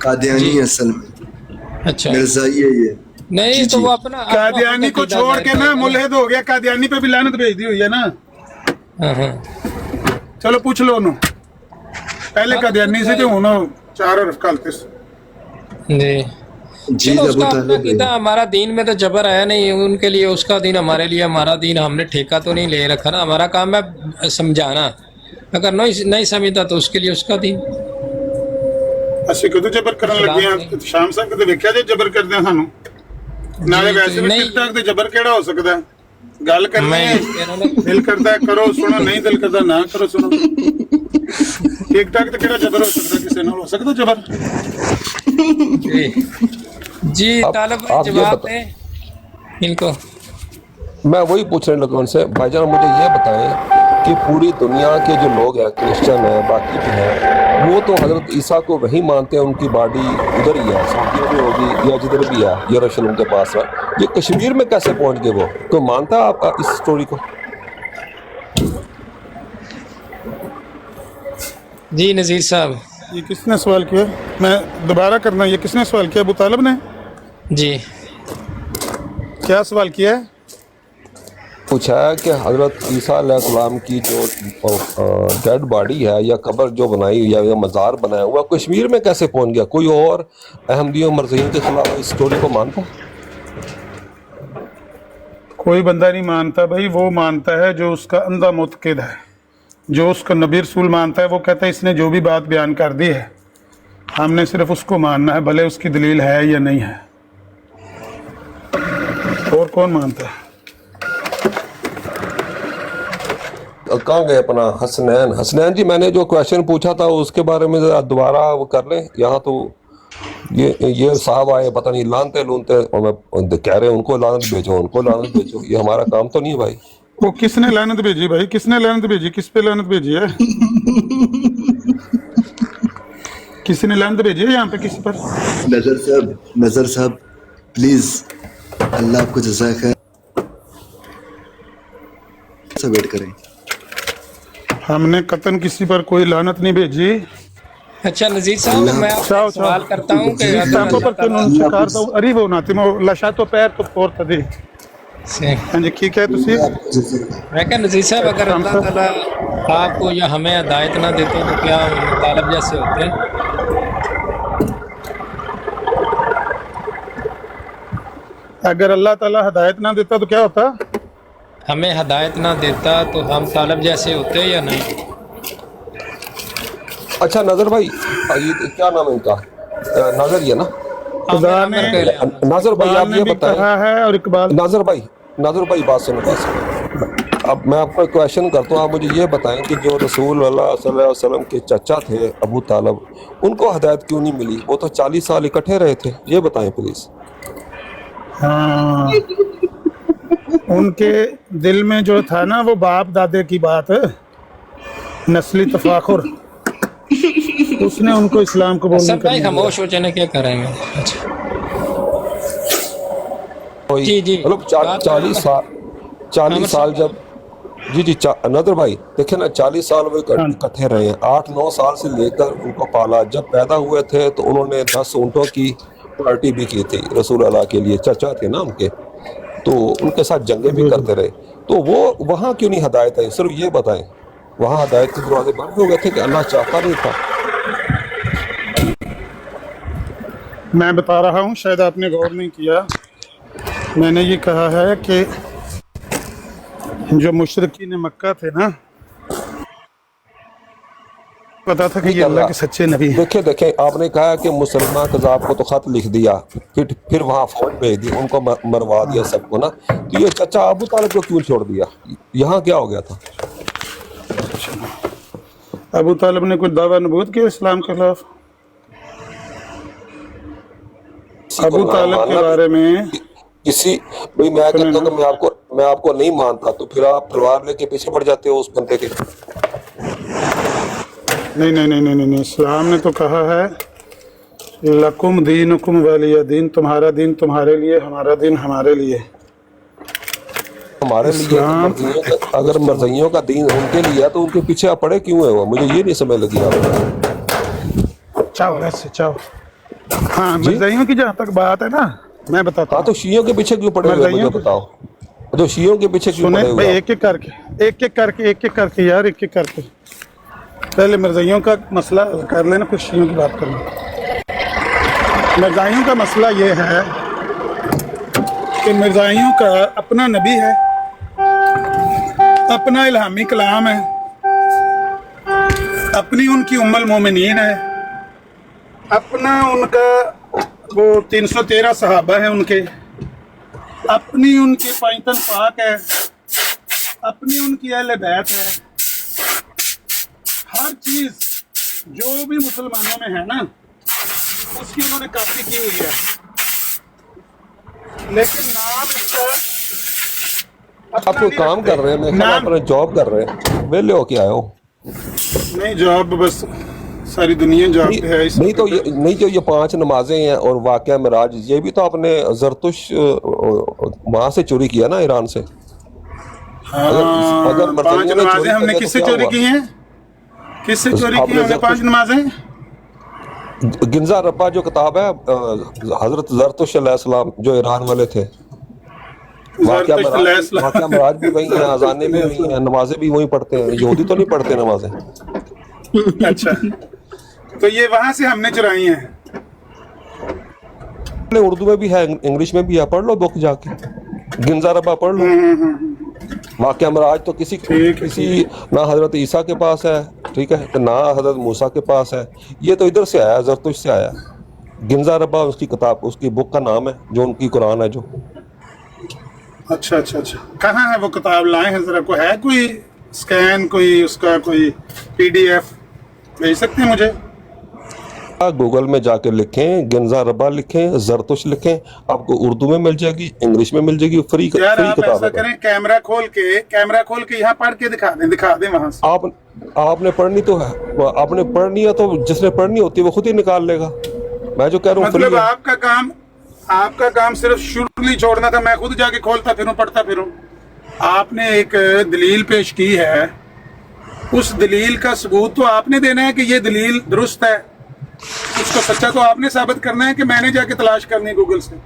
قادیانی اصل میں اچھا مرزائی ہے یہ نہیں تو وہ اپنا قادیانی کو چھوڑ کے نا ملحد ہو گیا. قادیانی پہ بھی لعنت بھیج دی ہوئی ہے نا. چلو پوچھ لو انہوں پہلے قادیانی سے جو ہونا چار عرف کالتے سے جی جی چلو اس ابو کا اپنا طالب کہتا ہمارا دین میں تو جبر آیا نہیں ان کے لیے اس کا دین ہمارے لیے ہمارا دین ہم نے ٹھیکہ تو نہیں لے رکھا نا ہمارا کام ہے سمجھانا اگر نہیں سمجھتا تو اس کے لیے اس کا دین ਅਸੀਂ ਕਦੋਂ ਜਬਰ ਕਰਨ ਲੱਗੇ ਆ ਸ਼ਾਮ ਸਾਹਿਬ ਕਦੇ ਵੇਖਿਆ ਜੇ ਜਬਰ ਕਰਦੇ ਆ ਸਾਨੂੰ ਨਾਲੇ ਵੈਸੇ ਵੀ ਟਿਕਟਾਕ ਤੇ ਜਬਰ ਕਿਹੜਾ ਹੋ ਸਕਦਾ ਗੱਲ ਕਰਨੀ ਹੈ ਦਿਲ ਕਰਦਾ ਕਰੋ ਸੁਣੋ ਨਹੀਂ ਦਿਲ ਕਰਦਾ ਨਾ ਕਰੋ ਸੁਣੋ ਟਿਕਟਾਕ ਤੇ ਕਿਹੜਾ ਜਬਰ ਹੋ ਸਕਦਾ ਕਿਸੇ ਨਾਲ ਹੋ ਸਕਦਾ ਜਬਰ جی طالب جواب دیں ان کو میں وہی پوچھنے لگا ان سے بھائی جان مجھے یہ بتائیں کہ پوری دنیا کے جو لوگ ہیں کرسچن ہیں باقی بھی ہیں وہ تو حضرت عیسیٰ کو وہی مانتے ہیں ان کی باڈی ادھر ہی ہے سعودیہ میں ہوگی یا جدھر بھی ہے یروشلم کے پاس ہے یہ کشمیر میں کیسے پہنچ گئے وہ تو مانتا ہے آپ اس سٹوری کو جی نذیر صاحب یہ کس نے سوال کیا میں دوبارہ کرنا یہ کس نے سوال کیا ابو طالب نے جی کیا سوال کیا ہے پوچھا ہے کہ حضرت عیسیٰ علیہ السلام کی جو ڈیڈ باڈی ہے یا قبر جو بنائی یا مزار بنایا ہوا کشمیر میں کیسے پہنچ گیا کوئی اور احمدیوں مرزیوں کے خلاف اس سٹوری کو مانتا کوئی بندہ نہیں مانتا بھائی وہ مانتا ہے جو اس کا اندھا معتقد ہے جو اس کا نبی رسول مانتا ہے وہ کہتا ہے اس نے جو بھی بات بیان کر دی ہے ہم نے صرف اس کو ماننا ہے بھلے اس کی دلیل ہے یا نہیں ہے اور کون مانتا ہے کہاں گئے اپنا حسنین جی میں نے جو کویشچن پوچھا تھا اس کے بارے میں دوبارہ وہ کر لیں یہاں تو یہ صاحب آئے پتہ نہیں لانتے لونتے کہہ رہے ہیں ان کو لعنت بھیجو ان کو لعنت بھیجو یہ ہمارا کام تو نہیں ہے بھائی وہ کس نے لعنت بھیجی بھائی کس نے لعنت بھیجی کس پہ لعنت بھیجی ہے کسی نے لعنت بھیجی ہے یہاں پہ کسی پر نظر صاحب پلیز اللہ آپ کو جزائے خیر سے ویٹ کریں ہم نے قطن کسی پر کوئی لعنت نہیں بھیجی اچھا نذیر صاحب میں آپ سے سوال کرتا ہوں کہ ہاں جی ٹھیک ہے تسی میں کہ نذیر صاحب اگر اللہ تعالیٰ آپ کو یا ہمیں ہدایت نہ دیتے تو کیا طالب جیسے ہوتے ہیں اگر اللہ تعالیٰ ہدایت نہ دیتا تو کیا ہوتا ہمیں ہدایت نہ دیتا تو ہم طالب جیسے ہوتے یا نہیں اچھا نظر بھائی کیا نام ہے ان کا ناظر یہ نا خدا نے ناظر بھائی آپ یہ بتائیں اور اقبال ناظر بھائی بات سنو اب میں آپ کو کویشچن کرتا ہوں آپ مجھے یہ بتائیں کہ جو رسول اللہ صلی اللہ علیہ وسلم کے چچا تھے ابو طالب ان کو ہدایت کیوں نہیں ملی وہ تو 40 سال اکٹھے رہے تھے یہ بتائیں پلیز ہاں ان کے دل میں جو تھا نا وہ باپ دادے کی بات نسلی تفاخر اس نے ان کو اسلام قبول نہیں کرنے دیا خاموش ہو جانے کیا کریں گے جی مطلب 40 سال جب جی نظر بھائی دیکھیں نا 40 سال وہ اکٹھے رہے ہیں 8-9 سال سے لے کر ان کو پالا جب پیدا ہوئے تھے تو انہوں نے 10 اونٹوں کی پارٹی بھی کی تھی رسول اللہ کے لیے چچا تھے نا ان کے تو ان کے ساتھ جنگیں بھی کرتے رہے تو وہ وہاں کیوں نہیں ہدایت ہے صرف یہ بتائیں وہاں ہدایت کے دروازے بند ہو گئے تھے کہ اللہ چاہتا نہیں تھا میں بتا رہا ہوں شاید آپ نے غور نہیں کیا میں نے یہ کہا ہے کہ جو مشرکین مکہ تھے نا پتا تھا کہ یہ اللہ کے سچے نبی ہیں دیکھیں آپ نے کہا کہ مسلمہ قذاب کو تو خط لکھ دیا پھر وہاں فوج بھیج دی ان کو مروا دیا سب کو نا تو یہ چچا ابو طالب کو کیوں چھوڑ دیا یہاں کیا ہو گیا تھا ابو طالب نے کوئی دعویٰ نبوت کیا اسلام کے خلاف ابو طالب کے بارے میں کسی میں کہتا ہوں کہ میں آپ کو نہیں مانتا تو پھر آپ تلوار لے کے پیچھے پڑ جاتے ہو اس بندے کے نہیں اسلام نے تو کہا ہے لکم دینکم ولی دین تمہارا دین تمہارے لیے ہمارا دین ہمارے لیے ہمارے لیے اگر مرزائیوں کا دین ان کے لیے ہے تو ان کے پیچھے آپ پڑے کیوں ہے وہ مجھے یہ نہیں سمجھ لگی آپ चाओ ऐसे चाओ। हाँ, मिर्जाइयों की जहाँ तक बात है ना, मैं बताता हाँ, हूँ। तो शियों के पीछे क्यों पड़े हुए, मिर्जाइयों मुझे बताओ, जो शियों के पीछे क्यों सुने पड़े भाई, हुए? एक एक करके यार, एक एक करके। पहले मिर्जाइयों का मसला हल कर लेना, फिर शियों की बात करना। मिर्जाइयों का मसला ये है कि मिर्जाइयों का अपना नबी है, अपना इल्हामी कलाम है, अपनी उनकी उम्मुल मोमिनीन है, अपना उनका वो 313 सहाबा है उनके, अपनी उनकी पैतन पाक है, अपनी उनकी अहले बैत है। हर चीज जो भी मुसलमानों में है ना, उसकी उन्होंने कॉपी की हुई है, लेकिन नाम इसका आप कोई काम कर रहे हैं, मैं नाम अपना जॉब कर रहे हैं, वेले हो के आए हो? नहीं, जॉब बस सारी दुनिया जॉब पे है इस नहीं तो ये 5 नमाजें हैं और वाक़या मिराज, ये भी तो आपने जरतुश वहां से चोरी किया ना, ईरान से। हाँ, अगर 5 मर्ज़ियों ने नमाजें चोरी हमने किया तो किससे क्या चोरी हुआ? की हैं? किससे चोरी की आपने हमने 5 नमाजें? गिंजा रब्बा जो किताब है, हजरत जरतुश अलैहिस्सलाम जो ईरान वाले थे, वाक़या मिराज भी वही है, अजानें भी वही हैं, नमाजें भी वही पढ़ते हैं। यहूदी तो नहीं पढ़ते नमाजें। अच्छा, तो ये वहां से हमने चुराई हैं। उर्दू में भी है, इंग्लिश में भी है, पढ़ लो बुक जाके, गिंजा रब्बा पढ़ लो। वाक़या मिराज तो किसी ना हजरत ईसा के पास है, ठीक है, तो ना हजरत मूसा के पास है, ये तो इधर से आया, जरतुश से आया। गिंजा रब्बा उसकी किताब, उसकी बुक का नाम है, जो उनकी कुरान है जो। अच्छा, कहाँ है वो किताब? लाए हैं जरा, को है कोई स्कैन, कोई उसका कोई PDF भेज सकते हैं मुझे? गूगल में जाके लिखें गिंजा रब्बा, लिखें जरतुश, लिखें, आपको उर्दू में मिल जाएगी, इंग्लिश में मिल जाएगी, फ्री यार आप किताब ऐसा है। करें, कैमरा खोल के यहाँ पढ़ के दिखा दें वहां से। आपने पढ़नी तो है, आपने पढ़नी है तो जिसने पढ़नी होती है वो खुद ही निकाल लेगा। मैं जो कह रहा हूँ फ्री मतलब है। आपका काम सिर्फ शुरू छोड़ना था, मैं खुद जाके खोलता फिरूं, पढ़ता फिरूं। आपने एक दलील पेश की है, उस दलील का सबूत तो आपने देना है कि ये दलील दुरुस्त है, उसको सच्चा तो आपने साबित करना है कि मैंने जाके तलाश करनी है गूगल से।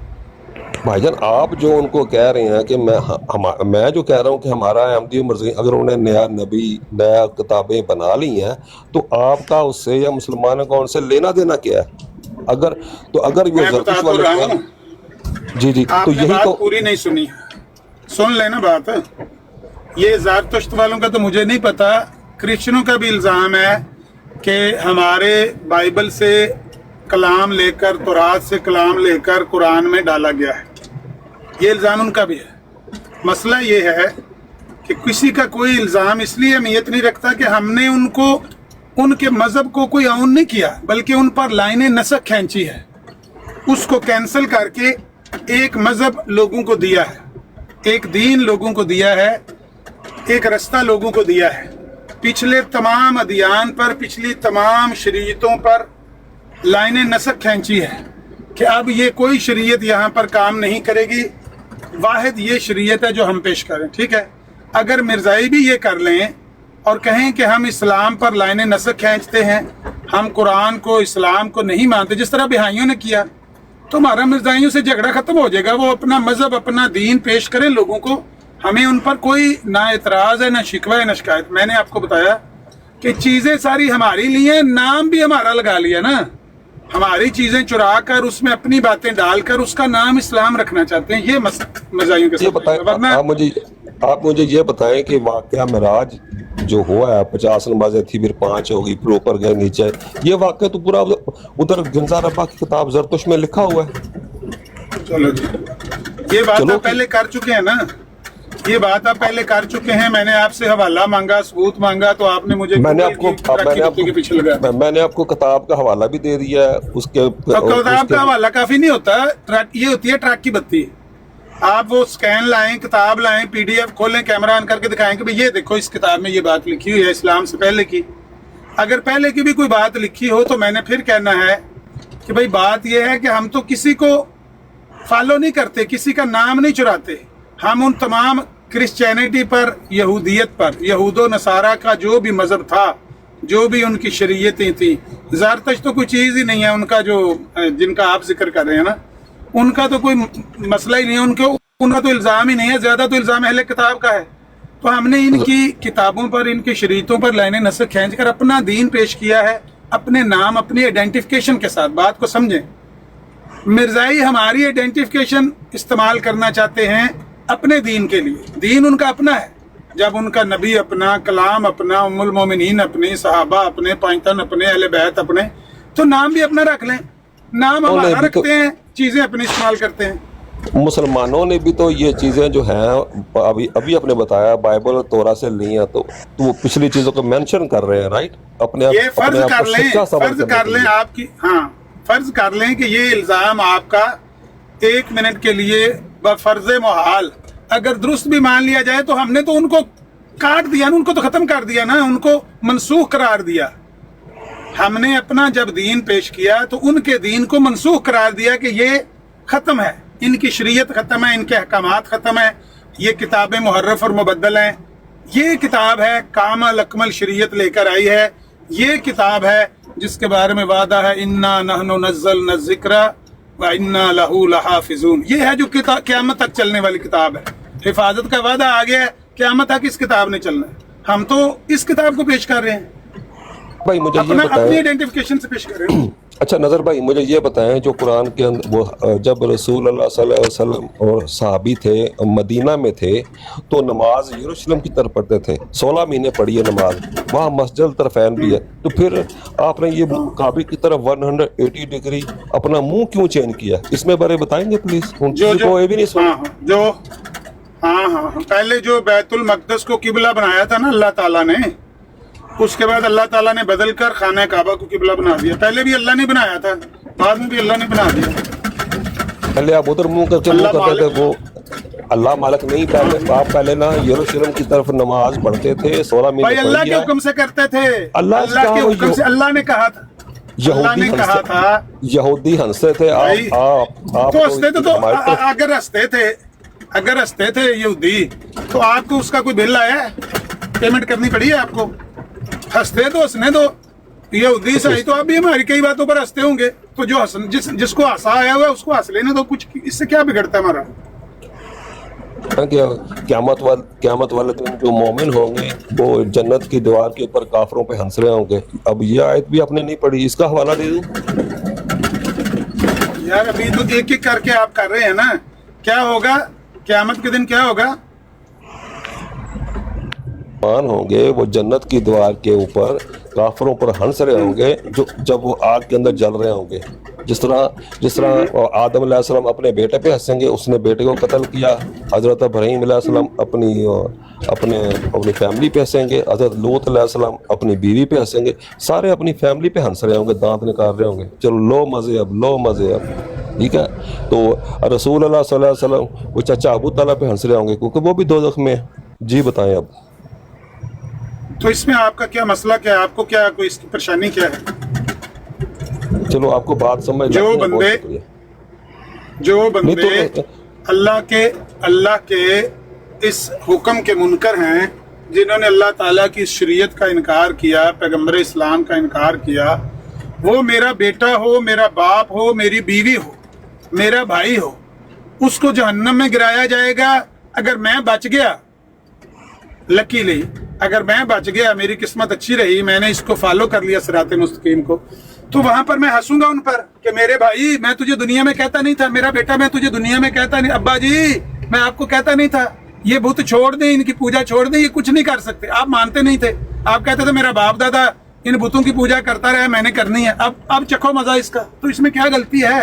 भाईजान, आप जो उनको कह रहे हैं कि मैं जो कह रहा हूँ कि हमारा अहमदी मर्जी, अगर उन्हें नया नबी, नया किताबें बना ली हैं, तो आपका उससे या मुसलमानों का उनसे लेना देना क्या है? अगर ये जरतुश वाले जी तो यही बात तो पूरी नहीं सुनी, सुन लेना बात। ये ज़रतुश्त वालों का तो मुझे नहीं पता, क्रिश्चियनों का भी इल्ज़ाम है कि हमारे बाइबल से कलाम लेकर, तौरात से कलाम लेकर कुरान में डाला गया है, ये इल्ज़ाम उनका भी है। मसला ये है कि किसी का कोई इल्ज़ाम इसलिए अहमियत नहीं रखता कि हमने उनको, उनके मज़हब को कोई आउन नहीं किया, बल्कि उन पर लाइनें नसक खींची है, उसको कैंसिल करके एक मज़हब लोगों को दिया है, एक दीन लोगों को दिया है, एक रास्ता लोगों को दिया है। पिछले तमाम अदियान पर, पिछली तमाम शरीयतों पर लाइनें नसक खींची है कि अब ये कोई शरीयत यहाँ पर काम नहीं करेगी, वाहिद ये शरीयत है जो हम पेश करें। ठीक है, अगर मिर्ज़ाई भी ये कर लें और कहें कि हम इस्लाम पर लाइनें नसक खींचते हैं, हम कुरान को, इस्लाम को नहीं मानते, जिस तरह बिहाइयों ने किया, तो हमारा मिर्ज़ाइयों से झगड़ा खत्म हो जाएगा। वो अपना मजहब, अपना दीन पेश करें लोगों को, हमें उन पर कोई ना एतराज़ है, ना शिकवा है, ना शिकायत। मैंने आपको बताया कि चीज़ें सारी हमारी लिए, नाम भी हमारा लगा लिया ना, हमारी चीज़ें चुरा कर उसमें अपनी बातें डालकर उसका नाम इस्लाम रखना चाहते हैं। ये मिर्ज़ाइयों के साथ आप मुझे ये बताएं कि वाक़या मिराज जो हुआ है, 50 नमाजें थी, फिर 5 हो गई, फिर ऊपर गए नीचे, ये वाक़या तो पूरा उधर गिंजा रब्बा की किताब जरतुश में लिखा हुआ है। चलो जी, ये बात आप पहले कर चुके हैं ना, ये बात आप पहले कर चुके हैं। मैंने आपसे हवाला मांगा, सबूत मांगा, तो आपने मुझे मैंने आपको किताब का हवाला भी दे दिया है। उसके किताब का हवाला काफी नहीं होता, ये होती है ट्रक की बत्ती। आप वो स्कैन लाएं, किताब लाएं, PDF खोलें, कैमरा ऑन करके दिखाएं कि भाई ये देखो, इस किताब में ये बात लिखी हुई है इस्लाम से पहले की। अगर पहले की भी कोई बात लिखी हो तो मैंने फिर कहना है कि भाई बात ये है कि हम तो किसी को फॉलो नहीं करते, किसी का नाम नहीं चुराते। हम उन तमाम क्रिश्चियनिटी पर, यहूदियत पर, यहूदो नसारा का जो भी मजहब था जो भी उनकी शरीयतें थी, ज़ारतश तो कोई चीज़ ही नहीं है उनका, जो जिनका आप जिक्र कर रहे हैं ना, उनका तो कोई मसला ही नहीं है, उनका तो इल्ज़ाम ही नहीं है, ज़्यादा तो इल्ज़ाम अहले किताब का है। तो हमने इनकी किताबों पर, इनकी शरीयतों पर लाइनें नस्ल खींच कर अपना दीन पेश किया है, अपने नाम, अपनी आइडेंटिफिकेशन के साथ। बात को समझें, मिर्ज़ाई हमारी आइडेंटिफिकेशन इस्तेमाल करना चाहते हैं अपने दीन के लिए, दीन उनका अपना है। जब उनका नबी अपना, कलाम अपना, उम्मुल मोमिनीन अपने, सहाबा अपने, पांचतन अपने, अहले बैत अपने, तो नाम भी अपना रख लें। नाम हमारा रखते हैं, चीज़ें अपनी इस्तेमाल करते हैं। मुसलमानों ने भी तो ये चीज़ें जो हैं अभी आपने बताया बाइबल और तोरा से ली हैं, तो वो पिछली चीज़ों को मेंशन कर रहे हैं, राइट? अपने आप ये फर्ज अपने कर लें, फर्ज कर लें आपकी, हाँ फर्ज कर लें कि ये इल्ज़ाम आपका 1 मिनट के लिए बफर्ज मुहाल अगर दुरुस्त भी मान लिया जाए, तो हमने तो उनको काट दिया ना, उनको तो खत्म कर दिया ना, उनको मनसूख करार दिया। हमने अपना जब दीन पेश किया तो उनके दीन को मनसूख करार दिया कि ये खत्म है, इनकी शरीयत खत्म है, इनके अहकामात खत्म है, ये किताबें मुहर्रफ और मुबद्दल हैं। ये किताब है कामल अकमल शरीयत लेकर आई है, ये किताब है जिसके बारे में वादा है, इन्ना नहनु नज़्ज़लना ज़िक्रा व इन्ना लहू लहाफ़िज़ून। ये है जो क़यामत तक चलने वाली किताब है, हिफाजत का वादा आ गया है, क़यामत तक इस किताब ने चलना है। हम तो इस किताब को पेश कर रहे हैं, भाई मुझे अपने अपनी आइडेंटिफिकेशन से पेश कर रहे हैं। अच्छा नज़र भाई, मुझे ये बताएं, जो कुरान के अंदर वो जब रसूल अल्लाह सल्लल्लाहु अलैहि वसल्लम और सहाबी थे मदीना में थे, तो नमाज यरूशलेम की तरफ पढ़ते थे, 16 महीने पढ़ी है नमाज, वहाँ मस्जिद तरफैन भी है, तो फिर आपने ये काबे की तरफ 180 डिग्री अपना मुंह क्यों चेंज किया? इसमें बारे बताएंगे प्लीज? जो ये भी नहीं सुना, हाँ, पहले जो बैतुल मक़दस को किबला बनाया था ना अल्लाह ताला ने, उसके बाद अल्लाह ताला ने बदल कर खाना काबा को किबला बना दिया। पहले भी अल्लाह ने बनाया था, बाद में भी अल्लाह ने बना दिया। पहले आप उधर मुंह करते थे, वो अल्लाह मालिक नहीं, पहले आप पहले ना यरूशलेम की तरफ नमाज पढ़ते थे, 16 महीने भाई अल्लाह के हुक्म से करते थे, अल्लाह के हुक्म से। अल्लाह ने कहा था, यहूदी हंसते थे, आप तो हंसते थे, तो अगर हंसते थे यहूदी, तो आपको उसका कोई बिल आया है? पेमेंट करनी पड़ी है आपको? हंसते तो हंसने दो, यहूदी सही, तो आप भी हमारी कई बातों पर हंसते होंगे, तो जो जिसको हंसा आया हुआ है उसको हंस लेने दो, कुछ इससे क्या बिगड़ता है हमारा? क़यामत वाले दिन जो मोमिन होंगे वो जन्नत की दीवार के ऊपर काफरों पे हंस रहे होंगे। अब ये आयत भी आपने नहीं पढ़ी, इसका हवाला दे दूं? यार अभी तो एक एक करके आप कर रहे हैं ना, क्या होगा क़यामत के दिन, क्या होगा? मान होंगे वो जन्नत की दीवार के ऊपर काफरों पर हंस रहे होंगे, जो जब वो आग के अंदर जल रहे होंगे। जिस तरह आदम अलैहिस्सलाम अपने बेटे पे हंसेंगे, उसने बेटे को कत्ल किया, हजरत इब्राहीम अलैहिस्सलाम अपनी फैमिली पे हंसेंगे, हजरत लूत अलैहिस्सलाम अपनी बीवी पे हंसेंगे, सारे अपनी फैमिली पे हंस रहे होंगे, दांत निकाल रहे होंगे, चलो लो मजे अब, ठीक है? तो रसूल अल्लाह सल्लल्लाहु अलैहि वसल्लम वो चाचा अबू तालिब पे हंस रहे होंगे, क्योंकि वो भी दोज़ख में है। जी बताएं अब। तो इसमें आपका क्या मसला, क्या है? आपको क्या कोई इसकी परेशानी क्या है? चलो आपको बात समझ, जो बंदे अल्लाह के इस हुक्म के मुनकर हैं, जिन्होंने अल्लाह ताला की शरीयत का इनकार किया, पैगंबर इस्लाम का इनकार किया, वो मेरा बेटा हो, मेरा बाप हो, मेरी बीवी हो, मेरा भाई हो, उसको जहन्नम में गिराया जाएगा। अगर मैं बच गया, लकीली अगर मैं बच गया, मेरी किस्मत अच्छी रही, मैंने इसको फॉलो कर लिया सिराते मुस्तकीम को, तो वहां पर मैं हंसूंगा उन पर कि मेरे भाई मैं तुझे दुनिया में कहता नहीं था, मेरा बेटा मैं तुझे दुनिया में कहता नहीं, अब्बा जी मैं आपको कहता नहीं था, ये बुत छोड़ दें, इनकी पूजा छोड़ दें, ये कुछ नहीं कर सकते। आप मानते नहीं थे, आप कहते थे मेरा बाप दादा इन बुतों की पूजा करता रहा, मैंने करनी है। अब चखो मजा इसका, तो इसमें क्या गलती है?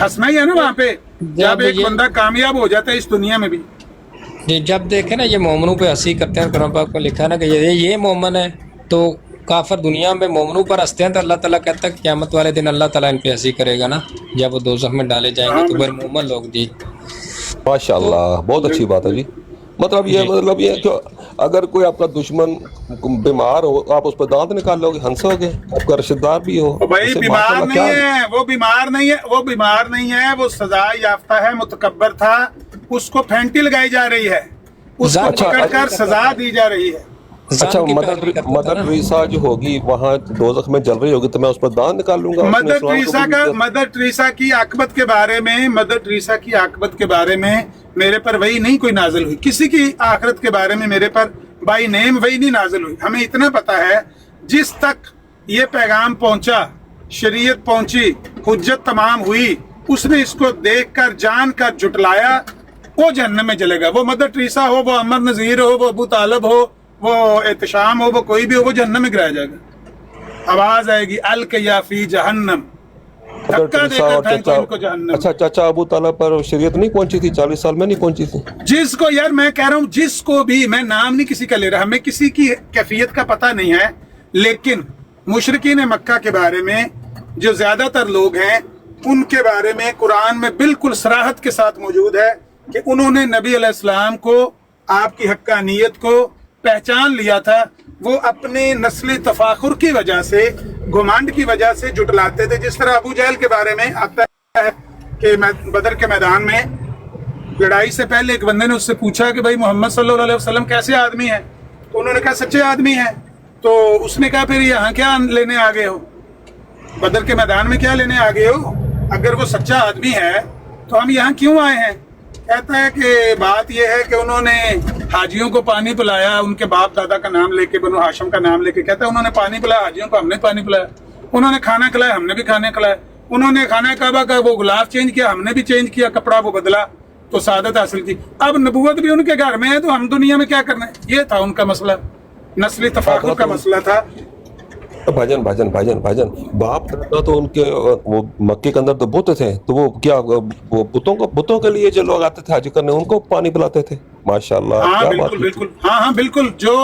हंसना ही है ना वहां पे, जब एक बंदा कामयाब हो जाता है इस दुनिया में भी। जब देखे ना ये मोमनों पे हंसी करते हैं, कुरान पाक में लिखा है ना कि ये मोमन है, तो काफिर दुनिया में मोमनों पर हंसते हैं, तो अल्लाह ताला कहता है क़यामत वाले दिन अल्लाह ताला इन पे हंसी करेगा ना, जब वो दोज़ख में डाले जाएंगे, तो फिर मोमन लोग जी। माशाल्लाह, बहुत अच्छी बात है जी। मतलब ये कि अगर कोई आपका दुश्मन बीमार हो, आप उस पर दांत निकालोगे, हंसोगे, आपका रिश्तेदार भी हो, भाई बीमार नहीं है वो, बीमार नहीं है, वो सजा याफ्ता है, मुतकब्बर था, उसको फेंटी लगाई जा रही है, उसको पकड़कर सजा दी जा रही है। اچھا مدر ٹریسا جو ہوگی وہاں دوزخ میں جل رہی ہوگی تو میں اس پر دان نکال لوں گا. مدر ٹریسا کی عاقبت کے بارے میں میرے پر وہی نہیں کوئی نازل ہوئی. کسی کی آخرت کے بارے میں میرے پر بائی نیم وہی نہیں نازل ہوئی. ہمیں اتنا پتا ہے جس تک یہ پیغام پہنچا، شریعت پہنچی، حجت تمام ہوئی، اس نے اس کو دیکھ کر جان کر جھٹلایا، وہ جہنم میں جلے گا. وہ مدر ٹریسا ہو، وہ عمر نذیر ہو، وہ ابو طالب ہو، وہ احتشام ہو، وہ کوئی بھی ہو، وہ جہنم میں گرایا جائے گا. آواز آئے گی القیا فی جہنم، دھکا دے کر پھینکو ان کو جہنم. اچھا چاچا ابو طالب پر شریعت نہیں پہنچی تھی 40 سال میں نہیں پہنچی تھی. جس کو یار میں کہہ رہا ہوں، جس کو بھی، میں نام نہیں کسی کا لے رہا، ہمیں کسی کی کیفیت کا پتہ نہیں ہے، لیکن مشرکین مکہ کے بارے میں جو زیادہ تر لوگ ہیں ان کے بارے میں قرآن میں بالکل صراحت کے ساتھ موجود ہے کہ انہوں نے نبی علیہ السلام کو، آپ کی حقانیت کو پہچان لیا تھا. وہ اپنے نسلی تفاخر کی وجہ سے، گھمنڈ کی وجہ سے جھٹلاتے تھے. جس طرح ابو جہل کے بارے میں آتا ہے کہ بدر کے میدان میں لڑائی سے پہلے ایک بندے نے اس سے پوچھا کہ بھائی محمد صلی اللہ علیہ وسلم کیسے آدمی ہیں؟ تو انہوں نے کہا سچے آدمی ہیں. تو اس نے کہا پھر یہاں کیا لینے آ گئے ہو؟ بدر کے میدان میں کیا لینے آ گئے ہو؟ اگر وہ سچا آدمی ہے تو ہم یہاں کیوں آئے ہیں؟ کہتا ہے کہ بات یہ ہے کہ انہوں نے حاجیوں کو پانی پلایا، ان کے باپ دادا کا نام لے کے، بنو ہاشم کا نام لے کے. کہتا ہے انہوں نے پانی پلایا حاجیوں کو، ہم نے پانی پلایا. انہوں نے کھانا کھلایا، ہم نے بھی کھانا کھلایا. انہوں نے خانہ کعبہ کا وہ غلاف چینج کیا، ہم نے بھی چینج کیا، کپڑا وہ بدلا تو سعادت حاصل کی. اب نبوت بھی ان کے گھر میں ہے تو ہم دنیا میں کیا کرنا ہے؟ یہ تھا ان کا مسئلہ، نسلی تفاخر کا مسئلہ تھا. بھاجن باپ دادا تو ان کے وہ مکے کے اندر تو بت تھے، تو وہ کیا وہ بتوں کے لیے جو لوگ آتے تھے حج کرنے ان کو پانی پلاتے تھے. ماشاءاللہ. ہاں بالکل. ہاں بالکل. جو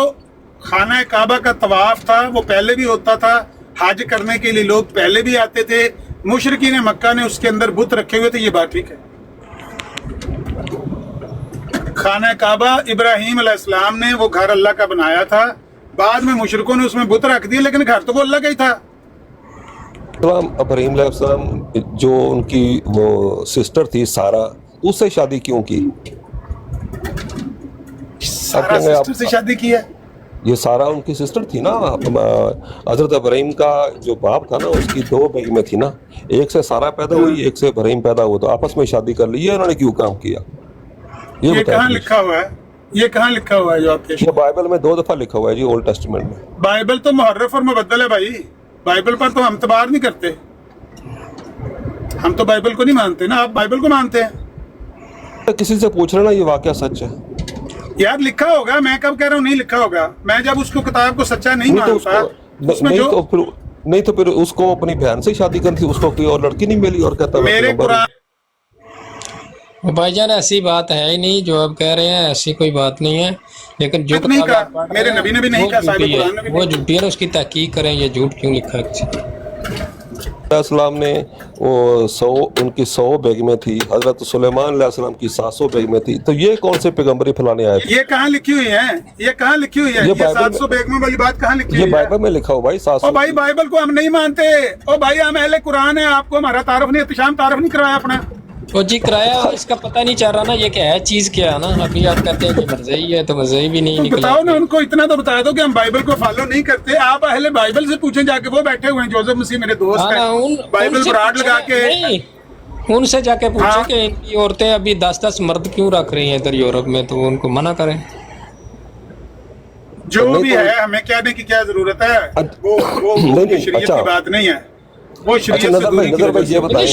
خانہ کعبہ کا طواف تھا وہ پہلے بھی ہوتا تھا، حج کرنے کے لیے لوگ پہلے بھی آتے تھے. مشرکین مکہ نے اس کے اندر بت رکھے ہوئے تھے، یہ بات ٹھیک ہے. خانہ کعبہ ابراہیم علیہ السلام نے وہ گھر اللہ کا بنایا تھا، بعد میں مشرکوں نے اس میں بت رکھ دیے، لیکن گھر تو وہ اللہ کا ہی تھا. ابراہیم علیہ السلام جو ان کی وہ سسٹر تھی سارا، اس سے شادی کیوں کی؟ سارا سسٹر سے شادی کی ہے؟ یہ سارا ان کی سسٹر تھی نا. حضرت ابراہیم کا جو باپ تھا نا اس کی 2 بیگمیں تھی نا، ایک سے سارا پیدا ہوئی، ایک سے ابراہیم پیدا ہوا، تو آپس میں شادی کر لی. یہ انہوں نے کیوں کام کیا؟ یہ کہاں لکھا ہوا ہے؟ یہ کہاں لکھا ہوا ہے جو آپ کے؟ بائبل میں 2 دفعہ لکھا ہوا ہے جی، اولڈ ٹیسٹمنٹ میں. بائبل تو محرف اور مبدل ہے بھائی، بائبل پر تو ہم اعتبار نہیں کرتے. ہم تو بائبل کو نہیں مانتے نا، آپ بائبل کو مانتے ہیں. کسی سے پوچھ رہا نا یہ واقعہ سچ ہے یار؟ لکھا ہوگا، میں کب کہہ رہا ہوں نہیں لکھا ہوگا. میں جب اس کو کتاب کو سچا نہیں مانتا، نہیں تو پھر اس کو اپنی بہن سے شادی کرنی تھی، اس کو کوئی اور لڑکی نہیں ملی اور کہتا میرے قرآن. بھائی جان ایسی بات ہے ہی نہیں جو آپ کہہ رہے ہیں، ایسی کوئی بات نہیں ہے. لیکن جو میرے نبی نے بھی نہیں کہا، صاحب قرآن نے بھی وہ جھوٹی ہے، اس کی تحقیق کریں یہ جھوٹ کیوں لکھا ہے کسی. علیہ السلام نے وہ ان کی 100 بیگمیں تھی، حضرت سلیمان علیہ السلام کی 700 بیگمیں تھی. تو یہ کون سے پیغمبری پھیلانے آئے تھے؟ یہ کہاں لکھی ہوئی ہے؟ یہ کہاں لکھی ہوئی ہے؟ یہ 700 بیگموں والی بات کہاں لکھی ہوئی ہے؟ یہ بائبل میں لکھا ہو بھائی. 700. او بھائی بائبل کو ہم نہیں مانتے. او بھائی ہم اہل قرآن ہیں، آپ کو ہمارا تعارف نہیں، احتشام تعارف نہیں کرایا اپنا. وہ جی کرایا، اس کا پتہ نہیں چل رہا نا یہ کیا ہے چیز کیا ہے نا. ابھی آپ کہتے ہیں کہ مرضی ہے تو مرضی بھی نہیں نکلا. بتاؤ نا ان کو، اتنا تو بتا دو کہ ہم بائبل کو فالو نہیں کرتے. آپ اہل بائبل سے پوچھیں جا کے، وہ بیٹھے ہوئے ہیں جوزف مسیح میرے دوست ہیں، بائبل براڈ لگا کے. ان سے جا کے پوچھیں کہ ان کی عورتیں ابھی 10 مرد کیوں رکھ رہی ہیں ادھر یورپ میں، تو ان کو منع کریں. جو بھی ہے ہمیں کہنے کی کیا ضرورت ہے؟ وہ شریعت کی بات نہیں ہے. نظر بھائی یہ بتائیں،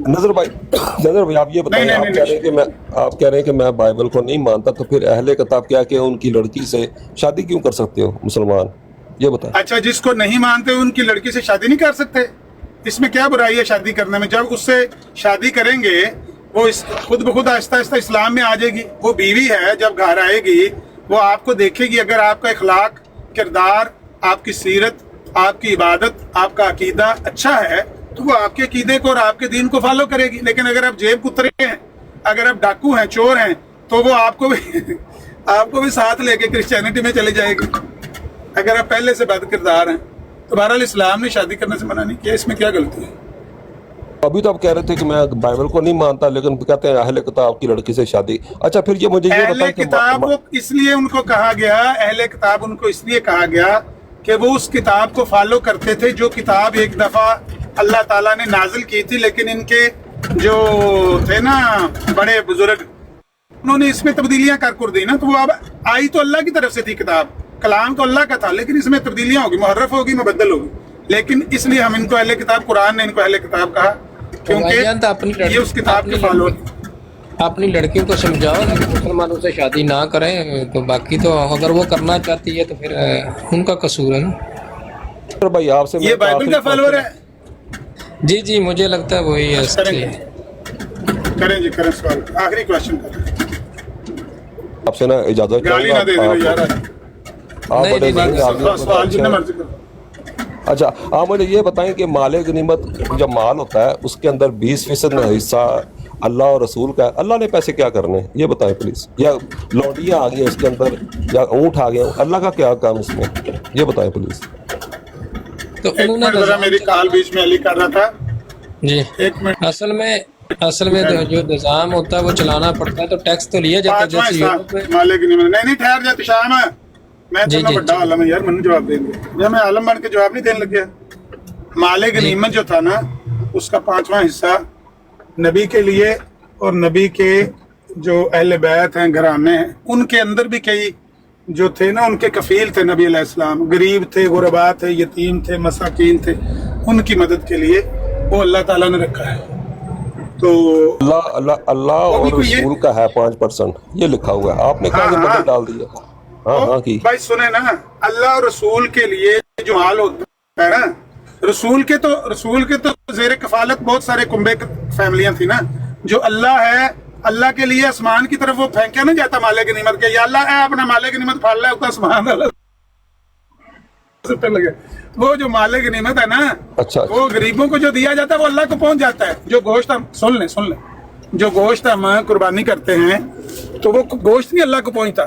نظر بھائی آپ یہ بتائیں، آپ کہہ رہے ہیں کہ میں بائبل کو نہیں مانتا، تو پھر اہل کتاب کیا کہ ان کی لڑکی سے شادی کیوں کر سکتے ہو مسلمان؟ یہ بتائیں. اچھا جس کو نہیں مانتے ان کی لڑکی سے شادی نہیں کر سکتے؟ اس میں کیا برائی ہے شادی کرنے میں؟ جب اس سے شادی کریں گے وہ خود بخود آہستہ آہستہ اسلام میں آ جائے گی. وہ بیوی ہے، جب گھر آئے گی وہ آپ کو دیکھے گی. اگر آپ کا اخلاق، کردار، آپ کی سیرت، آپ کی عبادت، آپ کا عقیدہ اچھا ہے تو وہ آپ کے عقیدے کو اور آپ کے دین کو فالو کرے گی. لیکن اگر آپ جیب کترے ہیں، اگر آپ ڈاکو ہیں، چور ہیں، تو وہ آپ کو بھی ساتھ لے کے کرسچینٹی میں چلے جائے گی. اگر آپ پہلے سے بد کردار ہیں تو بہرحال اسلام نے شادی کرنے سے منع نہیں کیا. اس میں کیا غلطی ہے؟ अभी तो आप कह रहे थे कि मैं बाइबल को नहीं मानता, लेकिन कहते हैं अहले किताब की लड़की से शादी। अच्छा फिर ये मुझे ये अहले बताएं कि किताब वो इसलिए उनको कहा गया, अहले किताब उनको इसलिए कहा गया कि वो उस किताब को फॉलो करते थे जो किताब एक दफा अल्लाह ताला ने नाजिल की थी, लेकिन इनके जो थे ना बड़े बुजुर्ग, उन्होंने इसमें तब्दीलियां कर दी ना, तो वो अब आई तो अल्लाह की तरफ से थी किताब, कलाम तो अल्लाह का था, लेकिन इसमें तब्दीलियां होगी, मुहर्रफ होगी, मुबद्दल होगी। लेकिन इसलिए हम इनको अहले किताब, कुरान ने इनको अहले किताब कहा क्योंकि ये उस किताब के फॉलो। अपनी लड़कियों को समझाओ कि मुसलमानों से शादी ना करें, तो बाकी तो अगर वो करना चाहती है तो फिर उनका कसूर है ना। तो भाई आपसे ये बाइबल का फॉलोअर है? जी जी मुझे लगता है वही है। करें जी, करें सवाल, आखिरी क्वेश्चन करें। आपसे ना इजाजत गाली ना दे देना यार, आप बड़े सवाल जितना मर्जी करो। अच्छा आप मुझे ये बताएं कि माले गनीमत जब माल होता है उसके अंदर 20% हिस्सा अल्लाह और रसूल का है, अल्लाह ने पैसे क्या करने हैं ये बताएं प्लीज, या लौंडियाँ आ गई उसके अंदर या ऊँट आ गया, अल्लाह का क्या काम इसमें, ये बताएं प्लीज। तो उन्होंने मेरी कॉल बीच में अली कर रहा था जी, एक मिनट। असल में तो जो निजाम होता है वो चलाना पड़ता है, तो टैक्स तो लिया जाता है जैसे यूरोप में। माले गनीमत नहीं ठहर जा शाम, मैं तो बड़ा आलम है यार, मैंने जवाब देंगे जब मैं आलम बन के जवाब नहीं देने लग गया। माले गनीमत जो था ना उसका 5वां हिस्सा नबी के लिए, और नबी के जो अहले बैत हैं, घराने हैं, उनके अंदर भी कई जो थे ना उनके कफील थे नबी अलैहिस्सलाम, गरीब थे, गुरबा थे, यतीम थे, मसाकीन थे, उनकी मदद के लिए वो अल्लाह ताला ने रखा है। तो अल्लाह और रसूल का है 5%, ये लिखा हुआ है, आपने क्या मदद डाल दिया। हाँ की भाई सुने ना, अल्लाह और रसूल के लिए जो हाल होता है ना, रसूल के तो ज़ेरे कफालत बहुत सारे कुंबे फैमिलियां थी ना, जो अल्लाह है, अल्लाह के लिए आसमान की तरफ वो फेंका ना जाता माले गनीमत के, या अल्लाह है अपना माले गनीमत फाड़ ले होता आसमान लगे, वो जो माले गनीमत है ना, अच्छा, वो गरीबों को जो दिया जाता है वो अल्लाह को पहुंच जाता है। जो गोश्त हम सुन ले जो गोश्त हम कुर्बानी करते हैं तो वो गोश्त नहीं अल्लाह को पहुंचता,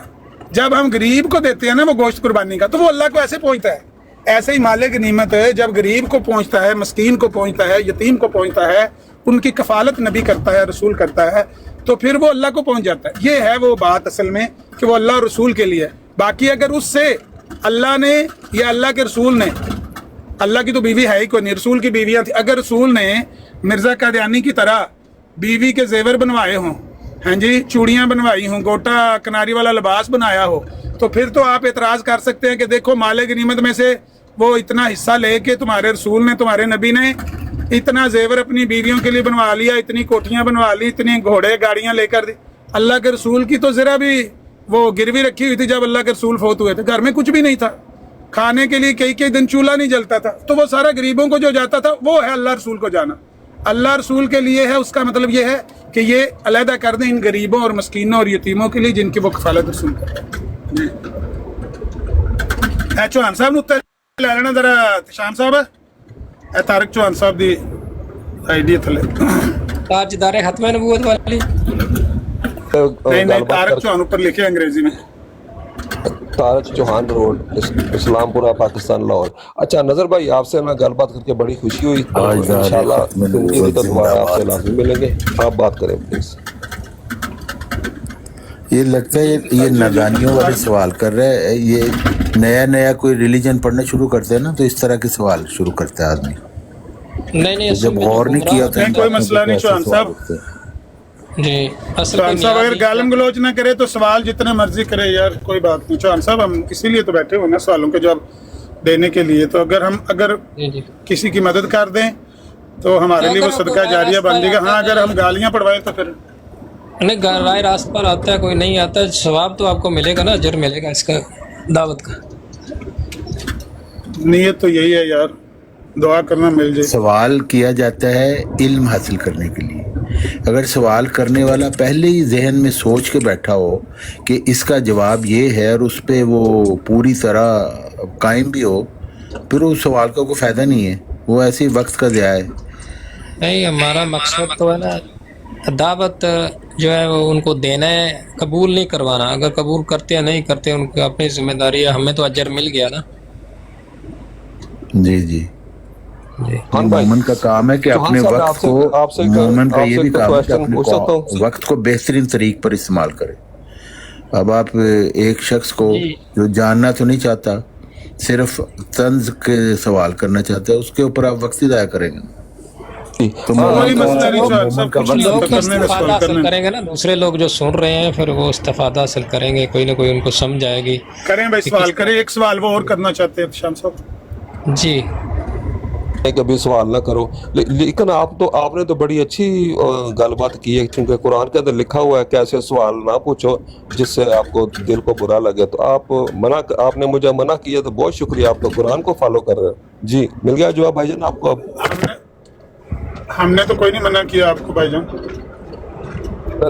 जब हम गरीब को देते हैं ना वो गोश्त कुर्बानी का, तो वो अल्लाह को ऐसे पहुंचता है। ऐसे ही माले गनीमत है, जब गरीब को पहुंचता है, मस्कीन को पहुंचता है, यतीम को पहुंचता है, उनकी कफालत नबी करता है, रसूल करता है, तो फिर वो अल्लाह को पहुंच जाता है। ये है वो बात असल में कि वो अल्लाह और रसूल के लिए। बाकी अगर उससे अल्लाह ने या अल्लाह के रसूल ने, अल्लाह की तो बीवी है ही कोई नहीं, रसूल की बीवियां थी, अगर रसूल ने मिर्जा कादियानी की तरह बीवी के जेवर बनवाए हों, हाँ जी, चूड़ियां बनवाई हों, गोटा किनारी वाला लिबास बनाया हो, तो फिर तो आप एतराज कर सकते हैं कि देखो माले गनीमत में से वो इतना हिस्सा लेके तुम्हारे रसूल ने, तुम्हारे नबी ने इतना जेवर अपनी बीवियों के लिए बनवा लिया, इतनी कोठियां बनवा ली, इतनी घोड़े गाड़ियां लेकर दी। अल्लाह के रसूल की तो जरा भी वो गिरवी रखी हुई थी, जब अल्लाह के रसूल फौत हुए थे घर में कुछ भी नहीं था, खाने के लिए कई दिन चूल्हा नहीं जलता था, तो वो सारा गरीबों को जो जाता था वो है अल्लाह रसूल को जाना, अल्लाह रसूल के लिए है। उसका मतलब ये है कि ये अलहदा कर दें इन गरीबों और मस्कीनों और यतीमों के लिए जिनकी वो कफालत रसूल करते हैं। चौहान साहब ने उत्तर ले लेना जरा, शाम साहब तारिक चौहान साहब दी आईडी थले ताजदार खत्म नबूवत वाली नहीं तारिक चौहान ऊपर लिखे अंग्रेजी में, तारिक चौहान रोड, इस्लामपुरा, पाकिस्तान, लाहौर। अच्छा नजर भाई आपसे मैं गलबात करके बड़ी खुशी हुई, इंशाल्लाह दोबारा आपसे लाज़िम मिलेंगे, आप बात करें प्लीज। ये लगता है ये नादानियों वाले सवाल कर रहे हैं, ये नया कोई रिलीजन पढ़ना शुरू करते हैं ना, तो इस तरह के सवाल शुरू करता है आदमी। नहीं जब गौर नहीं किया था, कोई मसला नहीं चौहान साहब जी, चौहान साहब अगर गालम गलोच ना करे तो सवाल जितने मर्जी करे यार, कोई बात नहीं चौहान साहब, हम इसीलिए तो बैठे हुए ना सवालों के जवाब देने के लिए। तो अगर किसी की मदद कर दें तो हमारे लिए वो सदका जारिया बन जाएगा। हाँ अगर हम गालियां पढ़वाएं तो फिर नहीं, राय रास्त पर आता है, कोई नहीं आता, सवाब तो आपको मिलेगा ना, अजर मिलेगा इसका दावत का। नीयत तो यही है यार, दुआ करना मिल जाए। सवाल किया जाता है इल्म हासिल करने के लिए, अगर सवाल करने वाला पहले ही जहन में सोच के बैठा हो कि इसका जवाब ये है और उस पर वो पूरी तरह कायम भी हो, फिर उस सवाल का कोई फ़ायदा नहीं है, वो ऐसे ही वक्त का ज़िया है। नहीं, हमारा मकसद तो है ना दावत जो है वो उनको देना है, कबूल नहीं करवाना। अगर कबूल करते या नहीं करते उनकी अपनी जिम्मेदारी है, हमें तो अजर मिल गया ना। जी जी हाँ भाई, मोमन का काम है कि चौहान अपने साहब, वक्त आपसे- को, आपसे एक- मोमन का ये आपसे भी एक काम है कि क्वेश्चन अपने पूछ सकता हूँ? वक्त को बेहतरीन तरीके पर इस्तेमाल करे। अब आप एक शख्स को जो जानना तो नहीं चाहता, सिर्फ तंज के सवाल करना चाहता है, उसके ऊपर आप वक्त ही ज़ाया करेंगे। तो कोई मसला नहीं, चौहान मोमन साहब का कुछ वक्त लोग तो तो करने का इस्तेफादा सवाल हासिल करने करेंगे ना, दूसरे लोग जो सुन रहे हैं फिर वो इस्तेफादा हासिल करेंगे, कोई ना कोई उनको समझ आएगी। करें भाई, सवाल करें। एक सवाल वो और करना चाहते हैं शाम साहब। जी कभी सवाल ना करो, लेकिन आपने तो बड़ी अच्छी गलबात की है, क्योंकि कुरान के अंदर लिखा हुआ है कि ऐसे सवाल ना पूछो जिससे आपको दिल को बुरा लगे। तो आपने मुझे मना किया, तो बहुत शुक्रिया, आप तो कुरान को फॉलो कर रहे हो। जी, मिल गया जवाब भाईजान आपको? हमने तो कोई नहीं मना किया आपको भाईजान।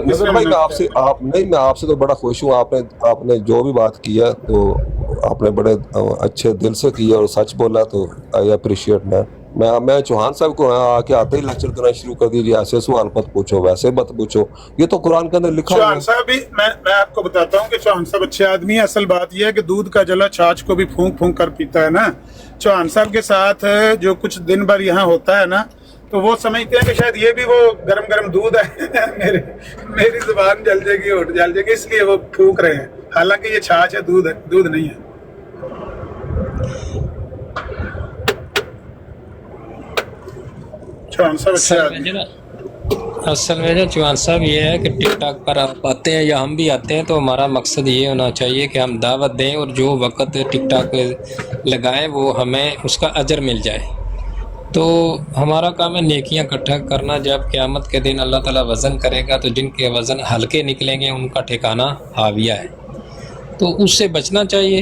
नजर भाई, मैं आपसे तो बड़ा खुश हूँ। आपने जो भी बात की है तो आपने बड़े अच्छे दिल से की और सच बोला, तो आई अप्रिशिएट। मैं चौहान साहब को आके आते ही लेक्चर देना शुरू कर दीजिए, ऐसे सवाल मत पूछो, वैसे मत पूछो, ये तो कुरान के अंदर लिखा हुआ चौहान है। साहब भी, मैं आपको बताता हूँ कि चौहान साहब अच्छे आदमी है। असल बात यह है कि दूध का जला छाछ को भी फूंक फूंक कर पीता है ना। चौहान साहब के साथ जो कुछ दिन भर यहाँ होता है ना, तो वो समझते हैं कि शायद ये भी वो गरम गरम दूध है मेरी जुबान जल जाएगी, होठ जल जाएगी, इसलिए वो फूंक रहे हैं। हालांकि ये छाछ है, दूध नहीं है। चौहान साहब अच्छे आदमी। असल में जो चौहान साहब ये है कि टिकटॉक पर आप आते हैं या हम भी आते हैं, तो हमारा मकसद ये होना चाहिए कि हम दावत दें और जो वक्त टिकटॉक पे लगाएं वो हमें उसका अजर मिल जाए। तो हमारा काम है नेकियां इकट्ठा करना। जब क़यामत के दिन अल्लाह ताला वज़न करेगा तो जिनके वज़न हल्के निकलेंगे उनका ठिकाना हाविया है, तो उससे बचना चाहिए।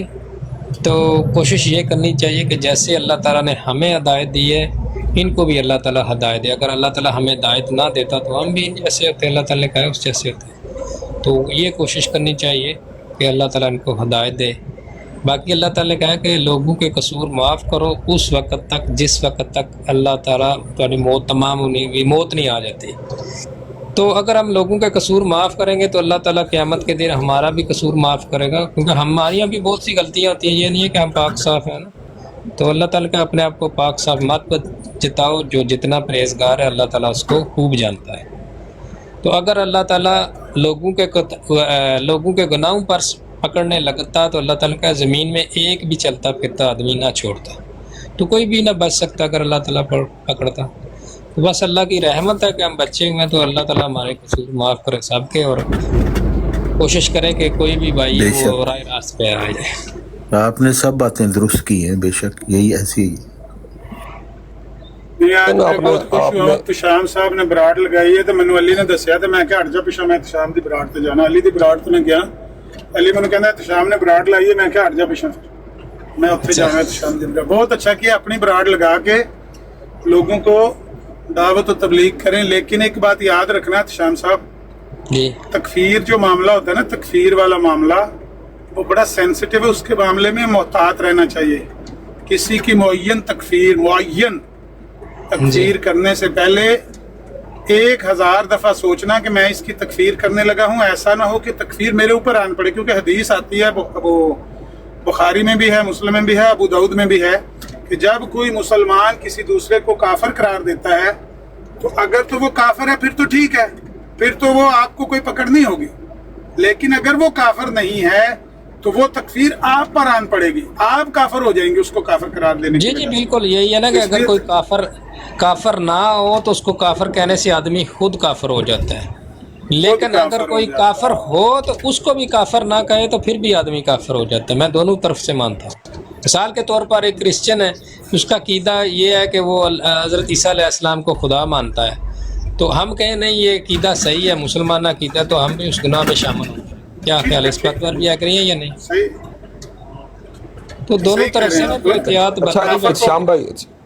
तो कोशिश ये करनी चाहिए कि जैसे अल्लाह ताला ने हमें हिदायत दी है, इनको भी अल्लाह ताला हिदायत दे। अगर अल्लाह ताला हमें हिदायत ना देता तो हम भी जैसे होते, अल्लाह ताला ने कहा उस जैसे होते। तो ये कोशिश करनी चाहिए कि अल्लाह ताला इनको हिदायत दे। बाकी अल्लाह ताला ने कहा कि लोगों के कसूर माफ़ करो उस वक़्त तक जिस वक़्त तक अल्लाह ताला तुम्हारी मौत तमाम मौत नहीं आ जाती। तो अगर हम लोगों के कसूर माफ़ करेंगे तो अल्लाह ताला क़यामत के दिन हमारा भी कसूर माफ़ करेगा, क्योंकि हमारी भी बहुत सी गलतियाँ होती हैं। ये नहीं है कि हम पाक साफ़ हैं ना। तो अल्लाह ताला का अपने आप को पाक साफ़ मत जिताओ, जो जितना परहेज़गार है अल्लाह ताला उसको खूब जानता है। तो अगर अल्लाह ताला लोगों के गुनाहों पर पकड़ने लगता तो अल्लाह ताला का ज़मीन में एक भी चलता फिरता आदमी ना छोड़ता, तो कोई भी ना बच सकता अगर अल्लाह ताला पकड़ता। तो बस अल्लाह की रहमत है कि हम बच्चे हुए हैं, तो अल्लाह ताला हमारे कसूर माफ़ करे सबके, और कोशिश करें कि कोई भी भाई वो राह रास्ते पे आ जाए। आपने सब बातें दुरुस्त की हैं, बेशक यही ऐसी। बहुत खुश हुआ तुशाम साहब ने बराड़ लगाई है, तो मैनू अली ने दसिया, तो मैं क्या हट जा पिछा, मैं तुशाम की बराड़ ते जाना। अली की बराड़ ते मैं गया, अली मैंने कहना तुशाम ने बराड़ लाई है, मैं क्या हट जा पिछा, मैं उत्थे जाना तुशाम की। बहुत अच्छा किया, अपनी बराड़ लगा के लोगों को दावत और तबलीग करें। लेकिन एक बात याद रखना तुशाम साहब, तकफीर जो मामला होता है ना, तकफीर वाला मामला वो बड़ा सेंसिटिव है, उसके मामले में मोहतात रहना चाहिए। किसी की मुअय्यन तकफीर करने से पहले 1000 दफा सोचना कि मैं इसकी तकफीर करने लगा हूं। ऐसा ना हो कि तकफीर मेरे ऊपर आन पड़े, क्योंकि हदीस आती है, वो बुखारी में भी है, मुस्लिम में भी है, अबू दाऊद में भी है, कि जब कोई मुसलमान किसी दूसरे को काफिर करार देता है, तो अगर तो वो काफिर है फिर तो ठीक है, फिर तो वो आपको कोई पकड़ नहीं होगी। लेकिन अगर वो काफिर नहीं है तो वो तकफीर आप पर आन पड़ेगी, आप काफिर हो जाएंगे उसको काफिर करार देने जी बिल्कुल यही है ना, कि अगर कोई काफिर ना हो तो उसको काफिर कहने से आदमी खुद काफिर हो जाता है। लेकिन अगर कोई काफिर हो तो उसको भी काफिर ना कहे तो फिर भी आदमी काफिर हो जाता है। मैं दोनों तरफ से मानता हूँ। मिसाल के तौर पर एक क्रिश्चियन है, उसका अकीदा ये है कि वो हज़रत ईसा अलैहिस्सलाम को खुदा मानता है, तो हम कहें नहीं ये अकीदा सही है, मुसलमान अकीदा, तो हम भी उस गुनाह में शामिल हों। क्या ख्याल है, इस बात पर भी आग्रही है या नहीं? सही। तो दोनों तरफ से ना एहतियात अच्छा,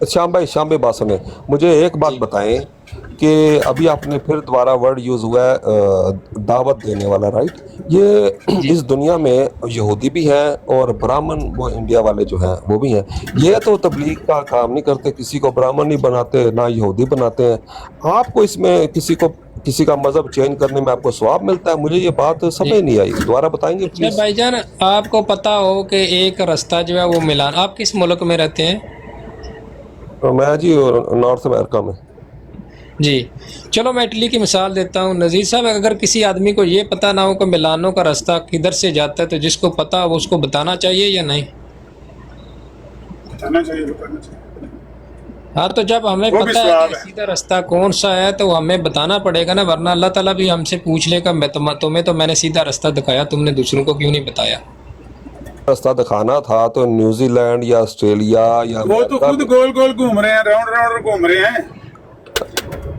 श्याम भाई बात सुने, मुझे एक बात बताएं कि अभी आपने फिर दोबारा वर्ड यूज़ हुआ है दावत देने वाला, राइट? ये इस दुनिया में यहूदी भी हैं और ब्राह्मण, वो इंडिया वाले जो हैं वो भी हैं। ये तो तबलीग का काम नहीं करते, किसी को ब्राह्मण नहीं बनाते, ना यहूदी बनाते हैं। आपको इसमें किसी का मजहब चेंज करने में आपको सवाब मिलता है? मुझे ये बात समझ नहीं आई, दोबारा बताएंगे प्लीज। भाईजान आपको पता हो कि एक रास्ता जो है वो मिलान, आप किस मुल्क में रहते हैं? मैं जी नॉर्थ अमेरिका में। जी, चलो मैं इटली की मिसाल देता हूँ। नज़ीर साहब, अगर किसी आदमी को ये पता ना हो कि मिलानो का रास्ता किधर से जाता है, तो जिसको पता हो उसको बताना चाहिए या नहीं? बताना चाहिए। हाँ, तो जब हमें वो भी पता है सवाब कि है। सीधा रास्ता कौन सा है तो हमें बताना पड़ेगा ना, वरना अल्लाह ताला भी हमसे पूछ लेगा तुम्हें तो मैंने सीधा रास्ता दिखाया, तुमने दूसरों को क्यों नहीं बताया? रास्ता दिखाना था तो न्यूजीलैंड या ऑस्ट्रेलिया या वो तो खुद गोल गोल घूम रहे हैं, राउंड राउंड घूम रहे हैं।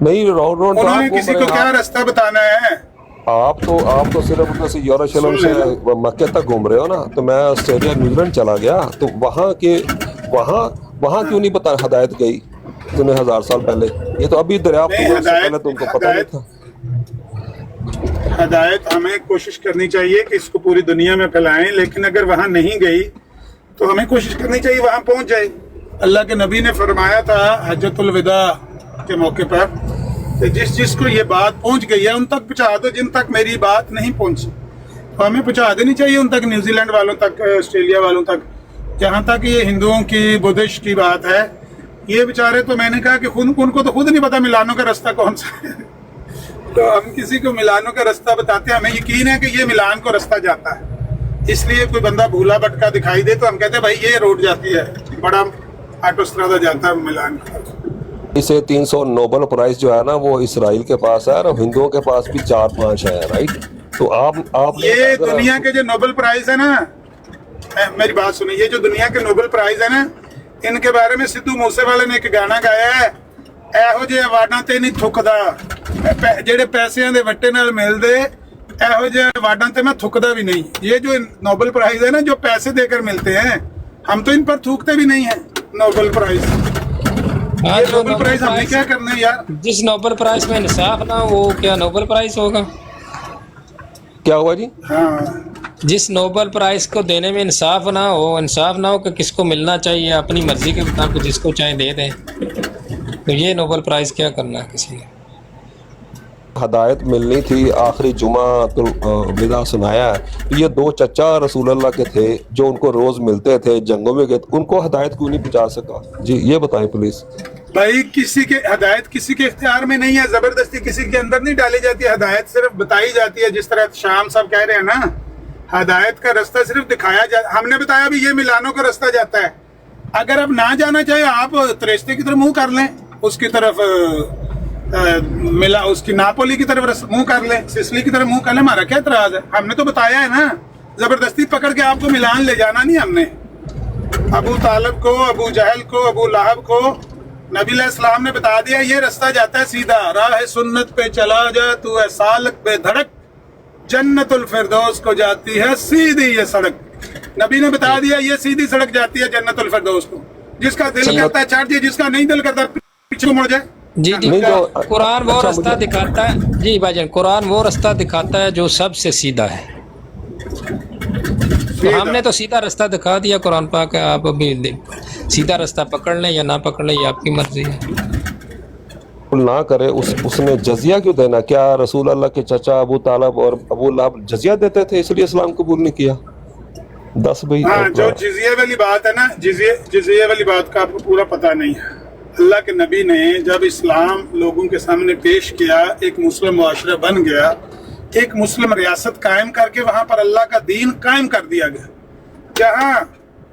नहीं, राउंड राउंड उन्होंने किसी को क्या रास्ता बताना है? आप तो सिर्फ उधर से यरूशलेम से मक्के तक घूम रहे हो ना। तो मैं ऑस्ट्रेलिया न्यूजीलैंड चला गया, तो वहाँ क्यों नहीं पता हदायत गई तुम्हें 1000 साल पहले? ये तो अभी दरियाफ्त हुआ, उससे पहले तुमको पता नहीं था। हदायत हमें कोशिश करनी चाहिए कि इसको पूरी दुनिया में फैलाएं, लेकिन अगर वहां नहीं गई तो हमें कोशिश करनी चाहिए वहां पहुंच जाए। अल्लाह के नबी ने फरमाया था हज्जतुल विदा के मौके पर कि जिसको ये बात पहुंच गई है उन तक पहुंचा दो, जिन तक मेरी बात नहीं पहुंची तो हमें पहुंचा देनी चाहिए उन तक, न्यूजीलैंड वालों तक, ऑस्ट्रेलिया वालों तक। जहाँ तक ये हिंदुओं की बुद्धिस्ट की बात है, ये बेचारे तो मैंने कहा कि उनको तो खुद नहीं पता मिलानो का रास्ता कौन सा है। तो हम किसी को मिलानो का रास्ता बताते हैं, हमें यकीन है कि ये मिलान को रास्ता जाता है, इसलिए कोई बंदा भूला भटका दिखाई दे तो हम कहते हैं भाई ये रोड जाती है, बड़ा ऑटोस्ट्रादा जाता है मिलान का। इसे 300 नोबेल प्राइज जो है ना वो इसराइल के पास है, और हिंदुओं के पास भी 4-5 है, राइट? तो आप ये दुनिया के जो नोबेल प्राइज है ना, मेरी बात सुनिए, ये जो दुनिया के नोबेल प्राइज है ना, इनके बारे में सिद्धू मूसेवाले ने एक गाना गाया है, ਇਹੋ ਜਿਹੇ ਅਵਾਰਡਾਂ ਤੇ ਨਹੀਂ ਥੁੱਕਦਾ, ਜਿਹੜੇ ਪੈਸਿਆਂ ਦੇ ਵੱਟੇ ਨਾਲ ਮਿਲਦੇ, ਇਹੋ ਜਿਹੇ ਅਵਾਰਡਾਂ ਤੇ मैं थुकदा भी नहीं। ये जो नोबेल प्राइज है ना, जो पैसे देकर मिलते हैं, हम तो इन पर थूकते भी नहीं है नोबेल प्राइज। ये नोबेल प्राइज हमने क्या करना है यार? जिस नोबेल प्राइज में इंसाफ ना हो, क्या नोबेल प्राइज होगा? क्या हुआ जी? हाँ, जिस नोबेल प्राइज को देने में इंसाफ ना हो कि किसको मिलना चाहिए, अपनी मर्जी के मुताबिक जिसको चाहे दे दें, तो ये नोबेल प्राइज क्या करना है किसी ने? हदायत मिलनी थी। आखिरी जुमा तो विदा सुनाया है। ये 2 चचा रसूल अल्लाह के थे जो उनको रोज मिलते थे, जंगों में गए, उनको हदायत क्यों नहीं पहुंचा सका? जी ये बताएं प्लीज। भाई किसी के हदायत किसी के इख्तियार में नहीं है, जबरदस्ती किसी के अंदर नहीं डाली जाती है। हदायत सिर्फ बताई जाती है, जिस तरह शाम साहब कह रहे हैं ना, हदायत का रास्ता सिर्फ दिखाया जाता। हमने बताया भी ये मिलानों का रास्ता जाता है। अगर अब ना जाना चाहे, आप त्रेस्ते की तरफ मुंह कर लें, उसकी तरफ उसकी नापोली की तरफ मुंह कर लें, सिसली की तरफ मुंह कर लें, हमारा क्या इतराज है? हमने तो बताया है ना, जबरदस्ती पकड़ के आपको मिलान ले जाना नहीं हमने। अबू तालिब को, अबू जहल को, अबू लहब को नबी अलैहिस्सलाम ने बता दिया ये रास्ता जाता है सीधा, राह सुन्नत पे चला जा तू है सालक पे धड़क, जन्नतुल फिरदौस को जाती है सीधी ये सड़क। नबी ने बता दिया ये सीधी सड़क जाती है जन्नतुल फिरदौस को। जिसका दिल करता है छाट दिए, जिसका नहीं दिल करता पीछे मुड़ जाए। जी कुरान वो रास्ता दिखाता है जी भाईजान, कुरान वो रास्ता दिखाता है जो सबसे सीधा है। तो हमने तो सीधा रास्ता दिखा दिया कुरान पाक है, आप अभी सीधा रास्ता पकड़ लें या ना पकड़ लें, ये आपकी मर्जी है। ना करे उसने जजिया क्यों देना? क्या रसूल अल्लाह के चचा अबू तालिब और अबू लहब जजिया देते थे इसलिए इस्लाम कबूल नहीं किया? 10 भाई। हाँ, जो जिजिया वाली बात है ना, जिजिया वाली बात का आपको पूरा पता नहीं है। अल्लाह के नबी ने जब इस्लाम लोगों के सामने पेश किया, एक मुस्लिम मुआशरा बन गया, एक मुस्लिम रियासत कायम करके वहां पर अल्लाह का दीन कायम कर दिया गया। जहां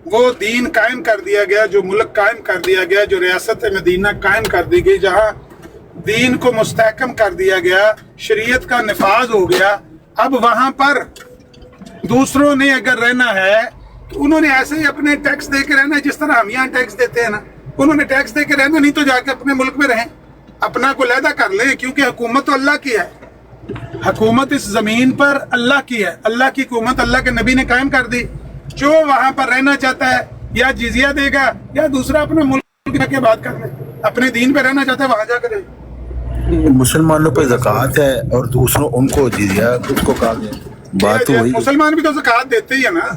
वो दीन कायम कर दिया गया, जो मुल्क कायम कर दिया गया, जो रियासत मदीना कायम कर दी गई, जहां दीन को मुस्तहकम कर दिया गया, शरीयत का निफाज हो गया, अब वहां पर दूसरों ने अगर रहना है तो उन्होंने ऐसे ही अपने टैक्स दे के रहना है, जिस तरह हम यहाँ टैक्स देते हैं ना, उन्होंने टैक्स दे के रहना, नहीं तो जाके अपने मुल्क में रहें, अपना को लहदा कर लें, क्योंकि हुकूमत तो अल्लाह की है। हुकूमत इस जमीन पर अल्लाह की है, अल्लाह की हुकूमत अल्लाह के नबी ने कायम कर दी। जो वहां पर रहना चाहता है या जिजिया देगा या दूसरा अपने मुल्क के बात कर ले, अपने दीन पे रहना चाहता है वहां जाकर रहे। मुसलमानों पे ज़कात है और दूसरों उनको जिजिया, उसको कहा गया बात तो वही। मुसलमान भी तो ज़कात देते ही है ना।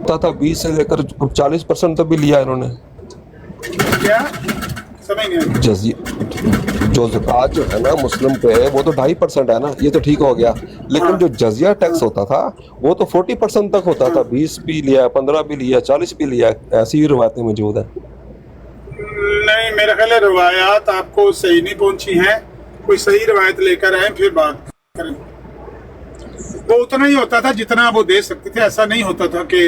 था 20 से लेकर 40% तक भी लिया इन्होंने। क्या समझ नहीं आया। जो ज़कात जो है ना मुस्लिम पे वो तो 2.5% है ना, ये तो ठीक हो गया, लेकिन जो जजिया टैक्स होता था वो तो 40% तक होता था, 20 भी लिया, 15 भी लिया, 40 भी लिया, ऐसी ही रवायतें मौजूद है। नहीं, मेरा ख्याल है रवायात आपको सही नहीं पहुंची हैं, कोई सही रवायत लेकर आए फिर बात करें। वो उतना ही होता था जितना वो दे सकते थे, ऐसा नहीं होता था कि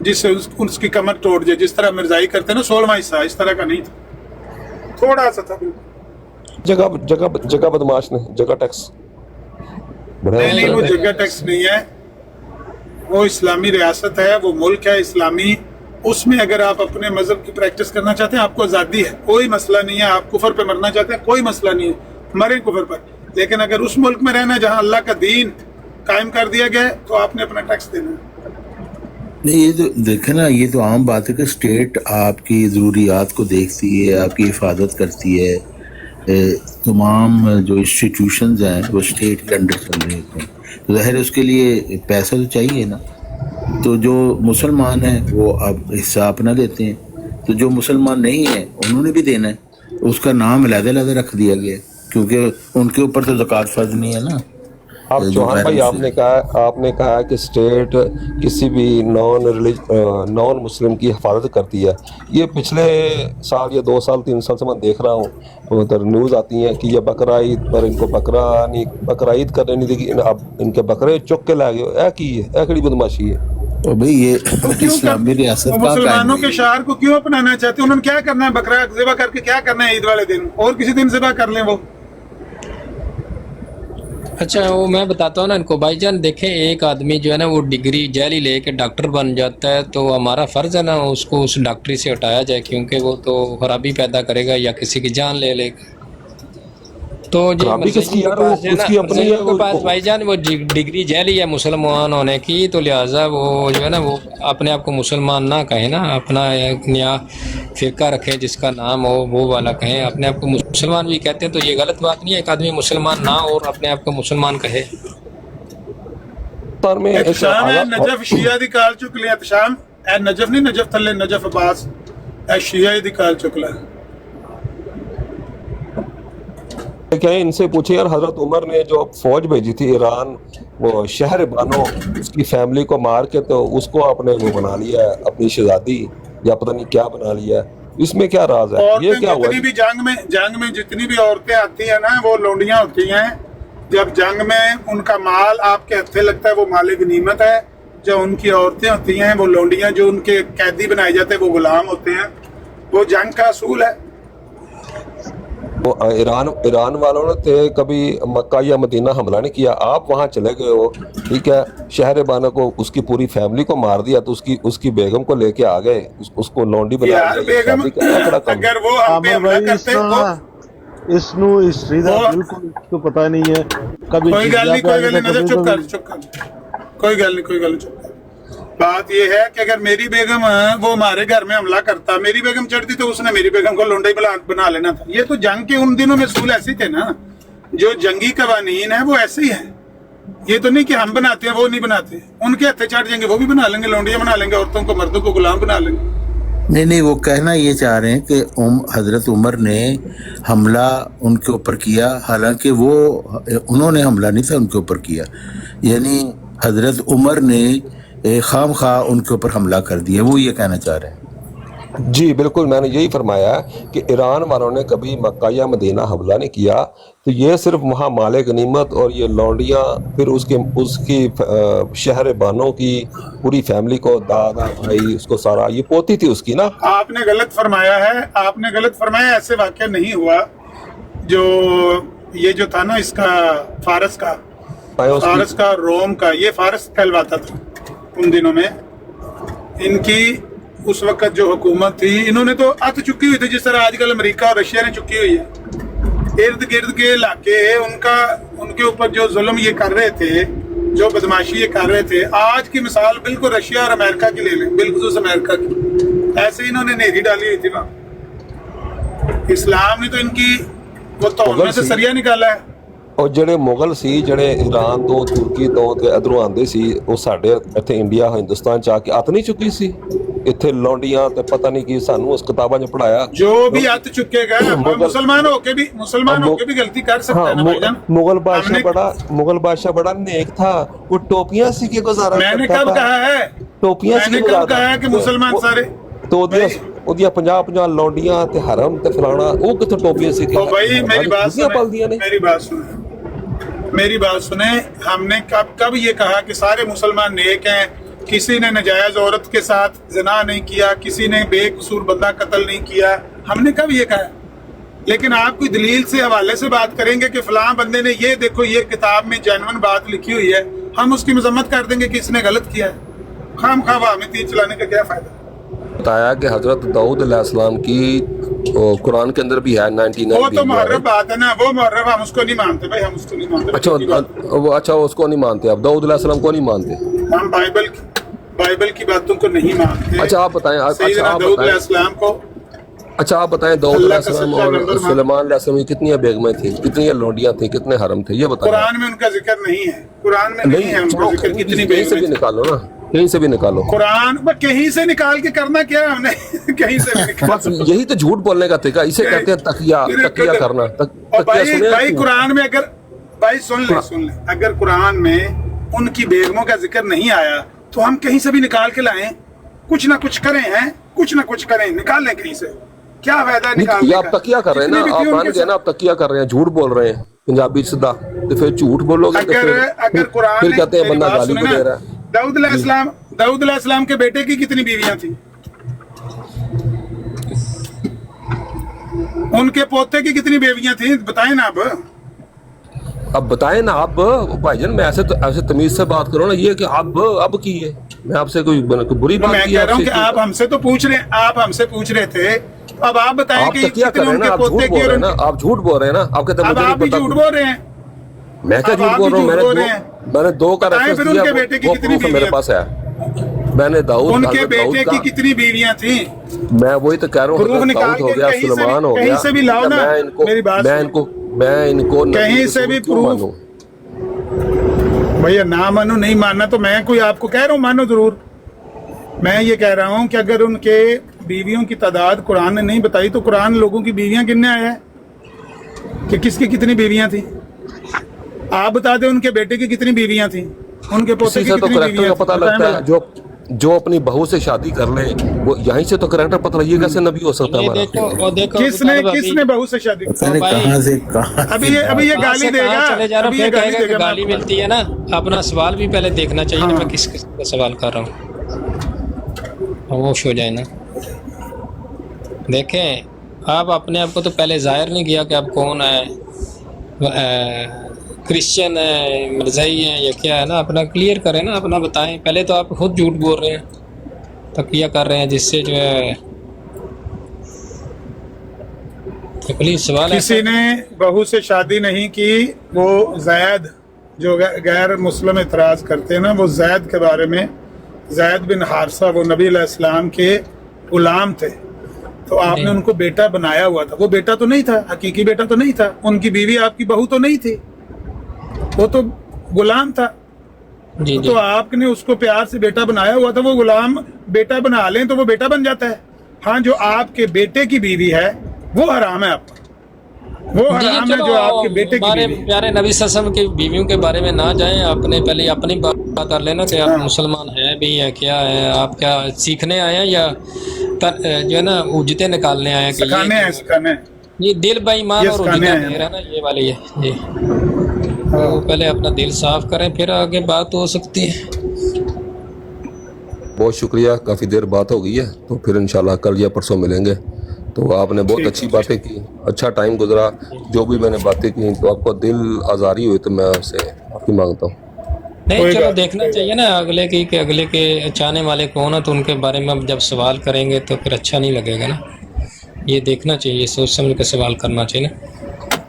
जिससे उसकी कमर तोड़ जाए, जिस तरह मिर्जाई करते ना 16वां हिस्सा, इस तरह का नहीं था, थोड़ा सा था। जगह बदमाश ने जगह टैक्स नहीं, वो जगह टैक्स नहीं है, वो इस्लामी रियासत है, वो मुल्क है इस्लामी, उसमें अगर आप अपने मजहब की प्रैक्टिस करना चाहते हैं आपको आज़ादी है, कोई मसला नहीं है। आप कुफर पे मरना चाहते हैं कोई मसला नहीं है, मरे कुफर पर, लेकिन अगर उस मुल्क में रहना जहाँ अल्लाह का दीन कायम कर दिया गया तो आपने अपना टैक्स देना है। नहीं, ये तो देखे ना, ये तो आम बात है कि स्टेट आपकी ज़रूरियात को देखती है, आपकी हिफाजत करती है, तमाम जो इंस्टीट्यूशंस हैं वो स्टेट के अंडर चल रहे होते हैं, तो ज़ाहिर है उसके लिए पैसा तो चाहिए ना। तो जो मुसलमान हैं वो अब हिस्सा अपना देते हैं, तो जो मुसलमान नहीं है उन्होंने भी देना है, उसका नाम अलग-अलग रख दिया गया है क्योंकि उनके ऊपर तो ज़कात फ़र्ज नहीं है ना। आप चौहान भाई आपने कहा कि स्टेट किसी भी नॉन मुस्लिम की हिफाजत करती है। ये पिछले साल या 2 साल 3 साल से मैं देख रहा हूँ, उधर न्यूज़ आती हैं कि ये बकरा-ईद पर इनको बकरा-ईद करने नहीं देगी, अब इनके बकरे चुक के ला गए, ऐ कड़ी बदमाशी है। तो भाई ये इस्लामी रियासत का मुसलमानों के शार को क्यों अपनाना चाहते हैं? उन्होंने क्या करना है? बकरा ज़िबा करके क्या करना है ईद वाले दिन? और किसी दिन ज़िबा कर लें वो। अच्छा, वो मैं बताता हूँ ना इनको भाईजान, देखें एक आदमी जो है ना वो डिग्री जैली लेके डॉक्टर बन जाता है, तो हमारा फ़र्ज़ है ना उसको उस डॉक्टरी से हटाया जाए, क्योंकि वो तो खराबी पैदा करेगा या किसी की जान ले लेगा। तो जो पास भाईजान वो डिग्री जैली है मुसलमान होने की, तो लिहाजा वो जो है ना वो अपने आप को मुसलमान ना कहें ना, अपना एक नया फ़िरका रखें जिसका नाम हो वो वाला कहें, अपने आप को मुसलमान भी कहते हैं, तो ये गलत बात नहीं है। एक आदमी मुसलमान ना और अपने आप को मुसलमान कहे। नजफ शिया दी काल चुक लिया, शाम नजफ नहीं, नजफ थले नजफ अब्बास शिया दी काल चुकला। क्या इनसे पूछे यार, हजरत उमर ने जो फौज भेजी थी ईरान, वो शहर बानो उसकी फैमिली को मार के तो उसको आपने वो बना लिया है अपनी शहजादी, या पता नहीं क्या बना लिया है, इसमें क्या राज है? ये क्या हुआ? जितनी भी जंग में जितनी भी औरतें आती हैं ना वो लोंडियां होती हैं। जब जंग में उनका माल आपके हत्थे लगता है वो माल गनीमत है। जो उनकी औरतें होती हैं वो लोंडियां, जो उनके कैदी बनाए जाते हैं वो गुलाम होते हैं। वो जंग का असूल है। वो ईरान वालों ने कभी मक्का या मदीना हमला नहीं किया, आप वहाँ चले गए हो, ठीक है, शहर बाना को उसकी पूरी फैमिली को मार दिया, तो उसकी बेगम को लेके आ गए, उसको लौंडी बना दिया। अगर वो हम पे हमला करते इसनू हिस्ट्री दा बिल्कुल तो पता नहीं है कभी। कोई गल नहीं नजर चुप कर, कोई गल नहीं चुप कर। बात ये है कि अगर मेरी बेगम वो हमारे घर में हमला करता, मेरी बेगम चढ़ती तो उसने मेरी बेगम को लोंडे बना लेना था। ये तो जंग के उन दिनों में असूल ऐसे थे ना, जो जंगी कवानीन है वो ऐसे ही है। ये तो नहीं कि हम बनाते हैं वो नहीं बनाते, उनके हत्थे चढ़ जाएंगे वो भी बना लेंगे, लोंडियां बना लेंगे, औरतों को मर्दों को गुलाम बना लेंगे। नहीं, वो कहना ये चाह रहे हैं कि हजरत उमर ने हमला उनके ऊपर किया, हालांकि वो उन्होंने हमला नहीं था उनके ऊपर किया, यानी हजरत उमर ने खाम खा उनके ऊपर हमला कर दिया, वो ये कहना चाह रहे हैं। जी बिल्कुल, मैंने यही फरमाया कि ईरान वालों ने कभी मक्का या मदीना हमला नहीं किया, तो ये सिर्फ वहाँ माले गनीमत और ये लौंडियाँ, फिर उसकी शहर बानों की पूरी फैमिली को, दादा भाई उसको सारा, ये पोती थी उसकी ना। आपने गलत फरमाया है, आपने गलत फरमाया, ऐसे वाक़या नहीं हुआ। जो ये जो था ना इसका फारस का रोम का, ये फारस कहलवाता था उन दिनों में। इनकी उस वक्त जो हुकूमत थी, इन्होंने तो अत चुकी हुई थी जिस तरह आजकल अमेरिका और रशिया ने चुकी हुई है। इर्द गिर्द के इलाके उनके ऊपर जो जुल्म ये कर रहे थे, जो बदमाशी ये कर रहे थे, आज की मिसाल बिल्कुल रशिया और अमेरिका की ले लें, बिल्कुल अमेरिका की। ऐसे इन्होंने नेरी डाली हुई थी वहाँ। इस्लाम ने तो इनकी वो तौर से सरिया निकाला है। और ਜਿਹੜੇ ਮੁਗਲ ਸੀ, ਜਿਹੜੇ ईरान ਤੋਂ, तुर्की ਤੋਂ ਤੇ ਇਧਰੋਂ ਆਉਂਦੇ ਸੀ, ਉਹ ਸਾਡੇ ਇੱਥੇ ਇੰਡੀਆ ਹਿੰਦੁਸਤਾਨ ਚ ਆ ਕੇ ਅੱਤ ਨਹੀਂ ਚੁੱਕੀ ਸੀ। ਇੱਥੇ ਲੌਂਡੀਆਂ ਤੇ ਪਤਾ ਨਹੀਂ ਕੀ ਸਾਨੂੰ ਉਸ ਕਿਤਾਬਾਂ 'ਚ ਪੜਾਇਆ। जो भी हथ चुकेगा, मुसलमान होके भी गलती कर सकता है ना भाईजान। मुगल बादशाह बड़ा नेक था, वो टोपियां सी के गुजारा मैंने करता कब था। कहा है, टोपियां सी मैंने के कब गुजारा कहा है कि मुसलमान सारे तो ਉਹਦੀਆਂ 50 ਲੌਂਡੀਆਂ ਤੇ ਹਰਮ ਤੇ ਫਲਾਣਾ, ਉਹ ਕਿੱਥੋਂ ਟੋਪੀਆਂ ਸੀ? तो भाई मेरी बात पलदियां सुने, मेरी बात सुने, हमने कब ये कहा कि सारे मुसलमान नेक हैं, किसी ने नजायज औरत के साथ ज़िना नहीं किया, किसी ने बेकसूर बंदा कत्ल नहीं किया, हमने कब ये कहा? लेकिन आप कोई दलील से हवाले से बात करेंगे कि फलां बंदे ने ये देखो ये किताब में जेन्युइन बात लिखी हुई है, हम उसकी मजम्मत कर देंगे कि इसने गलत किया है। खाम खा हमें तीर चलाने का क्या फायदा? बताया कि हजरत दाऊद अलैहिस्सलाम की कुरान के अंदर भी है 99। वो तो मुहर्रफ बात है ना, वो मुहर्रफ हम उसको नहीं मानते भाई, हम उसको नहीं मानते। अच्छा उसको नहीं मानते आप? दाऊद अलैहिस्सलाम को नहीं मानते? हम बाइबल की बातों को नहीं मानते। अच्छा आप बताएं, दाऊद अलैहिस्सलाम को, अच्छा आप बताएं, दाऊद अलैहिस्सलाम और सुलेमान अलैहिस्सलाम की कितनी बेगमें थी, कितनी लौंडियां थी, कितने हरम थे, ये बताएं। कुरान में उनका जिक्र नहीं है, कुरान में नहीं है उनका जिक्र। कितनी कहीं से भी निकालो ना, कहीं से भी निकालो। कुरान कहीं से निकाल के करना क्या हमने? कहीं से भी निकाल। बस यही तो झूठ बोलने का तरीका, इसे कहते हैं तकिया करना। भाई कुरान में अगर, भाई सुन ले, अगर कुरान में उनकी बेगमों का जिक्र नहीं आया तो हम कहीं से भी निकाल के लाएं, कुछ ना कुछ करें, हैं कुछ ना कुछ करें, निकाल लें कहीं से, क्या फायदा निकालने का? आप तकिया कर रहे हैं ना, आप मान गए ना, आप तकिया कर रहे हैं, झूठ बोल रहे हैं पंजाबी सीधा, तो फिर झूठ बोलोगे। अगर कुरान फिर कहते हैं बंदा गाली को दे रहा है। दाऊद अलैहिस्सलाम के बेटे की कितनी बीवियां थी? उनके पोते की कितनी बीवियां थी? बताएं ना अब बताएं ना आप भाईजान। मैं ऐसे तमीज से बात करो ना, ये कि अब की है, मैं आपसे कोई बुरी बात मैं कह रहा हूँ कि आप हमसे तो पूछ रहे, आप हमसे पूछ रहे थे, अब आप बताएं कि क्या कर रहे हैं ना, आप झूठ बोल रहे हैं ना, आप झूठ बोल रहे हैं ना, आप कहते हैं मुझे नहीं पता। झूठ बोल रहे हैं, मैं क्या झूठ बोल रहा हूँ? मैंने 2 का रेफरेंस दिया, उनके बेटे की कितनी बीवियां मेरे पास है। मैंने दाऊद, उनके बेटे की कितनी बीवियां थी? मैं वही तो कह रहा हूँ, दाऊद हो गया, सुलेमान हो गया, कहीं से भी लाओ ना, मेरी बात मैं इनको कहीं से भी प्रूफ। भैया ना मानो, नहीं मानना तो मैं कोई आपको कह रहा हूँ मानो जरूर। मैं ये कह रहा हूँ कि अगर उनके बीवियों की तादाद कुरान ने नहीं बताई तो कुरान लोगों की बीवियां गिनने आया है कि किसकी कितनी बीवियां थी? आप बता दें उनके बेटे की कितनी बीवियां थी, उनके पोते की कितनी बीवियां पता लगता है। जो अपनी बहू से शादी कर ले, वो यहीं से तो करैक्टर पता लगे कैसे नबी हो सकता है। किसने बहू से शादी की? कहां से कहां? अभी ये गाली देगा, चले जा रहा हूँ, कहेगा गाली मिलती है ना। अपना सवाल भी पहले देखना चाहिए ना, मैं किस का सवाल कर रहा हूँ, खामोश हो जाए ना। देखें आप अपने आप को तो पहले जाहिर नहीं किया कि आप कौन है, क्रिश्चियन है, मरज़ई है या क्या है ना, अपना क्लियर करें ना, अपना बताएं। पहले तो आप खुद झूठ बोल रहे हैं, तकिया कर रहे हैं, जिससे जो है तो प्लीज सवाल। किसी ने बहू से शादी नहीं की, वो ज़ैद जो गैर मुस्लिम इतराज़ करते हैं ना, वो ज़ैद के बारे में, ज़ैद बिन हारसा वो नबी अलैहिस्सलाम के गुलाम थे, तो आपने उनको बेटा बनाया हुआ था। वो बेटा तो नहीं था, हकीकी बेटा तो नहीं था, उनकी बीवी आपकी बहू तो नहीं थी, वो तो गुलाम था। जी, तो आपने उसको प्यार से बेटा बनाया हुआ था, वो गुलाम बेटा बना लें तो वो बेटा बन जाता है। हाँ, जो आपके बेटे की बीवी है वो हराम है, आपका वो हराम है जो आपके बेटे की बीवी है। प्यारे नबी सल्लल्लाहु अलैहि वसल्लम की बीवियों के बारे में ना जाएं, आपने पहले अपनी बात कर लेना कि आप मुसलमान हैं भी या क्या है, आप क्या सीखने आए हैं या जो है ना उजते निकालने आए हैं? सिखाने ये दिल बेईमान और उजता है ना, ये वाली है जी। तो पहले अपना दिल साफ करें, फिर आगे बात हो सकती है। बहुत शुक्रिया, काफ़ी देर बात हो गई है, तो फिर इंशाल्लाह कल या परसों मिलेंगे। तो आपने बहुत अच्छी बातें की, अच्छा टाइम गुजरा। जो भी मैंने बातें की तो आपको दिल आज़ारी हुई तो मैं आपसे माफ़ी मांगता हूँ। नहीं चलो देखना चाहिए ना अगले की कि अगले के चाहने वाले कौन है, तो उनके बारे में अब जब सवाल करेंगे तो फिर अच्छा नहीं लगेगा ना। ये देखना चाहिए, सोच समझ कर सवाल करना चाहिए ना।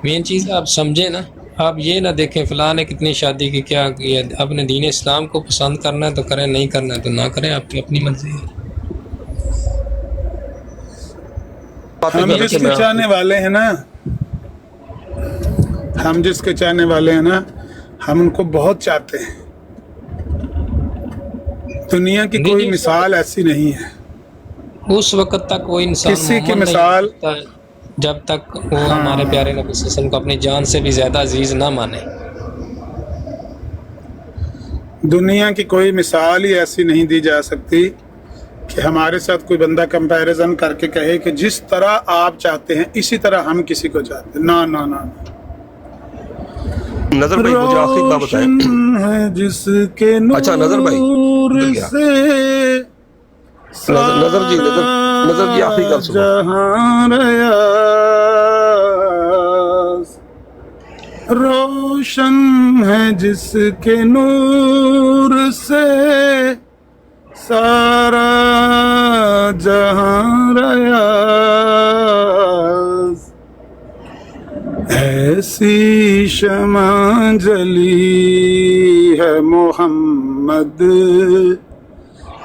मेन चीज़ आप समझे ना, आप ये ना देखें फ़लाँ ने कितनी शादी की, क्या किया। अपने दीन इस्लाम को पसंद करना है तो करें, नहीं करना है तो ना करें, आपकी अपनी मर्जी है। हम जिसके चाहने वाले हैं ना, हम जिसके चाहने वाले हैं ना, हम उनको बहुत चाहते हैं। दुनिया की कोई मिसाल ऐसी नहीं है। उस वक्त तक वो इंसान किसी की मोमन नहीं मिसाल- हो सकता जब तक वो हमारे प्यारे नबी सल्लल्लाहु अलैहि वसल्लम को अपनी जान से भी ज्यादा अजीज ना माने। दुनिया की कोई मिसाल ही ऐसी नहीं दी जा सकती कि हमारे साथ कोई बंदा कंपैरिजन करके कहे कि जिस तरह आप चाहते हैं इसी तरह हम किसी को चाहते हैं। ना ना ना, नजर भाई मुझे आखिरी बात बताएं। रोशन है जिसके अच्छा, नजर भाई, नूर उधर गया। से नजर जी, नजर जी आखिरी गल सुनो। जहां रयास रोशन है जिसके नूर से सारा जहां रयास, ऐसी शमा जली है मोहम्मद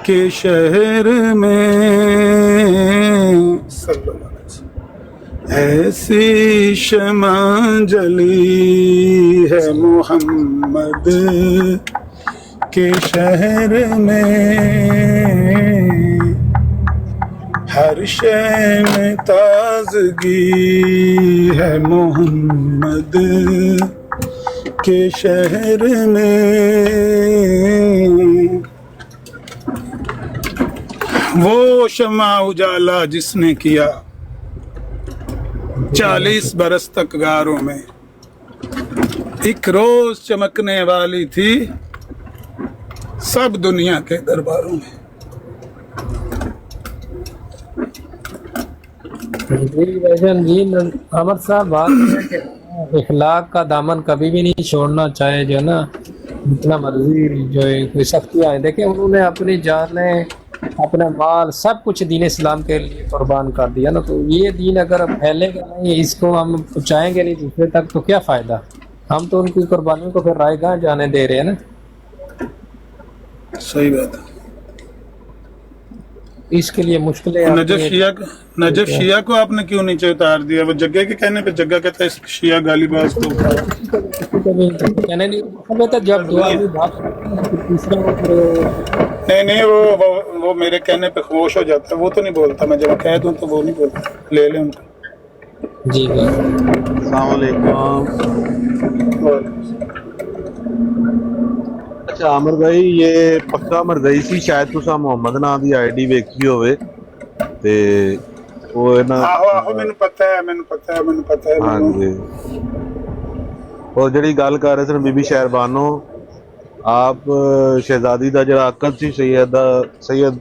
के शहर में, ऐसी शमा जली है मोहम्मद के शहर में, हर शय में ताजगी है मोहम्मद के शहर में। वो शमा उजाला जिसने किया 40 बरस तक गारों में, एक रोज चमकने वाली थी सब दुनिया के दरबारों में। जी भाईजान जी, अमर साहब बात है कि इखलाक का दामन कभी भी नहीं छोड़ना चाहे, जो है ना जितना मर्जी जो कोई सख्तियाँ आए। देखिए उन्होंने अपनी जानें अपना माल सब कुछ दीन इस्लाम के लिए कुर्बान कर दिया ना, तो ये दीन अगर फैलेगा नहीं, इसको हम पहुँचाएंगे नहीं दूसरे तक, तो क्या फ़ायदा। हम तो उनकी कुर्बानियों को फिर रायगाह जाने दे रहे हैं ना। सही बात है। इसके लिए मुश्किलें नजफ शिया को आपने क्यों नीचे उतार दिया? वो जग्गे के कहने पे जग्गा कहता है शिया गालिबाज को कहने नहीं, हमें तो जब दुआ भी बात नहीं वो मेरे कहने पे खुश हो जाता है, वो तो नहीं बोलता। मैं जब कह दूं तो वो नहीं बोलता। ले लें उनको। जी अस्सलाम वालेकुम। अच्छा आमिर भाई, ये पक्का मरदई सी शायद तुसा मोहम्मद नाम दी आईडी वेखी होवे ते ਉਹ ਇਹਨਾਂ ਆਹੋ ਮੈਨੂੰ ਪਤਾ ਹੈ ਹਾਂਜੀ ਉਹ ਜਿਹੜੀ ਗੱਲ ਕਰ ਰਹੇ ਸਨ ਬੀਬੀ ਸ਼ਹਿਰਬਾਨੋ, ਆਪ ਸ਼ਹਿਜ਼ਾਦੀ ਦਾ ਜਿਹੜਾ ਅਕਦ ਸੀ ਸੈयद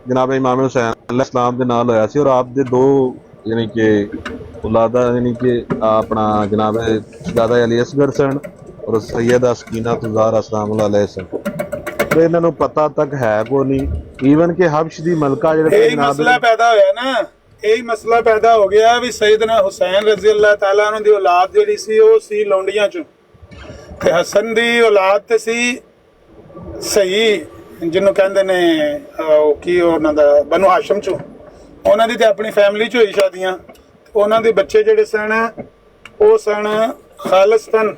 ਜਨਾਬ ਇਮਾਮ ਹੁਸੈਨ अलैहिस्सलाम ਦੇ ਨਾਲ ਹੋਇਆ ਸੀ, ਔਰ ਆਪ ਦੇ ਦੋ ਯਾਨੀ ਕਿ ਔਲਾਦਾ ਯਾਨੀ ਕਿ ਆਪਣਾ ਜਨਾਬ ਸ਼ਹਿਜ਼ਾਦਾ ਅਲੀ ਅਸਗਰ ਸਨ ਔਰ सैयदा ਸਕੀਨਾ ਤੁਜ਼ਾਰ अस्सलाम अलैहि। ਇਹਨਾਂ ਨੂੰ ਪਤਾ ਤੱਕ ਹੈ ਕੋ ਨਹੀਂ, ਈਵਨ ਕਿ ਹਬਸ਼ ਦੀ ਮਲਕਾ ਜਿਹੜੇ ਇਹ ਮਸਲਾ ਪੈਦਾ ਹੋਇਆ ਨਾ, ਇਹ ਮਸਲਾ ਪੈਦਾ ਹੋ ਗਿਆ ਵੀ ਸੈयदना ਹੁਸੈਨ ਰਜ਼ੀ ਅੱਲਾਹ ਤਾਲਾ ਨੂੰ ਦੀ ਔਲਾਦ ਜਿਹੜੀ ਸੀ ਉਹ ਸੀ ਲੌਂਡੀਆਂ ਚੋਂ, ਤੇ ਹਸਨ ਦੀ ਔਲਾਦ ਤੇ ਸੀ ਸਹੀ ਜਿਹਨੂੰ ਕਹਿੰਦੇ ਨੇ ਉਹ ਕੀ ਉਹਨਾਂ ਦਾ ਬਨੂ ਹਾਸ਼ਮ ਚੋਂ, ਉਹਨਾਂ ਦੀ ਤੇ ਆਪਣੀ ਫੈਮਿਲੀ ਚ ਹੋਈ ਸ਼ਾਦੀਆਂ। ਉਹਨਾਂ ਦੇ ਬੱਚੇ ਜਿਹੜੇ ਸਨ ਉਹ ਸਨ ਖਾਲਿਸਤਨ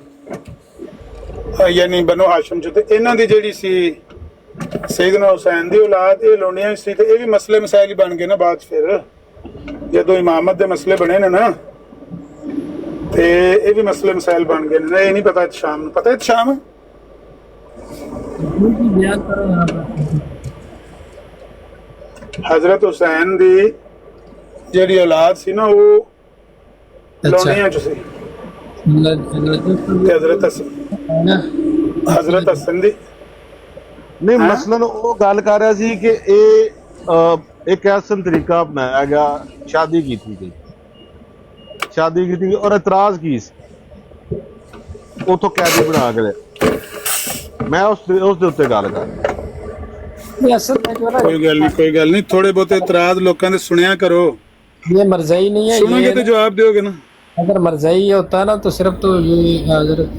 ਯਾਨੀ ਬਨੂ ਹਾਸ਼ਮ ਚ, ਤੇ ਇਹਨਾਂ ਦੀ ਜਿਹੜੀ ਸੀ सैयदना हुसैन ਦੀ ਔਲਾਦ ਇਹ ਲੌਂਡੀਆਂ ਸੀ। ਤੇ ਇਹ ਵੀ ਮਸਲੇ ਮਸਾਇਲ ਹੀ ਬਣ ਗਏ ਨਾ ਬਾਅਦ, ਫਿਰ ਜਦੋਂ ਇਮਾਮਤ ਦੇ ਮਸਲੇ ਬਣੇ ਨੇ ਨਾ, ਤੇ ਇਹ ਵੀ ਮਸਲੇ ਮਸਾਇਲ ਬਣ ਗਏ ਨੇ। ਇਹ ਨਹੀਂ ਪਤਾ ਸ਼ਾਮ ਨੂੰ ਪਤਾ ਸ਼ਾਮ हजरत हुसैन ਦੀ ਜਿਹੜੀ ਔਲਾਦ ਸੀ ਨਾ ਉਹ ਲੌਂਡੀਆਂ ਚ ਸੀ। ਹਜ਼ਰਤ ਹਸਨ ਦੀ ਨਹੀਂ ਮਸਲਨ ਉਹ ਗੱਲ ਕਰ ਰਿਹਾ ਸੀ ਕਿ ਇਹ ਇੱਕ ਐਸਾ ਤਰੀਕਾ ਅਪਣਾਇਆ ਗਿਆ, ਸ਼ਾਦੀ ਕੀਤੀ ਗਈ ਔਰ ਇਤਰਾਜ਼ ਕੀ ਸੀ ਉਥੋਂ ਕੈਦੀ ਬਣਾ ਕੇ ਮੈਂ ਉਸ ਦੇ ਉੱਤੇ ਗੱਲ ਕਰ ਕੋਈ ਗੱਲ ਨਹੀਂ ਥੋੜੇ ਬਹੁਤੇ ਇਤਰਾਜ਼ ਲੋਕਾਂ ਦੇ ਸੁਣਿਆ ਕਰੋ। ये मरज़ई नहीं है, सुनोगे तो जवाब दोगे ना। अगर मरज़ई होता है ना तो सिर्फ तो ये हजरत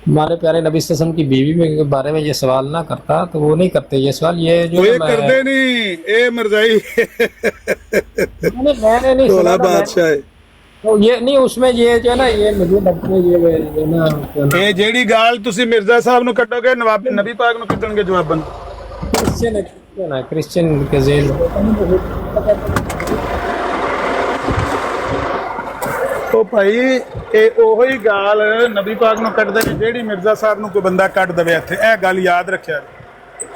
हमारे प्यारे नबी सल्लल्लाहु अलैहि वसल्लम की बीवी के बारे में ये सवाल ना करता, तो वो नहीं करते ये सवाल। ये जो ये करते नहीं, ये मरज़ई मैंने नहीं सुना बादशाह तो ये नहीं, उसमें ये जो है ना ये मुझे लगता है ये ना ਇਹ ਜਿਹੜੀ ਗੱਲ ਤੁਸੀਂ ਮਿਰਜ਼ਾ ਸਾਹਿਬ ਨੂੰ ਕੱਢੋਗੇ ਨਵਾਬ ਨਬੀ ਪਾਕ ਨੂੰ ਕੱਢਣਗੇ ਜਵਾਬਨ। इससे क्रिश्चियन है, क्रिश्चियन के जेल ਉਹ ਭਾਈ ਇਹ ਉਹੋ ਹੀ ਗਾਲ ਨਬੀ ਪਾਕ ਨੂੰ ਕੱਢਦੇ ਨੇ ਜਿਹੜੀ ਮਿਰਜ਼ਾ ਸਾਹਿਬ ਨੂੰ ਕੋਈ ਬੰਦਾ ਕੱਢ ਦੇਵੇ ਇੱਥੇ। ਇਹ ਗੱਲ ਯਾਦ ਰੱਖਿਆ,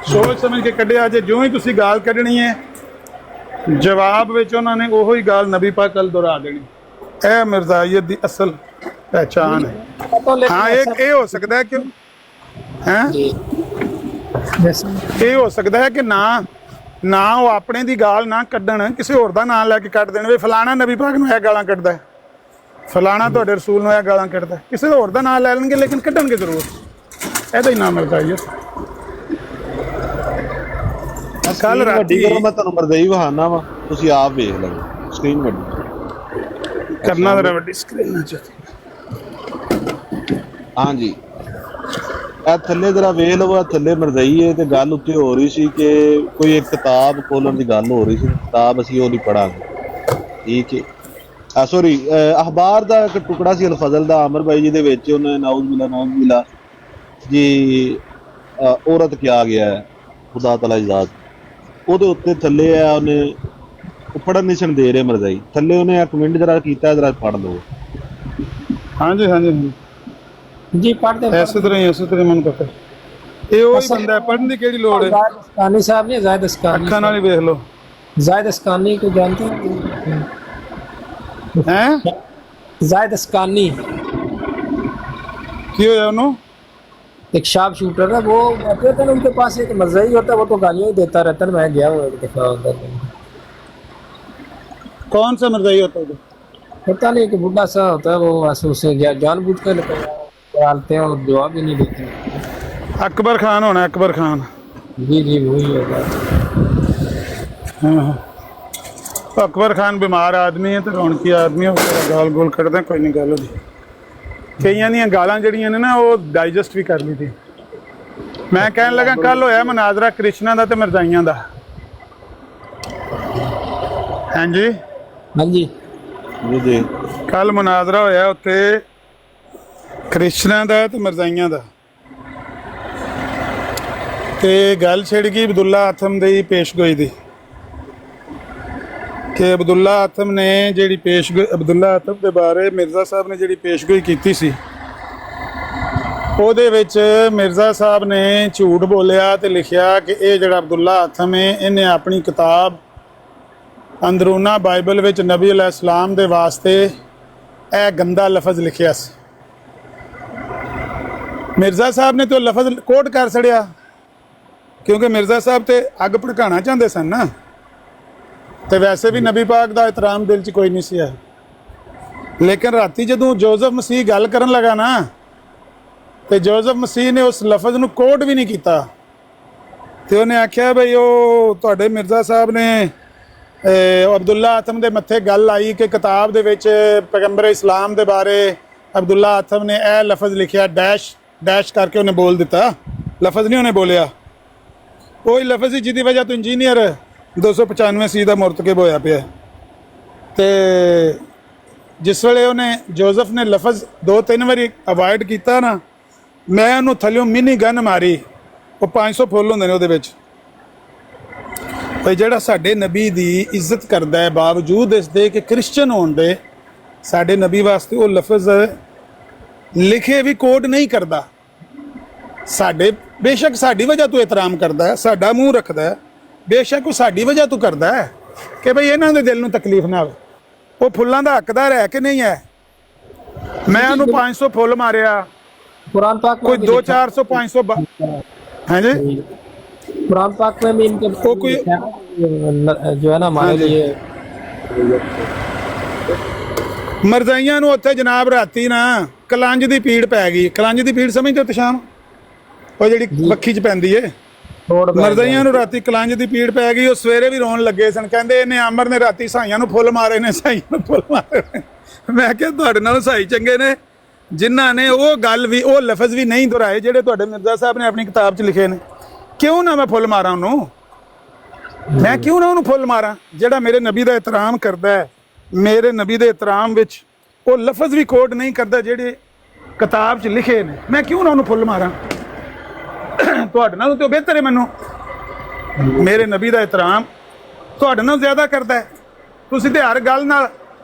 ਸੋਚ ਸਮਝ ਕੇ ਕੱਢਿਆ ਜੇ। ਜਿਉਂ ਹੀ ਤੁਸੀਂ ਗਾਲ ਕੱਢਣੀ ਹੈ ਜਵਾਬ ਵਿੱਚ ਉਹਨਾਂ ਨੇ ਉਹੋ ਹੀ ਗਾਲ ਨਬੀ ਪਾਕ ਵੱਲ ਦੁਹਰਾ ਦੇਣੀ। ਇਹ ਮਿਰਜ਼ਾਈਅਤ ਦੀ ਅਸਲ ਪਹਿਚਾਣ ਹੈ। ਹਾਂ ਇਹ ਹੋ ਸਕਦਾ ਹੈ ਕਿ ਇਹ ਹੋ ਸਕਦਾ ਹੈ ਕਿ ਨਾ ਉਹ ਆਪਣੇ ਦੀ ਗਾਲ ਨਾ ਕੱਢਣ, ਕਿਸੇ ਹੋਰ ਦਾ ਨਾਂ ਲੈ ਕੇ ਕੱਢ ਦੇਣ ਵੀ ਫਲਾਣਾ ਨਬੀ ਪਾਕ ਨੂੰ ਇਹ ਗਾਲਾਂ ਕੱਢਦਾ, ਫਲਾਣਾ ਤੁਹਾਡੇ ਰਸੂਲ ਨੂੰ ਇਹ ਗਾਲਾਂ ਕੱਢਦਾ। ਕਿਸੇ ਹੋਰ ਦਾ ਨਾਂ ਲੈ ਲੈਣਗੇ ਲੇਕਿਨ ਕੱਢਣਗੇ ਜ਼ਰੂਰ। ਇਹਦਾ ਹੀ ਨਾਮ ਮਿਰਜ਼ਾਈਅਤ। ਕੱਲ ਰਾਤੀ ਮੈਂ ਤੁਹਾਨੂੰ ਮਰਦਈ ਬਹਾਨਾ ਵਾ, ਤੁਸੀਂ ਆਪ ਵੇਖ ਲਓ ਸਕਰੀਨ ਵੱਡੀ ਕਰਨਾ ਜ਼ਰਾ ਵੱਡੀ ਸਕਰੀਨ 'ਚ। ਹਾਂਜੀ ਇਹ ਥੱਲੇ ਜਰਾ ਵੇਖ ਲਓ, ਇਹ ਥੱਲੇ ਮਰਦਈ ਹੈ ਤੇ ਗੱਲ ਉੱਤੇ ਹੋ ਰਹੀ ਸੀ ਕਿ ਕੋਈ ਇੱਕ ਕਿਤਾਬ ਖੋਲਣ ਦੀ ਗੱਲ ਹੋ ਰਹੀ ਸੀ। ਕਿਤਾਬ ਅਸੀਂ ਉਹ ਨਹੀਂ ਪੜਾਂਗੇ, ਠੀਕ ਹੈ। ਸੋਰੀ ਅਖਬਾਰ ਦਾ ਇੱਕ ਟੁਕੜਾ ਸੀ ਅਲ-ਫਜ਼ਲ ਦਾ, ਆਮਰ ਬਾਈ ਜੀ ਦੇ ਵਿੱਚ ਉਹਨੇ ਨਾਊਜ਼ ਬਿਲਾ ਜੀ ਔਰਤ ਕਿਹਾ ਗਿਆ ਹੈ ਖੁਦਾ ਤਆਲਾ ਦੀ ਜ਼ਾਤ, ਉਹਦੇ ਉੱਤੇ ਥੱਲੇ ਆ ਉਹਨੇ ਉਹ ਪੜ੍ਹਨ ਨਹੀਂ ਸਨ ਦੇ ਰਹੇ ਮਰਦਾਈ, ਥੱਲੇ ਉਹਨੇ ਇੱਕ ਕਮੈਂਟ ਜਰਾ ਕੀਤਾ, ਜਰਾ ਪੜ੍ਹ ਲਓ। ਹਾਂਜੀ ਹਾਂਜੀ जी पढ़ते ਇਸੇ ਤਰ੍ਹਾਂ ਮੈਨੂੰ ਪਤਾ। ਇਹ ਉਹ ਹੀ ਬੰਦਾ, ਪੜ੍ਹਨ ਦੀ ਕਿਹੜੀ ਲੋੜ ਹੈ। जाहिद अस्कानी साहब ने, जाहिद अस्कानी, ਅੱਖਾਂ ਨਾਲ ਹੀ ਵੇਖ ਲਓ। जाहिद अस्कानी को जानते हैं? हैं जाहिद अस्कानी ਕੀ ਹੋਇਆ ਉਹਨੂੰ? एक शार्प शूटर है, वो कहते थे ना उनके पास एक मज़ही होता है, वो तो गालियाँ ही देता रहता है। मैं गया हूँ एक दफ़ा उधर, कौन सा मरजाई होता है? पता नहीं, कि बुढ़ा सा होता है वो, ऐसे उसे जानबूझ कर डालते हैं और जवाब ही नहीं देते। अकबर खान होना, अकबर खान। जी जी वही होगा। हाँ अकबर खान बीमार आदमी है तो रौनकी आदमी है, गाल गोल कटते हैं, कोई नहीं गल होती। कई ਦੀਆਂ ਗਾਲਾਂ ਜਿਹੜੀਆਂ ਨੇ ਨਾ ਉਹ ਡਾਈਜੈਸਟ ਵੀ ਕਰ ਲਈ ਤੀ। ਮੈਂ ਕਹਿਣ ਲੱਗਾ ਕੱਲ ਹੋਇਆ ਮਨਾਜ਼ਰਾ ਕ੍ਰਿਸ਼ਨਾ ਦਾ ਤੇ ਮਿਰਜ਼ਾਈਆਂ ਦਾ। ਹਾਂਜੀ ਹਾਂਜੀ ਜੀ ਕੱਲ ਮਨਾਜ਼ਰਾ ਹੋਇਆ ਉੱਥੇ ਕ੍ਰਿਸ਼ਨਾ ਦਾ ਤੇ ਮਿਰਜ਼ਾਈਆਂ ਦਾ, ਤੇ ਗੱਲ ਛਿੜ ਗਈ ਅਬਦੁੱਲਾ ਆਥਮ ਦੀ ਪੇਸ਼ਗੋਈ ਦੀ ਕਿ ਅਬਦੁੱਲਾ ਆਥਮ ਨੇ ਜਿਹੜੀ ਪੇਸ਼ਗੋਈ, ਅਬਦੁੱਲਾ ਆਥਮ ਦੇ ਬਾਰੇ ਮਿਰਜ਼ਾ ਸਾਹਿਬ ਨੇ ਜਿਹੜੀ ਪੇਸ਼ਗੋਈ ਕੀਤੀ ਸੀ ਉਹਦੇ ਵਿੱਚ ਮਿਰਜ਼ਾ ਸਾਹਿਬ ਨੇ ਝੂਠ ਬੋਲਿਆ ਤੇ ਲਿਖਿਆ ਕਿ ਇਹ ਜਿਹੜਾ ਅਬਦੁੱਲਾ ਆਥਮ ਹੈ ਇਹਨੇ ਆਪਣੀ ਕਿਤਾਬ ਅੰਦਰੂਨਾ ਬਾਈਬਲ ਵਿੱਚ ਨਬੀ ਅਲੈਹਿਸਲਾਮ ਦੇ ਵਾਸਤੇ ਇਹ ਗੰਦਾ ਲਫ਼ਜ਼ ਲਿਖਿਆ ਸੀ। ਮਿਰਜ਼ਾ ਸਾਹਿਬ ਨੇ ਤਾਂ ਲਫ਼ਜ਼ ਕੋਟ ਕਰ ਛੜਿਆ ਕਿਉਂਕਿ ਮਿਰਜ਼ਾ ਸਾਹਿਬ ਤੇ ਅੱਗ ਭੜਕਾਉਣਾ ਚਾਹੁੰਦੇ ਸਨ ਨਾ, ਤੇ ਵੈਸੇ ਵੀ ਨਬੀ ਪਾਕ ਦਾ ਇਤਰਾਮ ਦਿਲ 'ਚ ਕੋਈ ਨਹੀਂ ਸੀ ਹੈ। ਲੇਕਿਨ ਰਾਤੀ ਜਦੋਂ ਜੋਜ਼ਫ ਮਸੀਹ ਗੱਲ ਕਰਨ ਲੱਗਾ ਨਾ ਤੇ ਜੋਜ਼ਫ ਮਸੀਹ ਨੇ ਉਸ ਲਫ਼ਜ਼ ਨੂੰ ਕੋਟ ਵੀ ਨਹੀਂ ਕੀਤਾ, ਤੇ ਉਹਨੇ ਆਖਿਆ ਬਈ ਉਹ ਤੁਹਾਡੇ ਮਿਰਜ਼ਾ ਸਾਹਿਬ ਨੇ ਅਬਦੁੱਲਾ ਆਥਮ ਦੇ ਮੱਥੇ ਗੱਲ ਆਈ ਕਿ ਕਿਤਾਬ ਦੇ ਵਿੱਚ ਪੈਗੰਬਰ ਇਸਲਾਮ ਦੇ ਬਾਰੇ ਅਬਦੁੱਲਾ ਆਥਮ ਨੇ ਇਹ ਲਫ਼ਜ਼ ਲਿਖਿਆ, ਡੈਸ਼ ਡੈਸ਼ ਕਰਕੇ ਉਹਨੇ ਬੋਲ ਦਿੱਤਾ, ਲਫ਼ਜ਼ ਨਹੀਂ ਉਹਨੇ ਬੋਲਿਆ। ਉਹੀ ਲਫ਼ਜ਼ ਹੀ ਜਿਹਦੀ ਵਜ੍ਹਾ ਤੋਂ ਇੰਜੀਨੀਅਰ 295C ਦਾ ਮੁਰਤਕਿਬ ਹੋਇਆ ਪਿਆ। ਤੇ ਜਿਸ ਵੇਲੇ ਉਹਨੇ ਜੋਜ਼ਫ ਨੇ ਲਫ਼ਜ਼ 2-3 ਵਾਰੀ ਅਵਾਇਡ ਕੀਤਾ ਨਾ, ਮੈਂ ਉਹਨੂੰ ਥੱਲਿਓਂ ਮਿਨੀ ਗਨ ਮਾਰੀ। ਉਹ 500 ਫੁੱਲ ਹੁੰਦੇ ਨੇ ਉਹਦੇ ਵਿੱਚ। ਭਾਈ ਜਿਹੜਾ ਸਾਡੇ ਨਬੀ ਦੀ ਇੱਜ਼ਤ ਕਰਦਾ ਹੈ ਬਾਵਜੂਦ ਇਸ ਦੇ ਕਿ ਕ੍ਰਿਸਚਨ ਹੋਣ ਦੇ, ਸਾਡੇ ਨਬੀ ਵਾਸਤੇ ਉਹ ਲਫ਼ਜ਼ ਲਿਖੇ ਵੀ ਕੋਡ ਨਹੀਂ ਕਰਦਾ। ਸਾਡੇ ਬੇਸ਼ੱਕ ਸਾਡੀ ਵਜ੍ਹਾ ਤੋਂ ਇਤਰਾਮ ਕਰਦਾ ਹੈ, ਸਾਡਾ ਮੂੰਹ ਰੱਖਦਾ ਹੈ, ਬੇਸ਼ੱਕ ਉਹ ਸਾਡੀ ਵਜ੍ਹਾ ਤੋਂ ਕਰਦਾ ਹੈ ਕਿ ਬਈ ਇਹਨਾਂ ਦੇ ਦਿਲ ਨੂੰ ਤਕਲੀਫ ਨਾ ਹੋਵੇ। ਉਹ ਫੁੱਲਾਂ ਦਾ ਹੱਕਦਾਰ ਹੈ ਕਿ ਨਹੀਂ ਹੈ? ਮੈਂ ਉਹਨੂੰ 500 ਫੁੱਲ ਮਾਰਿਆ, कुरान पाक कोई 200-400 500 हैं जी। कुरान पाक में भी इनके वो कोई जो है ना हमारे लिए ਮਰਜ਼ਾਈਆਂ ਨੂੰ ਉੱਥੇ ਜਨਾਬ ਰਾਤੀ ਨਾ ਕਲੰਜ ਦੀ ਪੀੜ ਪੈ ਗਈ। ਕਲੰਜ ਦੀ ਪੀੜ ਸਮਝਦੇ ਹੋ ਤਸ਼ਾਮ? ਉਹ ਜਿਹੜੀ ਵੱਖੀ 'ਚ ਪੈਂਦੀ ਏ। ਮਰਜ਼ਾਈਆਂ ਨੂੰ ਰਾਤੀ ਕਲੰਜ ਦੀ ਪੀੜ ਪੈ ਗਈ। ਉਹ ਸਵੇਰੇ ਵੀ ਰੋਣ ਲੱਗੇ ਸਨ, ਕਹਿੰਦੇ ਇਹਨੇ ਆਮਰ ਨੇ ਰਾਤੀ ਸਾਈਆਂ ਨੂੰ ਫੁੱਲ ਮਾਰੇ ਨੇ, ਸਾਈਆਂ ਨੂੰ ਫੁੱਲ ਮਾਰੇ ਨੇ। ਮੈਂ ਕਿਹਾ ਤੁਹਾਡੇ ਨਾਲ ਸਾਈ ਚੰਗੇ ਨੇ ਜਿਨ੍ਹਾਂ ਨੇ ਉਹ ਗੱਲ ਵੀ, ਉਹ ਲਫ਼ਜ਼ ਵੀ ਨਹੀਂ ਦੁਹਰਾਏ ਜਿਹੜੇ ਤੁਹਾਡੇ ਮਿਰਜ਼ਾ ਸਾਹਿਬ ਨੇ ਆਪਣੀ ਕਿਤਾਬ 'ਚ ਲਿਖੇ ਨੇ। ਕਿਉਂ ਨਾ ਮੈਂ ਫੁੱਲ ਮਾਰਾਂ ਉਹਨੂੰ? ਮੈਂ ਕਿਉਂ ਨਾ ਉਹਨੂੰ ਫੁੱਲ ਮਾਰਾਂ ਜਿਹੜਾ ਮੇਰੇ ਨਬੀ ਦਾ ਇਤਰਾਮ ਕਰਦਾ ਹੈ, ਮੇਰੇ ਨਬੀ ਦੇ ਇਤਰਾਮ ਵਿੱਚ ਉਹ ਲਫ਼ਜ਼ ਵੀ ਕੋਡ ਨਹੀਂ ਕਰਦਾ ਜਿਹੜੇ ਕਿਤਾਬ 'ਚ ਲਿਖੇ ਨੇ। ਮੈਂ ਕਿਉਂ ਨਾ ਉਹਨੂੰ ਫੁੱਲ ਮਾਰਾਂ? ਤੁਹਾਡੇ ਨਾਲੋਂ ਤਾਂ ਬਿਹਤਰ ਹੈ ਮੈਨੂੰ। ਮੇਰੇ ਨਬੀ ਦਾ ਇਤਰਾਮ ਤੁਹਾਡੇ ਨਾਲ ਜ਼ਿਆਦਾ ਕਰਦਾ ਹੈ। ਤੁਸੀਂ ਤੇ ਹਰ ਗੱਲ ਨਾਲ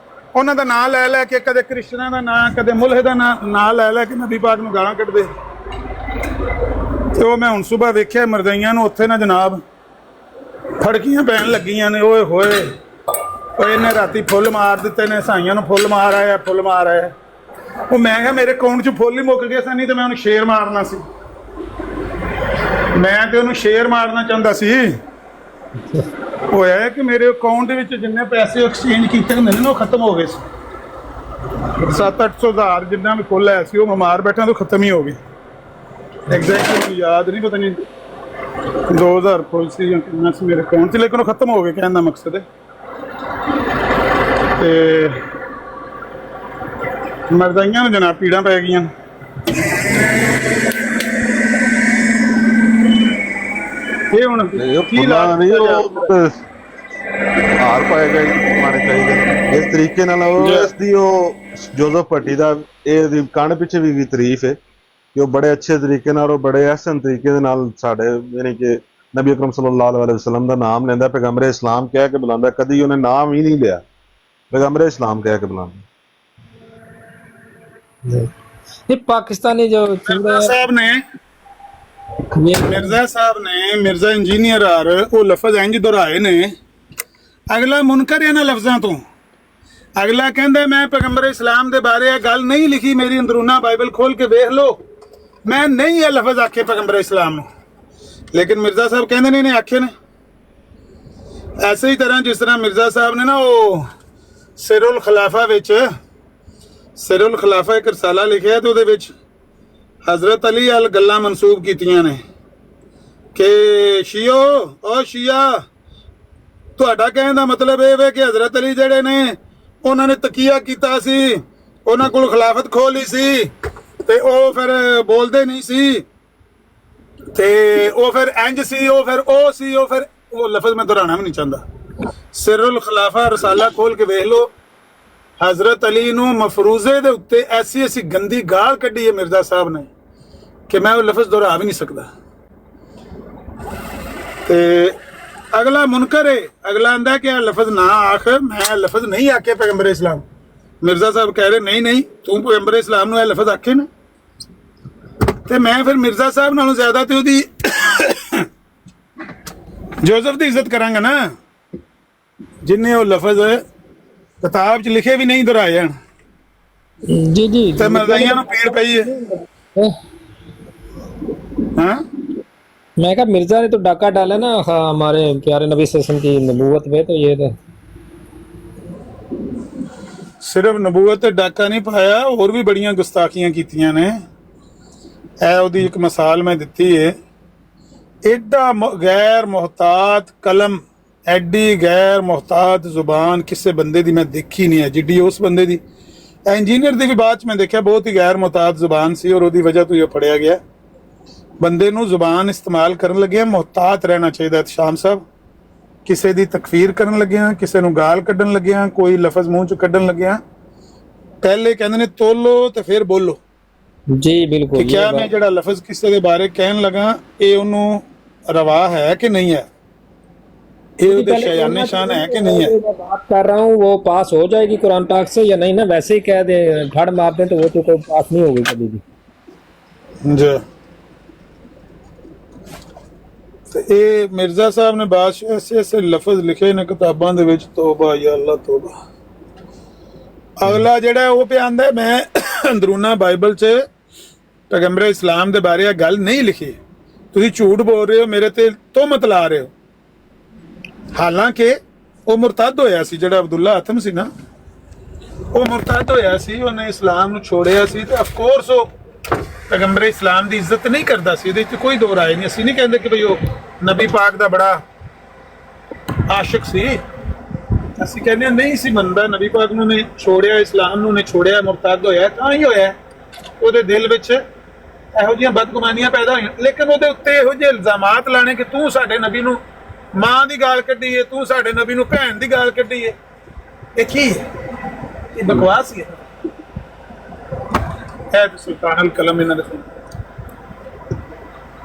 ਉਹਨਾਂ ਦਾ ਨਾਂ ਲੈ ਲੈ ਕੇ, ਕਦੇ ਕ੍ਰਿਸ਼ਨਾ ਦਾ ਨਾਂ, ਕਦੇ ਮੁਲਹ ਦਾ ਨਾਂ ਲੈ ਲੈ ਕੇ ਨਬੀ ਪਾਕ ਨੂੰ ਗਾਲਾਂ ਕੱਢਦੇ। ਤੇ ਉਹ ਮੈਂ ਹੁਣ ਸੁਬਾਹ ਵੇਖਿਆ ਮਰਦਾਈਆਂ ਨੂੰ ਉੱਥੇ ਨਾ ਜਨਾਬ ਫੜਕੀਆਂ ਪੈਣ ਲੱਗੀਆਂ ਨੇ। ਓਏ ਹੋਏ, ਉਹ ਇਹਨੇ ਰਾਤੀ ਫੁੱਲ ਮਾਰ ਦਿੱਤੇ ਨੇ, ਸਾਈਆਂ ਨੂੰ ਫੁੱਲ ਮਾਰ ਆਇਆ, ਫੁੱਲ ਮਾਰ ਆਇਆ। ਉਹ ਮੈਂ ਕਿਹਾ ਮੇਰੇ ਅਕਾਊਂਟ 'ਚ ਫੁੱਲ ਹੀ ਮੁੱਕ ਗਏ ਸਨ, ਨਹੀਂ ਤੇ ਮੈਂ ਉਹਨੂੰ ਸ਼ੇਰ ਮਾਰਨਾ ਸੀ। ਮੈਂ ਤੇ ਉਹਨੂੰ ਸ਼ੇਰ ਮਾਰਨਾ ਚਾਹੁੰਦਾ ਸੀ। ਹੋਇਆ ਕਿ ਮੇਰੇ ਅਕਾਊਂਟ ਦੇ ਵਿੱਚ ਜਿੰਨੇ ਪੈਸੇ ਐਕਸਚੇਂਜ ਕੀਤੇ ਹੁੰਦੇ ਨੇ ਉਹ ਖਤਮ ਹੋ ਗਏ ਸੀ। 700-800 ਹਜ਼ਾਰ ਜਿੰਨਾ ਵੀ ਫੁੱਲ ਆਇਆ ਸੀ ਉਹ ਮੈਂ ਮਾਰ ਬੈਠਾ ਤਾਂ ਖਤਮ ਹੀ ਹੋ ਗਏ। ਐਗਜ਼ੈਕਟਲੀ ਯਾਦ ਨਹੀਂ, ਪਤਾ ਨਹੀਂ 2000 ਫੁੱਲ ਸੀ ਜਾਂ ਕਿੰਨਾ ਸੀ ਮੇਰੇ ਅਕਾਊਂਟ 'ਚ, ਲੇਕਿਨ ਉਹ ਖਤਮ ਹੋ ਗਏ। ਕਹਿਣ ਦਾ ਮਕਸਦ ਹੈ ਤੇ ਮਰਦਾਈਆਂ ਨੂੰ ਜਨਾਬ ਪੀੜਾਂ ਪੈ ਗਈਆਂ। ਇਹ ਹੁਣ ਕੀ ਹਾਰ ਪਾਏਗਾ ਮਾਰੇ ਚਾਹੀਦੇ ਇਸ ਤਰੀਕੇ ਨਾਲ। ਇਸ ਦੀ ਉਹ ਜੋਜ਼ਫ ਭੱਟੀ ਦਾ ਇਹ ਕੰਨ ਪਿੱਛੇ ਵੀ ਤਾਰੀਫ ਹੈ ਕਿ ਉਹ ਬੜੇ ਅੱਛੇ ਤਰੀਕੇ ਨਾਲ, ਉਹ ਬੜੇ ਅਹਿਸਨ ਤਰੀਕੇ ਦੇ ਨਾਲ ਸਾਡੇ ਯਾਨੀ ਕਿ ਨਬੀ ਅਕਰਮ ਸੱਲੱਲਾਹੁ ਅਲੈहि ਵਸੱਲਮ ਦਾ ਨਾਮ ਲੈਂਦਾ, ਪੈਗੰਬਰ ਇਸਲਾਮ ਕਹਿ ਕੇ ਬੁਲਾਉਂਦਾ। ਕਦੀ ਉਹਨੇ ਨਾਮ ਹੀ ਨਹੀਂ ਲਿਆ, पैगंबर इस्लाम कह के बुलाना। ये पाकिस्तानी जो मिर्जा साहब ने मिर्जा इंजीनियर वो लफज इंज दोहराए ने। अगला मुनकर है ना लफ्जां तो, अगला कहंदा मैं पैगंबर इस्लाम दे बारे गल नहीं लिखी, मेरी अंदरूना बाइबल खोल के देख लो, मैं नहीं ये लफज आखे पैगंबर इस्लाम नूं, लेकिन मिर्जा साहब कहंदे ने आखे ने। ऐसे ही तरह जिस तरह मिर्जा साहब ने ना वो सिरुल खिलाफा विच, सिरुल खिलाफा एक रसाला लिखिया तो उहदे विच हजरत अली अल गल्लां मनसूब कीतियां ने कि शियो ओ शिया तुहाडा कहण दा मतलब ये वे कि हजरत अली जिहड़े ने उन्हां ने तकिया कीता सी, उन्हां कोल खिलाफत खो ली सी ते ओ फिर बोलदे नहीं सी ते ओ फिर इंज सी, ओ फिर ओ सी, ओ फिर वो लफज मैं दोहराना भी नहीं चाहता। सिरुल खिलाफा रसाला खोल के वेख लो, हजरत अली नूं मफरूजे दे उत्ते ऐसी ऐसी गंदी गाल कड्डी है मिर्जा साहब ने कि मैं वो लफज दोहरा भी नहीं सकता। ते अगला मुनकर है, अगला आंदा कि लफज ना आख, मैं लफज नहीं आखे पैगंबर इस्लाम। मिर्जा साहब कह रहे नहीं नहीं तू पैगंबर इस्लाम नूं लफज आखे ना, ते मैं फिर मिर्जा साहब नालों ज्यादा ते ओदी जोसेफ की इज्जत करांगा ना, जिन्हें वो लफज किताब च लिखे भी नहीं दोहराए जान। जी जी ते मरदाइयां नूं पीड़ पई है। हाँ मैं कहा मिर्जा ने तो डाका डाला ना हमारे प्यारे नबी सल्लल्लाहु अलैहि वसल्लम की नबूवत में, तो ये तो सिर्फ नबूवत ते डाका नहीं पाया, और भी बड़ियां गुस्ताखियां कीतियां ने। ऐ ओदी एक मिसाल मैं दित्ती है, एडा गैर मोहतात कलम, एडी गैर मोहतात जुबान किसी बंदे दी मैं देखी नहीं है जिड्डी उस बंदे दी। इंजीनियर दी भी बात मैं देखा बहुत ही गैर मोहतात जुबान सी, और ओदी वजह तो ये फड़िया गया। बंदे नूं जुबान इस्तेमाल करन लगे मोहतात रहना चाहिए। शाम साहब किसी दी तकफीर करन लगे, किसी नूं गाल कड्डन लगे, कोई लफज मूँह च कड्डन लगे, पहले कहंदे ने तोलो ते फिर बोलो। जी बिल्कुल, क्या मैं जड़ा लफज किसी दे बारे कहन लगा ये उन्होंने रवा है कि नहीं है, ये शयाने शान है कि नहीं है। बात कर रहा हूँ वो पास हो जाएगी कुरान पाक से या नहीं ना, वैसे ही कह दे फड़ मार दे तो वो तो कोई पास नहीं होगी कभी भी। जी तो ये मिर्जा साहब ने बादशाह ऐसे ऐसे लफज लिखे ने किताबां दे विच, तौबा या अल्लाह तौबा। अगला जिहड़ा है वो पे आंदा है मैं अंदरूना बाइबल च पैगंबर इस्लाम दे बारे गल नहीं लिखी, तुसीं झूठ बोल रहे हो, मेरे ते तोहमत ला रहे हो। हालांकि वो मुरतद होया सी, जिहड़ा अब्दुल्ला आतम सी ना, वो मुरतद होया सी, उन्हें इस्लाम नूं छोड़िया सी, ते ऑफ कोर्स वो पैगंबर इस्लाम की इज्जत नहीं करता सी, इहदे च कोई दो राय नहीं। असीं नहीं कहंदे कि भई वो नबी पाक दा बड़ा आशिक सी, असीं कहने नहीं सी मनदा नबी पाक नूं ने छोड़िया, इस्लाम नूं ने छोड़िया, मुरतद होया तां ही होया, ਉਹਦੇ ਦਿਲ ਵਿੱਚ ਇਹੋ ਜਿਹੀਆਂ ਬਦਗੁਮਾਨੀਆਂ ਪੈਦਾ ਹੋਈਆਂ। ਲੇਕਿਨ ਉਹਦੇ ਉੱਤੇ ਇਹੋ ਜਿਹੇ ਇਲਜ਼ਾਮਾਤ ਲਾਣੇ ਕਿ ਤੂੰ ਸਾਡੇ ਨਬੀ ਨੂੰ ਮਾਂ ਦੀ ਗਾਲ ਕੱਢੀ ਹੈ, ਤੂੰ ਸਾਡੇ ਨਬੀ ਨੂੰ ਭੈਣ ਦੀ ਗਾਲ ਕੱਢੀ ਹੈ, ਇਹ ਕੀ ਹੈ? ਇਹ ਬਕਵਾਸ ਹੀ ਹੈ। ਇਹ ਸੁਲਤਾਨ ਅਲ ਕਲਮ ਇਹਨਾਂ ਦੇ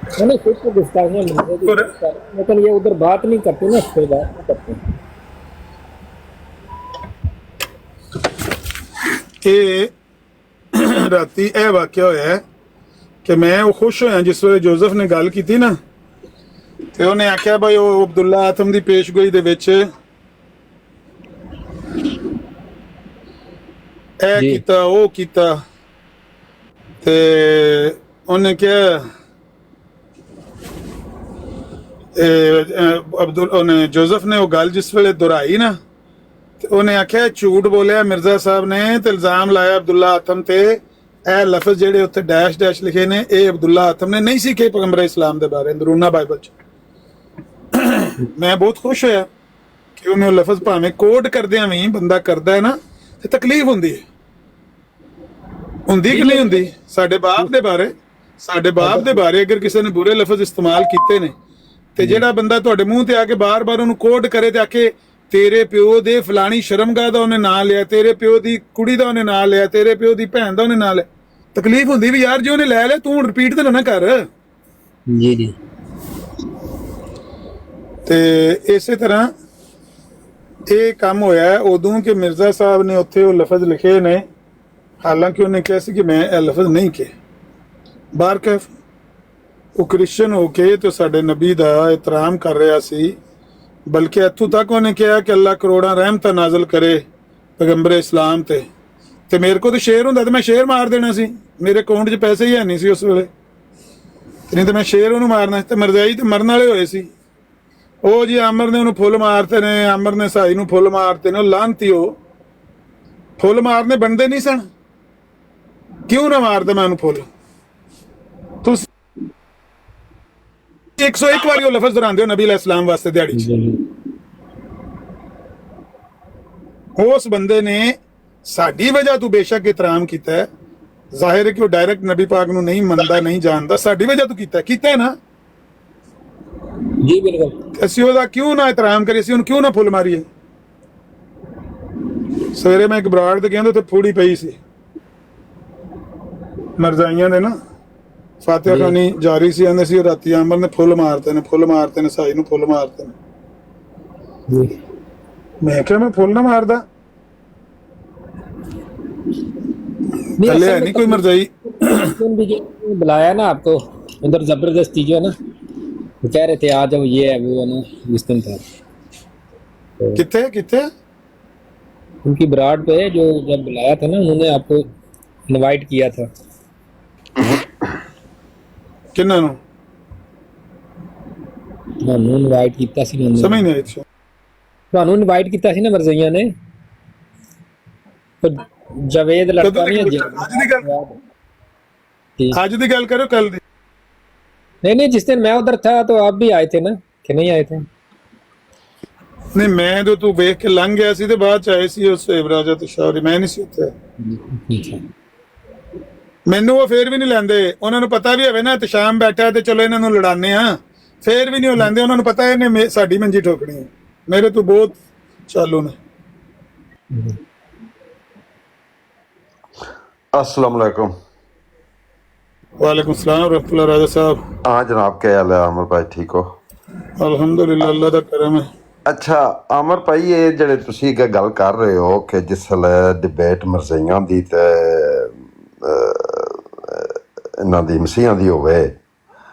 नहीं खुद तो गुस्ताखियां मिलती है, लेकिन ये उधर बात नहीं करते ना, इस पे बात नहीं करते। ਇਹ ਰਾਤੀ ਇਹ ਵਾਕਿਆ ਹੋਇਆ ਹੈ ਕਿ ਮੈਂ ਉਹ ਖੁਸ਼ ਹੋਇਆ ਜਿਸ ਵੇਲੇ ਜੋਜ਼ਫ ਨੇ ਗੱਲ ਕੀਤੀ ਨਾ, ਤੇ ਉਹਨੇ ਆਖਿਆ ਬਈ ਉਹ ਅਬਦੁੱਲਾ ਆਤਮ ਦੀ ਪੇਸ਼ਗੋਈ ਦੇ ਵਿੱਚ ਇਹ ਜੀ। ਕੀਤਾ ਉਹ ਕੀਤਾ, ਤੇ ਉਹਨੇ ਕਿਹਾ ਉਹਨੇ ਜੋਜ਼ਫ ਨੇ ਉਹ ਗੱਲ ਜਿਸ ਵੇਲੇ ਦੁਹਰਾਈ ਨਾ, ਤੇ ਉਹਨੇ ਆਖਿਆ ਝੂਠ ਬੋਲਿਆ ਮਿਰਜ਼ਾ ਸਾਹਿਬ ਨੇ, ਤੇ ਇਲਜ਼ਾਮ ਲਾਇਆ ਅਬਦੁੱਲਾ ਆਤਮ ਤੇ। ਇਹ ਲਫ਼ਜ਼ ਜਿਹੜੇ ਉੱਤੇ ਡੈਸ਼ ਡੈਸ਼ ਲਿਖੇ ਨੇ, ਇਹ ਅਬਦੁੱਲਾ ਆਤਮ ਨੇ ਨਹੀਂ ਸੀ ਕਿ ਪੈਗੰਬਰ ਇਸਲਾਮ ਦੇ ਬਾਰੇ ਅੰਦਰੂਨਾ ਬਾਈਬਲ ਚ। ਮੈਂ ਬਹੁਤ ਖੁਸ਼ ਹੋਇਆ ਕਿ ਉਹਨੇ ਉਹ ਲਫ਼ਜ਼ ਭਾਵੇਂ ਕੋਡ ਕਰਦਿਆਂ ਵੀ ਬੰਦਾ ਕਰਦਾ ਹੈ ਨਾ, ਤੇ ਤਕਲੀਫ ਹੁੰਦੀ ਹੈ, ਹੁੰਦੀ ਕਿ ਨਹੀਂ ਹੁੰਦੀ? ਸਾਡੇ ਬਾਪ ਦੇ ਬਾਰੇ ਅਗਰ ਕਿਸੇ ਨੇ ਬੁਰੇ ਲਫ਼ਜ਼ ਇਸਤੇਮਾਲ ਕੀਤੇ ਨੇ, ਤੇ ਜਿਹੜਾ ਬੰਦਾ ਤੁਹਾਡੇ ਮੂੰਹ ਤੇ ਆ ਕੇ ਬਾਰ-ਬਾਰ ਉਹਨੂੰ ਕੋਡ ਕਰੇ ਤੇ ਆਕੇ ਤੇਰੇ ਪਿਓ ਦੇ ਫਲਾਣੀ ਸ਼ਰਮਗਾਹ ਦਾ ਉਹਨੇ ਨਾਂ ਲਿਆ, ਤੇਰੇ ਪਿਓ ਦੀ ਕੁੜੀ ਦਾ ਉਹਨੇ ਨਾਂ ਲਿਆ, ਤੇਰੇ ਪਿਓ ਦੀ ਭੈਣ ਦਾ ਉਹਨੇ ਨਾਂ ਲਿਆ, ਤਕਲੀਫ ਹੁੰਦੀ ਵੀ ਯਾਰ ਜੇ ਉਹਨੇ ਲੈ ਲਿਆ ਤੂੰ ਰਿਪੀਟ ਤਾਂ ਨਾ ਕਰ। ਜੀ ਜੀ। ਤੇ ਇਸੇ ਤਰ੍ਹਾਂ ਇਹ ਕੰਮ ਹੋਇਆ ਉਦੋਂ ਕਿ ਮਿਰਜ਼ਾ ਸਾਹਿਬ ਨੇ ਉੱਥੇ ਉਹ ਲਫ਼ਜ਼ ਲਿਖੇ ਨੇ, ਹਾਲਾਂਕਿ ਉਹਨੇ ਕਿਹਾ ਸੀ ਕਿ ਮੈਂ ਇਹ ਲਫ਼ਜ਼ ਨਹੀਂ ਕਿਹਾ। ਬਾਰਕੈਫ ਉਹ ਕ੍ਰਿਸਚਨ ਹੋ ਕੇ ਤੇ ਸਾਡੇ ਨਬੀ ਦਾ ਇਤਰਾਮ ਕਰ ਰਿਹਾ ਸੀ, ਬਲਕਿ ਇੱਥੋਂ ਤੱਕ ਉਹਨੇ ਕਿਹਾ ਕਿ ਅੱਲਾ ਕਰੋੜਾਂ ਰਹਿਮਤਾਂ ਨਾਜ਼ਲ ਕਰੇ ਪੈਗੰਬਰ ਇਸਲਾਮ ਤੇ ਮੇਰੇ ਕੋਲ ਤਾਂ ਸ਼ੇਰ ਹੁੰਦਾ ਤੇ ਮੈਂ ਸ਼ੇਰ ਮਾਰ ਦੇਣਾ ਸੀ, ਮੇਰੇ ਅਕਾਊਂਟ 'ਚ ਪੈਸੇ ਹੀ ਹੈ ਨਹੀਂ ਸੀ ਉਸ ਵੇਲੇ, ਨਹੀਂ ਤਾਂ ਮੈਂ ਸ਼ੇਰ ਉਹਨੂੰ ਮਾਰਨਾ ਸੀ। ਤੇ ਮਰਜ਼ਾਈ ਤੇ ਮਰਨ ਵਾਲੇ ਹੋਏ ਸੀ, ਉਹ ਜੀ ਆਮਰ ਨੇ ਉਹਨੂੰ ਫੁੱਲ ਮਾਰਤੇ ਨੇ, ਆਮਰ ਨੇ ਸਾਈ ਨੂੰ ਫੁੱਲ ਮਾਰਤੇ ਨੇ, ਉਹ ਲਾਂਤੀ ਉਹ ਫੁੱਲ ਮਾਰਨੇ ਬਣਦੇ ਨਹੀਂ ਸਨ, ਕਿਉਂ ਨਾ ਮਾਰਦੇ ਮੈਂ ਉਹਨੂੰ ਫੁੱਲ? ਤੁਸੀਂ 101 ਵਾਰੀ ਉਹ ਲਫ਼ਜ਼ ਦੁਹਰਾਉਂਦੇ ਹੋ ਨਬੀ ਅਲੈਹਿਸ ਸਲਾਮ ਵਾਸਤੇ ਦਿਹਾੜੀ 'ਚ। ਉਸ ਬੰਦੇ ਨੇ ਸਾਡੀ ਵਜ੍ਹਾ ਤੋਂ ਬੇਸ਼ੱਕ ਇਤਰਾਮ ਕੀਤਾ ਹੈ, ਜ਼ਾਹਿਰ ਹੈ ਕਿ ਉਹ ਡਾਇਰੈਕਟ ਨਬੀ ਪਾਕ ਨੂੰ ਨਹੀਂ ਮੰਨਦਾ, ਨਹੀਂ ਜਾਣਦਾ, ਸਾਡੀ ਵਜ੍ਹਾ ਤੋਂ ਕੀਤਾ ਹੈ ਨਾ ਜੀ। ਬਿਲਕੁਲ। ਅਸੀਂ ਉਹਦਾ ਕਿਉਂ ਨਾ ਇਤਰਾਮ ਕਰੀਏ, ਅਸੀਂ ਉਹਨੂੰ ਕਿਉਂ ਨਾ ਫੁੱਲ ਮਾਰੀਏ? ਸਵੇਰੇ ਮੈਂ ਇੱਕ ਬਰਾੜ ਤੇ ਕਹਿੰਦੇ ਉੱਥੇ ਫੂੜੀ ਪਈ ਸੀ ਮਰਜ਼ਾਈਆਂ ਦੇ ਨਾ, ਫਾਤਿਹਾ ਖਾਨੀ ਜਾਰੀ ਸੀ, ਆਂਦੇ ਸੀ ਰਾਤੀ ਆਮਰ ਨੇ ਫੁੱਲ ਮਾਰਤੇ ਨੇ, ਸਾਈ ਨੂੰ ਫੁੱਲ ਮਾਰਤੇ ਨੇ। ਮੈਂ ਕਿਹਾ ਮੈਂ ਫੁੱਲ ਨਾ ਮਾਰਦਾ, थल्ले है नहीं कोई मरजाई बुलाया ना आपको उधर जबरदस्ती जो है ना, वो कह रहे थे आ जाओ, ये है वो है ना, जिस दिन था कितने उनकी बराड़ पे जो जब बुलाया था ना, उन्होंने आपको इनवाइट किया था। किन्ना नु ਤੁਹਾਨੂੰ ਇਨਵਾਈਟ ਕੀਤਾ ਸੀ ਨਾ, ਸਮਝ ਨਹੀਂ ਆਈ। ਤੁਹਾਨੂੰ ਇਨਵਾਈਟ ਕੀਤਾ ਸੀ ਨਾ ਮਰਜ਼ਈਆਂ ਨੇ, जावेद लड़का नहीं है आज दी गल करो, कल दी नहीं, जिस दिन मैं उधर था तो आप भी आए थे ना, कि नहीं आए थे? नहीं मैं तो तू देख के लंघ गया सी ते बाद च आए सी उस इब्राजा ते शाहरी, मैं नहीं सी उत्थे। ਮੈਨੂੰ ਉਹ ਫੇਰ ਵੀ ਨਹੀਂ ਲੈਂਦੇ, ਉਹਨਾਂ ਨੂੰ ਪਤਾ ਵੀ ਹੋਵੇ ਨਾ ਤੇ ਸ਼ਾਮ ਬੈਠਾ ਤੇ ਚਲੋ ਇਹਨਾਂ ਨੂੰ ਲੜਾਨੇ ਆ, ਫੇਰ ਵੀ ਨਹੀਂ ਉਹ ਲੈਂਦੇ, ਉਹਨਾਂ ਨੂੰ ਪਤਾ ਇਹਨੇ ਸਾਡੀ ਮੰਜੀ ਠੋਕਣੀ ਹੈ। ਮੇਰੇ ਤੋਂ ਬਹੁਤ ਚਾਲੂ ਨੇ। अस्सलाम वालेकुम। वालेकुम सलाम रहमतुल्लाह। राजा साहब हाँ जनाब, क्या हाल है? आमर भाई ठीक हो? अल्हम्दुलिल्लाह, अल्लाह दा करम है। अच्छा आमर भाई, ये ਜਿਹੜੇ ਤੁਸੀਂ ਇੱਕ ਗੱਲ ਕਰ ਰਹੇ ਹੋ ਕਿ ਜਿਸ ਵੇਲੇ ਡਿਬੇਟ ਮਰਜ਼ਈਆਂ ਦੀ ਤੇ ਇਹਨਾਂ ਦੀ ਮਸੀਹਾਂ ਦੀ ਹੋਵੇ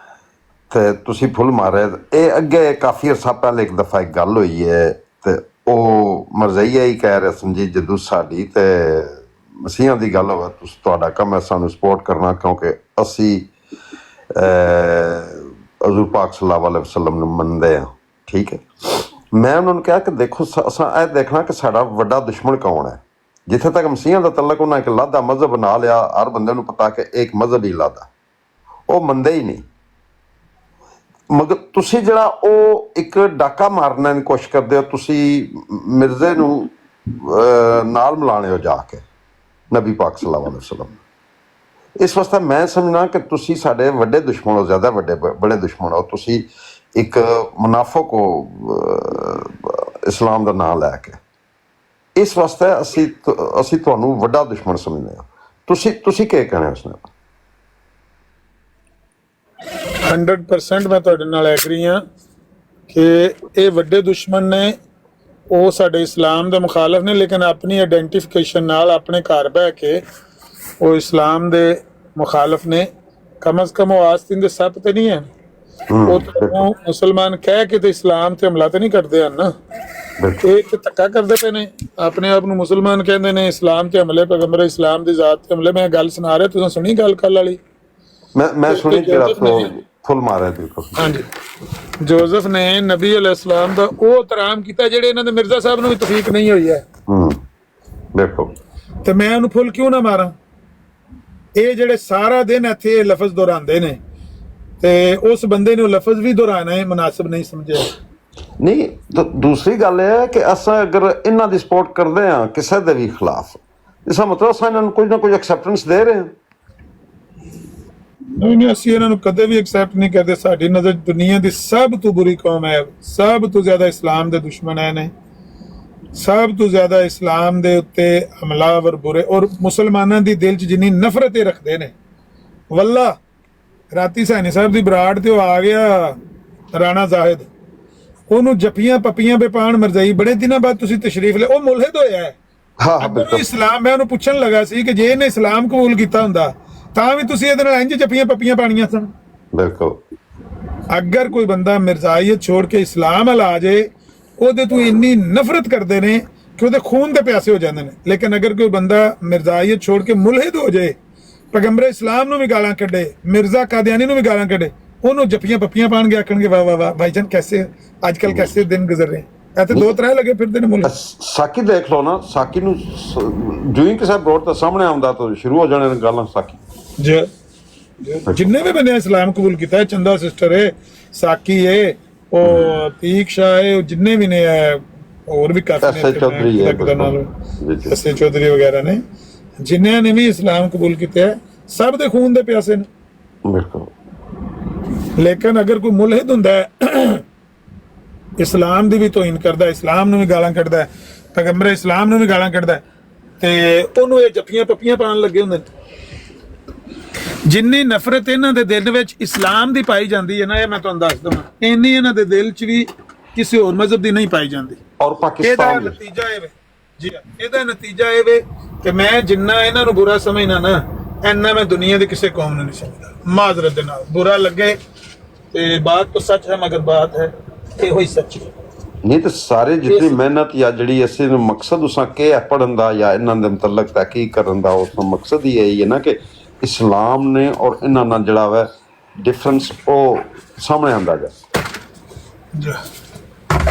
ਤੇ ਤੁਸੀਂ ਫੁੱਲ ਮਾਰੇ, ਇਹ ਅੱਗੇ ਕਾਫੀ ਅਰਸਾ ਪਹਿਲੇ ਇੱਕ ਦਫਾ ਇੱਕ ਗੱਲ ਹੋਈ ਹੈ ਤੇ ਉਹ ਮਰਜ਼ਈਆ ਹੀ ਕਹਿ ਰਹੇ ਸਨ ਜੀ ਜਦੋਂ ਸਾਡੀ ਤੇ ਮਸੀਹਾਂ ਦੀ ਗੱਲ ਹੋਵੇ ਤੁਸੀਂ, ਤੁਹਾਡਾ ਕੰਮ ਹੈ ਸਾਨੂੰ ਸਪੋਰਟ ਕਰਨਾ, ਕਿਉਂਕਿ ਅਸੀਂ ਹਜ਼ੂਰ ਪਾਕ ਸੱਲੱਲਾਹੁ ਅਲੈਹਿ ਵਸੱਲਮ ਨੂੰ ਮੰਨਦੇ ਹਾਂ। ਠੀਕ ਹੈ, ਮੈਂ ਉਹਨਾਂ ਨੂੰ ਕਿਹਾ ਕਿ ਦੇਖੋ ਅਸਾਂ ਇਹ ਦੇਖਣਾ ਕਿ ਸਾਡਾ ਵੱਡਾ ਦੁਸ਼ਮਣ ਕੌਣ ਹੈ। ਜਿੱਥੇ ਤੱਕ ਮਸੀਹਾਂ ਦਾ ਤਲਕ, ਉਹਨਾਂ ਇੱਕ ਲਾਦਾ ਮਜ਼ਹਬ ਬਣਾ ਲਿਆ, ਹਰ ਬੰਦੇ ਨੂੰ ਪਤਾ ਕਿ ਇੱਕ ਮਜ਼ਹਬ ਹੀ ਲਾਦਾ, ਉਹ ਮੰਨਦੇ ਹੀ ਨਹੀਂ। ਮਗਰ ਤੁਸੀਂ ਜਿਹੜਾ ਉਹ ਇੱਕ ਡਾਕਾ ਮਾਰਨ ਦੀ ਕੋਸ਼ਿਸ਼ ਕਰਦੇ ਹੋ, ਤੁਸੀਂ ਮਿਰਜ਼ੇ ਨੂੰ ਨਾਲ ਮਿਲਾਣੇ ਹੋ ਜਾ ਕੇ ਨਬੀ ਪਾਕ ਸੱਲੱਲਾਹੁ ਅਲੈਹਿ ਵਸੱਲਮ। ਇਸ ਵਾਸਤੇ ਮੈਂ ਸਮਝਣਾ ਕਿ ਤੁਸੀਂ ਸਾਡੇ ਵੱਡੇ ਦੁਸ਼ਮਣ ਹੋ, ਜ਼ਿਆਦਾ ਬੜੇ ਦੁਸ਼ਮਣ ਹੋ ਤੁਸੀਂ, ਇੱਕ ਮੁਨਾਫਿਕ ਹੋ ਇਸਲਾਮ ਦਾ ਨਾਂ ਲੈ ਕੇ। ਇਸ ਵਾਸਤੇ ਅਸੀਂ ਤੁਹਾਨੂੰ ਵੱਡਾ ਦੁਸ਼ਮਣ ਸਮਝਦੇ ਹਾਂ। ਤੁਸੀਂ ਕੀ ਕਹਿਣਾ ਉਸ ਨਾਲ? 100% ਮੈਂ ਤੁਹਾਡੇ ਨਾਲ ਐਗਰੀ ਹਾਂ ਕਿ ਇਹ ਵੱਡੇ ਦੁਸ਼ਮਣ ਨੇ, ਉਹ ਸਾਡੇ ਇਸਲਾਮ ਦੇ ਮੁਖਾਲਫ ਨੇ, ਲੇਕਿਨ ਆਪਣੀ ਆਇਡੈਂਟੀਫਿਕੇਸ਼ਨ ਨਾਲ ਆਪਣੇ ਘਰ ਬਹਿ ਕੇ ਉਹ ਇਸਲਾਮ ਦੇ ਮੁਖਾਲਫ ਨੇ। ਕਮ ਅਜ਼ ਕਮ ਉਹ ਆਸਤੀਨ ਦੇ ਸੱਪ ਤੇ ਨਹੀਂ ਹੈ, ਉਹ ਤੁਹਾਨੂੰ ਮੁਸਲਮਾਨ ਕਹਿ ਕੇ ਤੇ ਇਸਲਾਮ ਤੇ ਹਮਲਾ ਤੇ ਨਹੀਂ ਕਰਦੇ ਹਨ ਨਾ। ਇਹ ਤੇ ਧੱਕਾ ਕਰਦੇ ਪਏ ਨੇ, ਆਪਣੇ ਆਪ ਨੂੰ ਮੁਸਲਮਾਨ ਕਹਿੰਦੇ ਨੇ, ਇਸਲਾਮ ਤੇ ਹਮਲੇ, ਪੈਗੰਬਰ ਇਸਲਾਮ ਦੀ ਜ਼ਾਤ ਤੇ ਹਮਲੇ। ਮੈਂ ਗੱਲ ਸੁਣਾ ਰਿਹਾ, ਤੁਸੀਂ ਸੁਣੀ ਗੱਲ ਕੱਲ ਵਾਲੀ? ਮੈਂ ਸੁਣੀ ਤੇਰਾ ਤੋਂ ਫੁੱਲ ਮਾਰਿਆ ਬਿਲਕੁਲ। ਹਾਂਜੀ, ਜੋਜ਼ਫ ਨੇ ਨਬੀ ਅਲੈਹਿਸਲਾਮ ਦਾ ਉਹ ਇਤਰਾਮ ਕੀਤਾ ਜਿਹੜੇ ਇਹਨਾਂ ਦੇ ਮਿਰਜ਼ਾ ਸਾਹਿਬ ਨੂੰ ਵੀ ਤੌਫੀਕ ਨਹੀਂ ਹੋਈ ਹੈ। ਦੇਖੋ, ਤੇ ਮੈਂ ਉਹਨੂੰ ਫੁੱਲ ਕਿਉਂ ਨਾ ਮਾਰਾਂ? ਇਹ ਜਿਹੜੇ ਸਾਰਾ ਦਿਨ ਇੱਥੇ ਇਹ ਲਫ਼ਜ਼ ਦੁਹਰਾਉਂਦੇ ਨੇ ਤੇ ਉਸ ਬੰਦੇ ਨੇ ਉਹ ਲਫ਼ਜ਼ ਵੀ ਦੁਹਰਾਣਾ ਹੈ ਮੁਨਾਸਿਬ ਨਹੀਂ ਸਮਝਿਆ। ਨਹੀਂ, ਦੂਸਰੀ ਗੱਲ ਇਹ ਹੈ ਕਿ ਅਸਾਂ ਅਗਰ ਇਹਨਾਂ ਦੀ ਸਪੋਰਟ ਕਰਦੇ ਹਾਂ ਕਿਸੇ ਦੇ ਵੀ ਖਿਲਾਫ, ਇਸਦਾ ਮਤਲਬ ਅਸਾਂ ਇਹਨਾਂ ਨੂੰ ਕੁਝ ਨਾ ਕੁਝ ਐਕਸੈਪਟੈਂਸ ਦੇ ਰਹੇ ਹਾਂ। ਨਹੀਂ, ਅਸੀਂ ਇਹਨਾਂ ਨੂੰ ਕਦੇ ਵੀ ਐਕਸੈਪਟ ਨਹੀਂ ਕਰਦੇ। ਸਾਡੀ ਨਜ਼ਰ ਦੁਨੀਆ ਦੀ ਸਭ ਤੋਂ ਬੁਰੀ ਕੌਮ ਹੈ, ਸਭ ਤੋਂ ਜ਼ਿਆਦਾ ਇਸਲਾਮ ਦੇ ਦੁਸ਼ਮਣ ਹੈ ਨੇ, ਸਭ ਤੋਂ ਜ਼ਿਆਦਾ ਇਸਲਾਮ ਦੇ ਉੱਤੇ ਹਮਲਾਵਰ ਬੁਰੇ, ਔਰ ਮੁਸਲਮਾਨਾਂ ਦੀ ਦਿਲ 'ਚ ਜਿੰਨੀ ਨਫ਼ਰਤ ਇਹ ਰੱਖਦੇ ਨੇ। ਵੱਲਾ ਰਾਤੀ ਸੈਣੀ ਸਾਹਿਬ ਦੀ ਬਰਾੜ ਤੇ ਉਹ ਆ ਗਿਆ ਰਾਣਾ ਜ਼ਾਹਿਦ, ਉਹਨੂੰ ਜੱਫੀਆਂ ਪੱਪੀਆਂ ਬੇਪਾਨ ਮਰਜ਼ਾਈ, ਬੜੇ ਦਿਨਾਂ ਬਾਅਦ ਤੁਸੀਂ ਤਸ਼ਰੀਫ ਲੈ, ਉਹ ਮੁਲਹਿਦ ਹੋਇਆ ਹੈ। ਹਾਂ, ਇਸਲਾਮ, ਮੈਂ ਉਹਨੂੰ ਪੁੱਛਣ ਲੱਗਾ ਸੀ ਕਿ ਜੇ ਇਹਨੇ ਇਸਲਾਮ ਕਬੂਲ ਕੀਤਾ ਹੁੰਦਾ ਤਾਂ ਵੀ ਤੁਸੀਂ ਇਹਦੇ ਨਾਲ ਇੰਜ ਜੱਫੀਆਂ ਪੱਪੀਆਂ ਪਾਣੀਆਂ ਸਨ। ਬਿਲਕੁਲ। ਅਗਰ ਕੋਈ ਬੰਦਾ ਮਿਰਜ਼ਾਈਅਤ ਛੋੜ ਕੇ ਇਸਲਾਮ ਵੱਲ ਆ ਜਾਏ, ਉਹਦੇ ਤੋਂ ਇੰਨੀ ਨਫ਼ਰਤ ਕਰਦੇ ਨੇ ਕਿ ਉਹਦੇ ਖੂਨ ਦੇ ਪਿਆਸੇ ਹੋ ਜਾਂਦੇ ਨੇ। ਲੇਕਿਨ ਅਗਰ ਕੋਈ ਬੰਦਾ ਮਿਰਜ਼ਾਈਅਤ ਛੋੜ ਕੇ ਮੁਲਹਿਦ ਹੋ ਜਾਏ, ਪੈਗੰਬਰ ਇਸਲਾਮ ਨੂੰ ਵੀ ਗਾਲਾਂ ਕੱਢੇ, ਮਿਰਜ਼ਾ ਕਾਦੀਆਨੀ ਨੂੰ ਵੀ ਗਾਲਾਂ ਕੱਢੇ, ਉਹਨੂੰ ਜੱਫੀਆਂ ਪੱਪੀਆਂ ਪਾਣਗੇ, ਆਖਣਗੇ ਵਾਹ ਵਾਹ ਵਾਹ ਭਾਈਜਾਨ ਕੈਸੇ ਅੱਜ ਕੱਲ ਕੈਸੇ ਦਿਨ ਗੁਜ਼ਰ ਰਹੇ। ਇੱਥੇ 2-3 ਲੱਗੇ ਫਿਰਦੇ ਨੇ ਮੁਲਕ। ਸਾਕੀ ਦੇਖ ਲਓ ਨਾ, ਸਾਕੀ ਨੂੰ ਜੂਈ ਕਿਸੇ ਬੋਰਡ ਤੋਂ ਸਾਹਮਣੇ ਆਉਂਦਾ ਤਾਂ ਸ਼ੁਰੂ ਹੋ ਜਾਣੇ ਨੇ ਗੱਲਾਂ। ਸਾਕੀ ਜਿੰਨੇ ਵੀ ਬੰਦੇ ਇਸਲਾਮ ਕਬੂਲ ਕੀਤਾ ਹੈ, ਚੰਦਾ ਸਿਸਟਰ ਹੈ, ਸਾਕੀ ਹੈ, ਉਹ ਤੀਕ ਸ਼ਾਹ ਹੈ, ਜਿੰਨੇ ਵੀ ਨੇ, ਹੋਰ ਵੀ ਕਾਫੀ ਐਸੇ ਚੌਧਰੀ ਵਗੈਰਾ ਨੇ, ਜਿਨ੍ਹਾਂ ਨੇ ਵੀ ਇਸਲਾਮ ਕਬੂਲ ਕੀਤਾ ਹੈ, ਸਭ ਦੇ ਖੂਨ ਦੇ ਪਿਆਸੇ ਨੇ। ਬਿਲਕੁਲ। ਲੇਕਿਨ ਅਗਰ ਕੋਈ ਮੁਲਹਿਦ ਹੁੰਦਾ ਹੈ, ਇਸਲਾਮ ਦੀ ਵੀ ਤੋਹੀਨ ਕਰਦਾ, ਇਸਲਾਮ ਨੂੰ ਵੀ ਗਾਲਾਂ ਕੱਢਦਾ, ਪੈਗੰਬਰ ਇਸਲਾਮ ਨੂੰ ਵੀ ਗਾਲਾਂ ਕੱਢਦਾ, ਤੇ ਉਹਨੂੰ ਇਹ ਜੱਫੀਆਂ ਪੱਪੀਆਂ ਪਾਉਣ ਲੱਗੇ ਹੁੰਦੇ ਨੇ। ਜਿੰਨੀ ਨਫ਼ਰਤ ਇਹਨਾਂ ਦੇ ਦਿਲ ਵਿੱਚ ਇਸਲਾਮ ਦੀ ਪਾਈ ਜਾਂਦੀ ਹੈ ਨਾ, ਇਹ ਮੈਂ ਤੁਹਾਨੂੰ ਦੱਸ ਦਵਾਂ, ਇੰਨੀ ਇਹਨਾਂ ਦੇ ਦਿਲ 'ਚ ਵੀ ਕਿਸੇ ਹੋਰ ਮਜ਼ਹਬ ਦੀ ਨਹੀਂ ਪਾਈ ਜਾਂਦੀ। ਔਰ ਪਾਕਿਸਤਾਨ ਇਹਦਾ ਨਤੀਜਾ ਇਹ ਵੇ ਜੀ, ਇਹਦਾ ਨਤੀਜਾ ਇਹ ਵੇ ਕਿ ਮੈਂ ਜਿੰਨਾ ਇਹਨਾਂ ਨੂੰ ਬੁਰਾ ਸਮਝਣਾ ਨਾ, ਇੰਨਾ ਮੈਂ ਦੁਨੀਆ ਦੀ ਕਿਸੇ ਕੌਮ ਨੂੰ ਨਹੀਂ ਸਮਝਦਾ। ਮਾਜ਼ਰਤ ਦੇ ਨਾਲ ਬੁਰਾ ਲੱਗੇ ਤੇ ਬਾਤ ਤਾਂ ਸੱਚ ਹੈ, ਮਗਰ ਬਾਤ ਹੈ ਇਹੋ ਹੀ ਸੱਚ ਹੈ। ਨਹੀਂ ਤਾਂ ਸਾਰੇ ਜਿਤਨੀ ਮਿਹਨਤ ਜਾਂ ਜਿਹੜੀ ਅਸੀਂ ਮਕਸਦ ਉਸਾਂ ਕਿ ਹੈ ਪੜ੍ਹਨ ਦਾ ਜਾਂ ਇਹਨਾਂ ਦੇ ਮੁਤਲਕ ਤਹਿਕੀਕ ਕਰਨ ਦਾ, ਉਸ ਦਾ ਮਕਸਦ ਹੀ ਇਹੀ ਹੈ ਨਾ ਕਿ ਇਸਲਾਮ ਨੇ ਔਰ ਇਹਨਾਂ ਨਾਲ ਜਿਹੜਾ ਵਾ ਡਿਫਰੈਂਸ ਉਹ ਸਾਹਮਣੇ ਆਉਂਦਾ ਜਾ।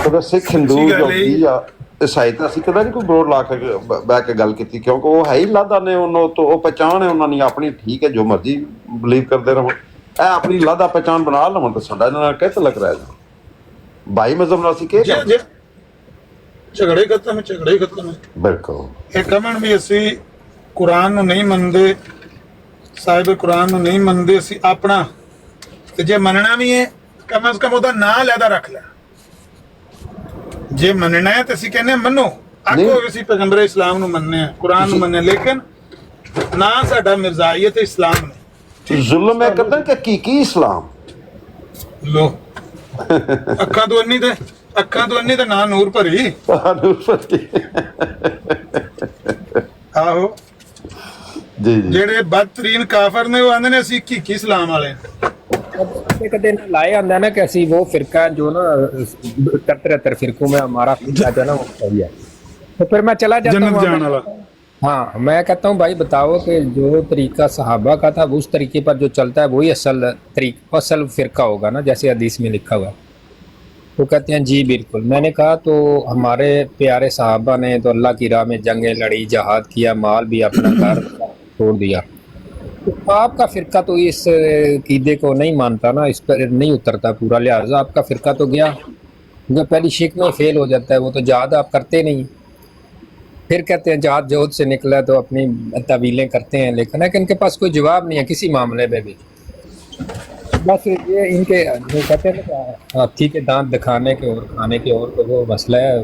ਕਦੇ ਸਿੱਖ ਹਿੰਦੂ ਜੋਗੀ ਜਾਂ ਈਸਾਈ ਤਾਂ ਅਸੀਂ ਕਦੇ ਨਹੀਂ ਕੋਈ ਬੋਰਡ ਲਾ ਕੇ ਬਹਿ ਕੇ ਗੱਲ ਕੀਤੀ, ਕਿਉਂਕਿ ਉਹ ਹੈ ਹੀ ਲਾਦਾ ਨੇ, ਉਹਨੂੰ ਤੋਂ ਉਹ ਪਹਿਚਾਣ ਹੈ ਉਹਨਾਂ ਦੀ ਆਪਣੀ। ਠੀਕ ਹੈ, ਜੋ ਮਰਜ਼ੀ ਬਲੀਵ ਕਰਦੇ ਰਹੋ, ਇਹ ਆਪਣੀ ਲਾਦਾ ਪਹਿਚਾਣ ਬਣਾ ਲਵਣ ਤਾਂ ਸਾਡਾ ਇਹਨਾਂ ਨਾਲ ਕਿਹ ਤਲਕ ਰਹਿ ਜਾ। ਬਾਈ ਮਜ਼ਹਬ ਨਾਲ ਅਸੀਂ ਕਿ ਝਗੜੇ ਖਤਮ ਹੈ, ਝਗੜੇ ਖਤਮ ਹੈ। ਬਿਲਕੁਲ। ਇਹ ਕਮਣ ਵੀ ਅਸੀਂ ਕੁਰਾਨ ਨੂੰ ਨਹੀਂ ਮੰਨਦੇ, ਸਾਹਿਬ ਕੁਰਾਨ ਨੂੰ ਨਹੀਂ ਮੰਨਦੇ, ਅਸੀਂ ਆਪਣਾ, ਤੇ ਜੇ ਮੰਨਣਾ ਵੀ ਹੈ ਕਮ ਅਜ਼ ਕਮ ਉਹਦਾ ਨਾਂ ਲੈਦਾ ਰੱਖ ਲੈ। ਜੇ ਮੰਨਣਾ ਹੈ ਤਾਂ ਅਸੀਂ ਕਹਿੰਦੇ ਮੰਨੋ, ਆਖੋ ਅਸੀਂ ਪੈਗੰਬਰ ਇਸਲਾਮ ਨੂੰ ਮੰਨਦੇ ਹਾਂ, ਕੁਰਾਨ ਨੂੰ ਮੰਨਦੇ, ਲੇਕਿਨ ਨਾ ਸਾਡਾ ਮਿਰਜ਼ਾਈਅਤ ਇਸਲਾਮ ਨੇ। ਜ਼ੁਲਮ ਹੈ ਕਰਦੇ ਕਿ ਹਕੀਕੀ ਇਸਲਾਮ ਲੋ ਅੱਖਾਂ ਤੋਂ ਅੰਨੀ ਤੇ ਨਾ ਨੂਰ ਭਰੀ। ਆਹੋ ਜੀ ਜਿਹੜੇ ਬਦਤਰੀਨ ਕਾਫਰ ਨੇ ਉਹ ਆਂਦੇ ਨੇ ਅਸੀਂ ਹਕੀਕੀ ਇਸਲਾਮ ਵਾਲੇ। कदे लाए आंदा ना कि ऐसी वो फिरका जो ना 73 फिरकों में हमारा फिरका जो ना वो सही है, तो फिर मैं चला जाता हूँ। हाँ, मैं कहता हूँ भाई बताओ कि जो तरीका सहाबा का था उस तरीके पर जो चलता है वही असल फिरका होगा ना, जैसे हदीस में लिखा हुआ। तो कहते हैं जी बिल्कुल। मैंने कहा तो हमारे प्यारे सहाबा ने तो अल्लाह की राह में जंगें लड़ी, जहाद किया, माल भी अपना घर छोड़ दिया। तो आपका फ़िरका तो इस कीदे को नहीं मानता ना, इस पर नहीं उतरता पूरा, लिहाजा आपका फ़िरका तो गया, जो पहली शिक में फ़ेल हो जाता है। वो तो जहाद आप करते नहीं, फिर कहते हैं जहाद जोहद से निकला तो अपनी तवीलें करते हैं, लेकिन है कि इनके पास कोई जवाब नहीं है किसी मामले में भी। बस ये इनके जो कहते हैं ना हाथी के दांत दिखाने के और खाने के और, तो वो मसला है।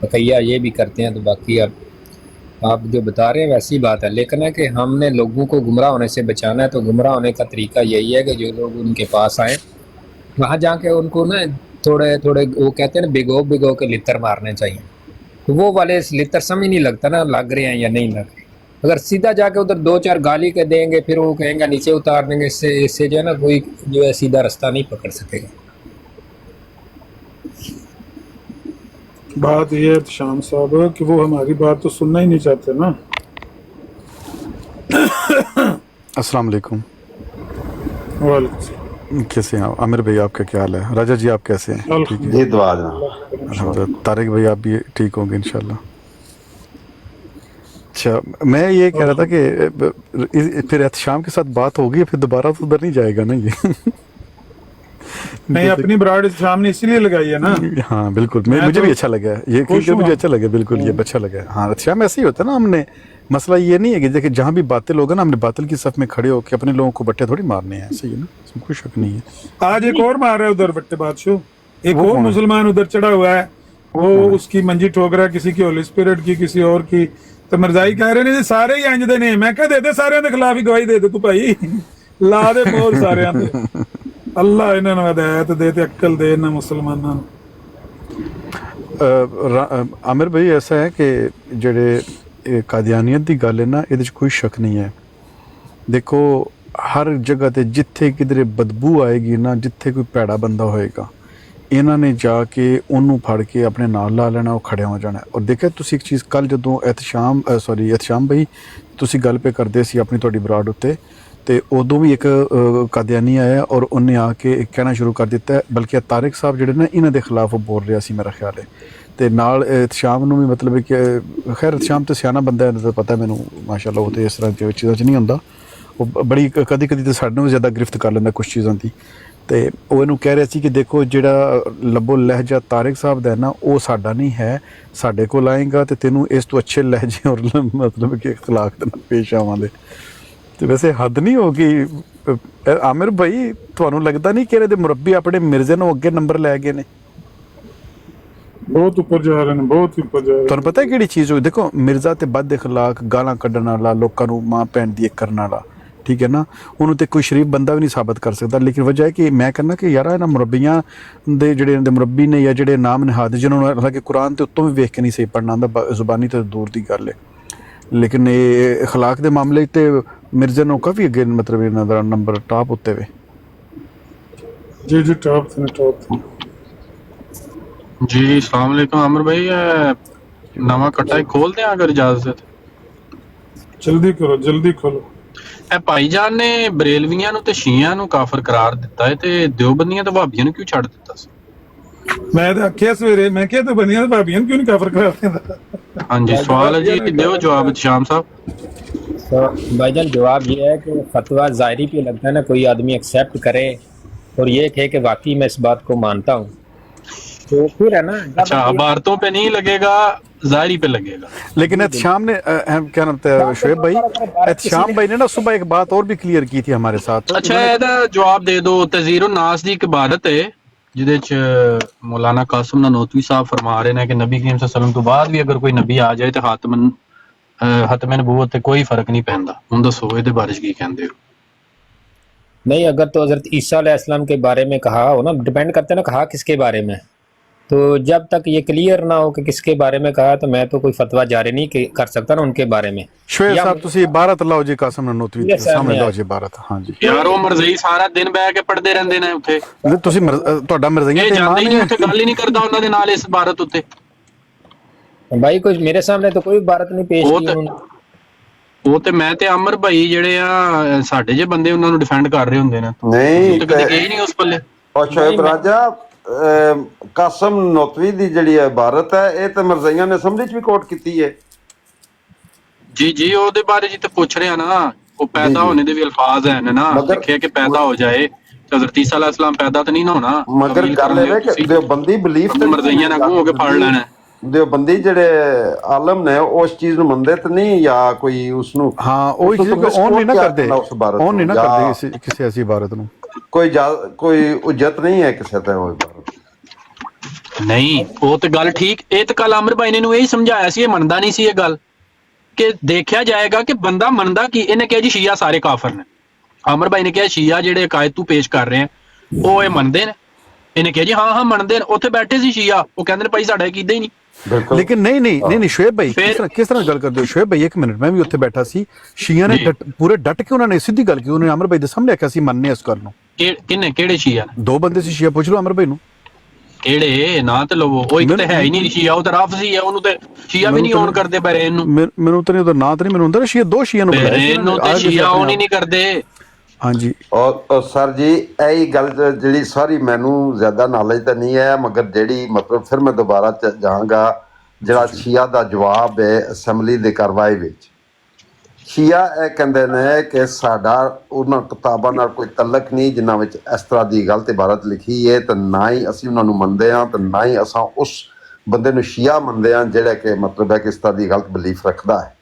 बकैया ये भी करते हैं, तो बाकी अब آپ جو بتا رہے ہیں ویسی بات ہے، لیکن ہے کہ ہم نے لوگوں کو گمراہ ہونے سے بچانا ہے، تو گمراہ ہونے کا طریقہ یہی ہے کہ جو لوگ ان کے پاس آئیں وہاں جا کے ان کو نا تھوڑے تھوڑے وہ کہتے ہیں نا بھگو کے لتر مارنے چاہیے، تو وہ والے لتر سمجھ نہیں لگتا نا لگ رہے ہیں یا نہیں لگ رہے۔ اگر سیدھا جا کے ادھر 2-4 گالی کے دیں گے پھر وہ کہیں گے نیچے اتار دیں گے، اس سے جو ہے نا کوئی جو ہے سیدھا رستہ نہیں پکڑ سکے گا۔ بات یہ ہے شام صاحب کہ وہ ہماری بات تو سننا ہی نہیں چاہتے نا۔ السلام علیکم، وعلیکم السلام۔ کیسے ہیں آپ؟ عامر بھائی آپ کا کیا حال ہے؟ راجا جی آپ کیسے ہیں؟ ٹھیک ہے جی دعا جناب۔ الحمدللہ۔ طارق بھائی آپ بھی ٹھیک ہوں گے انشاءاللہ۔ اچھا میں یہ کہہ رہا تھا کہ پھر احتشام کے ساتھ بات ہوگی پھر دوبارہ تو ادھر نہیں جائے گا نا یہ؟ نہیں اپنی براڈ شام نے اسی لیے لگائی ہے نا۔ ہاں بالکل، مجھے بھی اچھا لگا ہے یہ، کیونکہ مجھے اچھا لگا، بالکل یہ اچھا لگا ہے۔ ہاں احتشام ایسے ہی ہوتا ہے نا، ہم نے مسئلہ یہ نہیں ہے کہ دیکھیں جہاں بھی باطل ہوگا نا ہم نے باطل کی صف میں کھڑے ہو کے اپنے لوگوں کو بٹے تھوڑی مارنے ہیں، ایسے ہی ہے نا، اس میں کوئی شک نہیں ہے۔ آج ایک اور مار رہا ہے ادھر بٹے بادشاہ، ایک اور مسلمان ادھر چڑھا ہوا ہے، وہ اس کی منجی ٹھوک رہا ہے، کسی کی ہولی اسپرٹ کی، کسی اور کی۔ تو مرزائی کہہ رہے نے سارے ہی انج دے نے، میں کہہ دے سارے دے خلاف ہی گواہی دے تو بھائی لا دے مور سارے دے، اللہ انہاں نوں ہدایت دے تے عقل دے انہاں مسلماناں نوں۔ عامر بھائی ایسا ہے کہ جڑے قادیانیت دی گل ہے نا یہ کوئی شک نہیں ہے۔ دیکھو ہر جگہ تے جتھے کدھر بدبو آئے گی نا، جتھے کوئی پیڑا بندہ ہوئے گا انہاں نے جا کے انہوں پھڑ کے اپنے نال لا لینا، وہ کھڑے ہو جانا ہے۔ اور دیکھیں تسی ایک چیز کل جدوں احتشام بھائی تسی گل پہ کردے سی اپنی تہاڈی براڈ اتے، تے ادوں بھی ایک قادیانی آیا اور انہیں آ کے کہنا شروع کر دیتا ہے، بلکہ طارق صاحب جڑے نا انہاں دے خلاف وہ بول رہا سی میرا خیال ہے، تے نال احتشام نوں بھی مطلب ہے کہ خیر احتشام تے سیاںا بندہ ہے، پتہ ہے مینوں ماشاءاللہ، وہ تے اس طرح کی چیزاں چ نہیں ہوندا، وہ بڑی کدی تے ساڈے بھی زیادہ گرفت کر لیندا کچھ چیزاں دی۔ تے وہ انہوں کہہ رہے سی کہ دیکھو جڑا لب و لہجہ طارق صاحب دا ہے نا وہ ساڈا نہیں ہے، ساڈے کول آئے گا تے تینوں اس تو اچھے لہجے اور مطلب کہ اخلاق دے نال پیش آواں دے۔ تے ویسے حد نہیں ہوگی عامر بھائی، تھانوں لگدا نہیں کہ دے مربی اپنے مرزے نوں اگے نمبر لے گئے نے؟ بہت اوپر جا رہے ہیں، بہت اوپر جا رہے ہیں۔ تھانوں پتہ ہے کیڑی چیز ہوئی؟ دیکھو مرزا تے بد اخلاق، گالاں کڈن والا، لوکاں نوں ماں بہن دی کرن والا، ٹھیک ہے نا، انہوں تے کوئی شریف بندہ بھی نہیں ثابت کر سکتا، لیکن وجہ ہے کہ میں کہنا کہ یار انہاں مربیاں دے جڑے مربی نے یا جڑے نام نہاد جنہوں نے حالانکہ قرآن تے اتوں بھی ویکھ کے نہیں صحیح پڑھنا آندا، زبانی تے دور دی گل ہے، لیکن یہ اخلاق دے معاملے تے مرزا نوں کافی اگے مطلب انہاں دا نمبر ٹاپ اتے وے۔ جی جی ٹاپ تھے ٹاپ تھے۔ جی السلام علیکم عامر بھائی، نواں کٹا کھول دیں اگر اجازت ہے؟ جلدی کرو جلدی کھولو۔ اے بھائی جان نے بریلویاں نوں تے شیعیاں نوں کافر قرار دیتا ہے تے دیوبندیاں تے بھابیاں نوں کیوں چھڑ دیتا سی؟ میں تو آخیا سویرے، میں کیا تو بندیاں بھابیاں کیوں نہیں کافر قرار دیندا؟ ہاں جی سوال ہے جی، دیو جواب شام صاحب۔ تو بھائی جان جواب یہ ہے کہ فتویٰ ظاہری پہ لگتا ہے نا، کوئی آدمی ایکسیپٹ کرے اور یہ کہے کہ واقعی میں اس بات کو مانتا ہوں، تو پھر ہے نا اچھا عبارتوں پہ نہیں لگے گا، ظاہری پہ لگے گا۔ لیکن احتشام نے کیا نام تھا شعیب بھائی، احتشام بھائی نے نا صبح ایک بات اور بھی کلیئر کی تھی ہمارے ساتھ۔ اچھا ایدہ جواب دے دو، تذیر الناس دی ایک عبادت ہے جدے چ مولانا قاسم نانوتوی صاحب فرما رہے ہیں کہ نبی کریم صلی اللہ علیہ وسلم تو بعد بھی اگر کوئی نبی آ جائے تو ختم نبوت تے کوئی فرق نہیں پہندا، ہن دسو یہ بارے کی کہندے ہو؟ نہیں، اگر تو حضرت عیسیٰ علیہ السلام کے بارے میں کہا ہو نا، ڈیپینڈ کرتے نا کہا کس کے بارے میں، تو جب تک یہ کلیئر نہ ہو کہ کس کے بارے میں کہا تو میں تو کوئی فتویٰ جاری نہیں کر سکتا نا ان کے بارے میں۔ شعیب صاحب تسی عبارت لاؤ جی قاسم نانوتوی سامنے لاؤ جی عبارت۔ ہاں جی یار وہ مرزئی سارا دن بیٹھ کے پڑھتے رہندے نے اوتھے، تسی تہاڈا مرزائیاں یہ تے جانتے ایمان ہی نہیں، ہے؟ اوتھے گل ہی نہیں کردا انہاں دے نال اس عبارت اتے۔ بھائی کوئی میرے سامنے تو کوئی عبارت نہیں پیش کی انہوں نے۔ وہ تے میں تے عمر بھائی جڑے آ ساڈے جے بندے انہاں نوں ڈیفینڈ کر رہے ہوندے نے، نہیں تو کدی گئے ہی نہیں اس پلے۔ اور شعیب راجا قاسم نوتوی دی جڑی عبارت ہے یہ تو مرزائیاں نے اسمبلی چ بھی کوٹ کیتی ہے۔ جی جی او دے بارے جی تے پوچھ رہے ہیں نا، وہ پیدا ہونے دے بھی الفاظ ہیں نا، لکھے کہ پیدا ہو جائے تو حضرت عیسیٰ علیہ السلام پیدا تو نہیں نہ ہونا، مگر گل ہے کہ دیوبندی بلیف تے مرزائیاں نہ ہو کے پڑھ لینا ہے۔ دیوبندی جڑے عالم نے اس چیز نو مندے تے نہیں یا کوئی اس نو ہاں وہی چیز اون نہیں نہ کردے، اون نہیں نہ کردے کسی ایسی عبارت نو، کوئی اجت نہیں ہے کسی تے وہ عبارت۔ نہیں وہ تے گل ٹھیک، اے تے کل عامر بھائی نے یہی سمجھایا سی، یہ مندا نہیں سی یہ گل ਕਿ ਦੇਖਿਆ ਜਾਏਗਾ ਕਿ ਬੰਦਾ ਮੰਨਦਾ ਕਿ ਇਹਨੇ ਕਿਹਾ ਜੀ ਸ਼ੀਆ ਸਾਰੇ ਕਾਫਰ ਨੇ। ਆਮਰ ਭਾਈ ਨੇ ਕਿਹਾ ਸ਼ੀਆ ਜਿਹੜੇ ਅਕਾਇਦ ਤੂੰ ਪੇਸ਼ ਕਰ ਰਹੇ ਆ ਉਹ ਇਹ ਮੰਨਦੇ ਨੇ। ਇਹਨੇ ਕਿਹਾ ਜੀ ਹਾਂ ਮੰਨਦੇ ਨੇ। ਉੱਥੇ ਬੈਠੇ ਸੀ ਸ਼ੀਆ, ਉਹ ਕਹਿੰਦੇ ਨੇ ਭਾਈ ਸਾਡਾ ਕੀਤਾ ਹੀ ਨਹੀਂ। ਲੇਕਿਨ ਨਹੀਂ ਸ਼ੁਏਬ ਭਾਈ ਕਿਸ ਤਰ੍ਹਾਂ ਗੱਲ ਕਰਦੇ ਹੋ ਸ਼ੁਏਬ ਭਾਈ? ਇੱਕ ਮਿੰਟ, ਮੈਂ ਵੀ ਉੱਥੇ ਬੈਠਾ ਸੀ। ਸ਼ੀਆ ਨੇ ਪੂਰੇ ਡਟ ਕੇ ਉਹਨਾਂ ਨੇ ਸਿੱਧੀ ਗੱਲ ਕੀਤੀ। ਉਹਨੇ ਅਮਰ ਭਾਈ ਦੇ ਸਾਹਮਣੇ ਆਖਿਆ ਸੀ ਮੰਨਨੇ ਇਸ ਗੱਲ ਨੂੰ। ਕਿਹੜੇ ਸ਼ੀਆ? 2 ਬੰਦੇ ਸੀ ਸ਼ੀਆ, ਪੁੱਛ ਲਓ ਅਮਰ ਭਾਈ ਨੂੰ। ਕਿਹੜੇ ਨਾਂ ਤੇ ਲਵੋ, ਉਹ ਇੱਕ ਤਾਂ ਹੈ ਹੀ ਨਹੀਂ ਸ਼ੀਆ, ਉਹ ਤਾਂ ਰਾਫਜ਼ੀ ਹੈ, ਉਹਨੂੰ ਤੇ ਸ਼ੀਆ ਵੀ ਨਹੀਂ ਔਨ ਕਰਦੇ ਪਰ ਇਹਨੂੰ। ਮੈਨੂੰ ਤਾਂ ਨਹੀਂ ਉਹਦਾ ਨਾਂ ਤਾਂ ਨਹੀਂ ਮੈਨੂੰ ਹੁੰਦਾ। ਸ਼ੀਆ 2 ਸ਼ੀਆ ਨੂੰ ਬੁਲਾਇਆ ਇਹਨੂੰ ਤੇ ਸ਼ੀਆ ਔਨ ਹੀ ਨਹੀਂ ਕਰਦੇ। ਹਾਂਜੀ ਔਰ ਸਰ ਜੀ ਇਹ ਗੱਲ ਜਿਹੜੀ ਸਾਰੀ ਮੈਨੂੰ ਜ਼ਿਆਦਾ ਨੌਲੇਜ ਤਾਂ ਨਹੀਂ ਹੈ, ਮਗਰ ਜਿਹੜੀ ਮਤਲਬ ਫਿਰ ਮੈਂ ਦੁਬਾਰਾ ਜਾਵਾਂਗਾ ਜਿਹੜਾ ਸ਼ੀਆ ਦਾ ਜਵਾਬ ਹੈ ਅਸੈਂਬਲੀ ਦੀ ਕਾਰਵਾਈ ਵਿੱਚ। ਸ਼ੀਆ ਇਹ ਕਹਿੰਦੇ ਨੇ ਕਿ ਸਾਡਾ ਉਹਨਾਂ ਕਿਤਾਬਾਂ ਨਾਲ ਕੋਈ ਤਲਕ ਨਹੀਂ ਜਿਨ੍ਹਾਂ ਵਿੱਚ ਇਸ ਤਰ੍ਹਾਂ ਦੀ ਗਲਤ ਇਬਾਰਤ ਲਿਖੀ ਹੈ, ਤੇ ਨਾ ਹੀ ਅਸੀਂ ਉਹਨਾਂ ਨੂੰ ਮੰਨਦੇ ਹਾਂ, ਤੇ ਨਾ ਹੀ ਅਸਾਂ ਉਸ ਬੰਦੇ ਨੂੰ ਸ਼ੀਆ ਮੰਨਦੇ ਹਾਂ ਜਿਹੜਾ ਕਿ ਮਤਲਬ ਹੈ ਕਿ ਇਸ ਤਰ੍ਹਾਂ ਦੀ ਗਲਤ ਬਿਲੀਫ ਰੱਖਦਾ ਹੈ।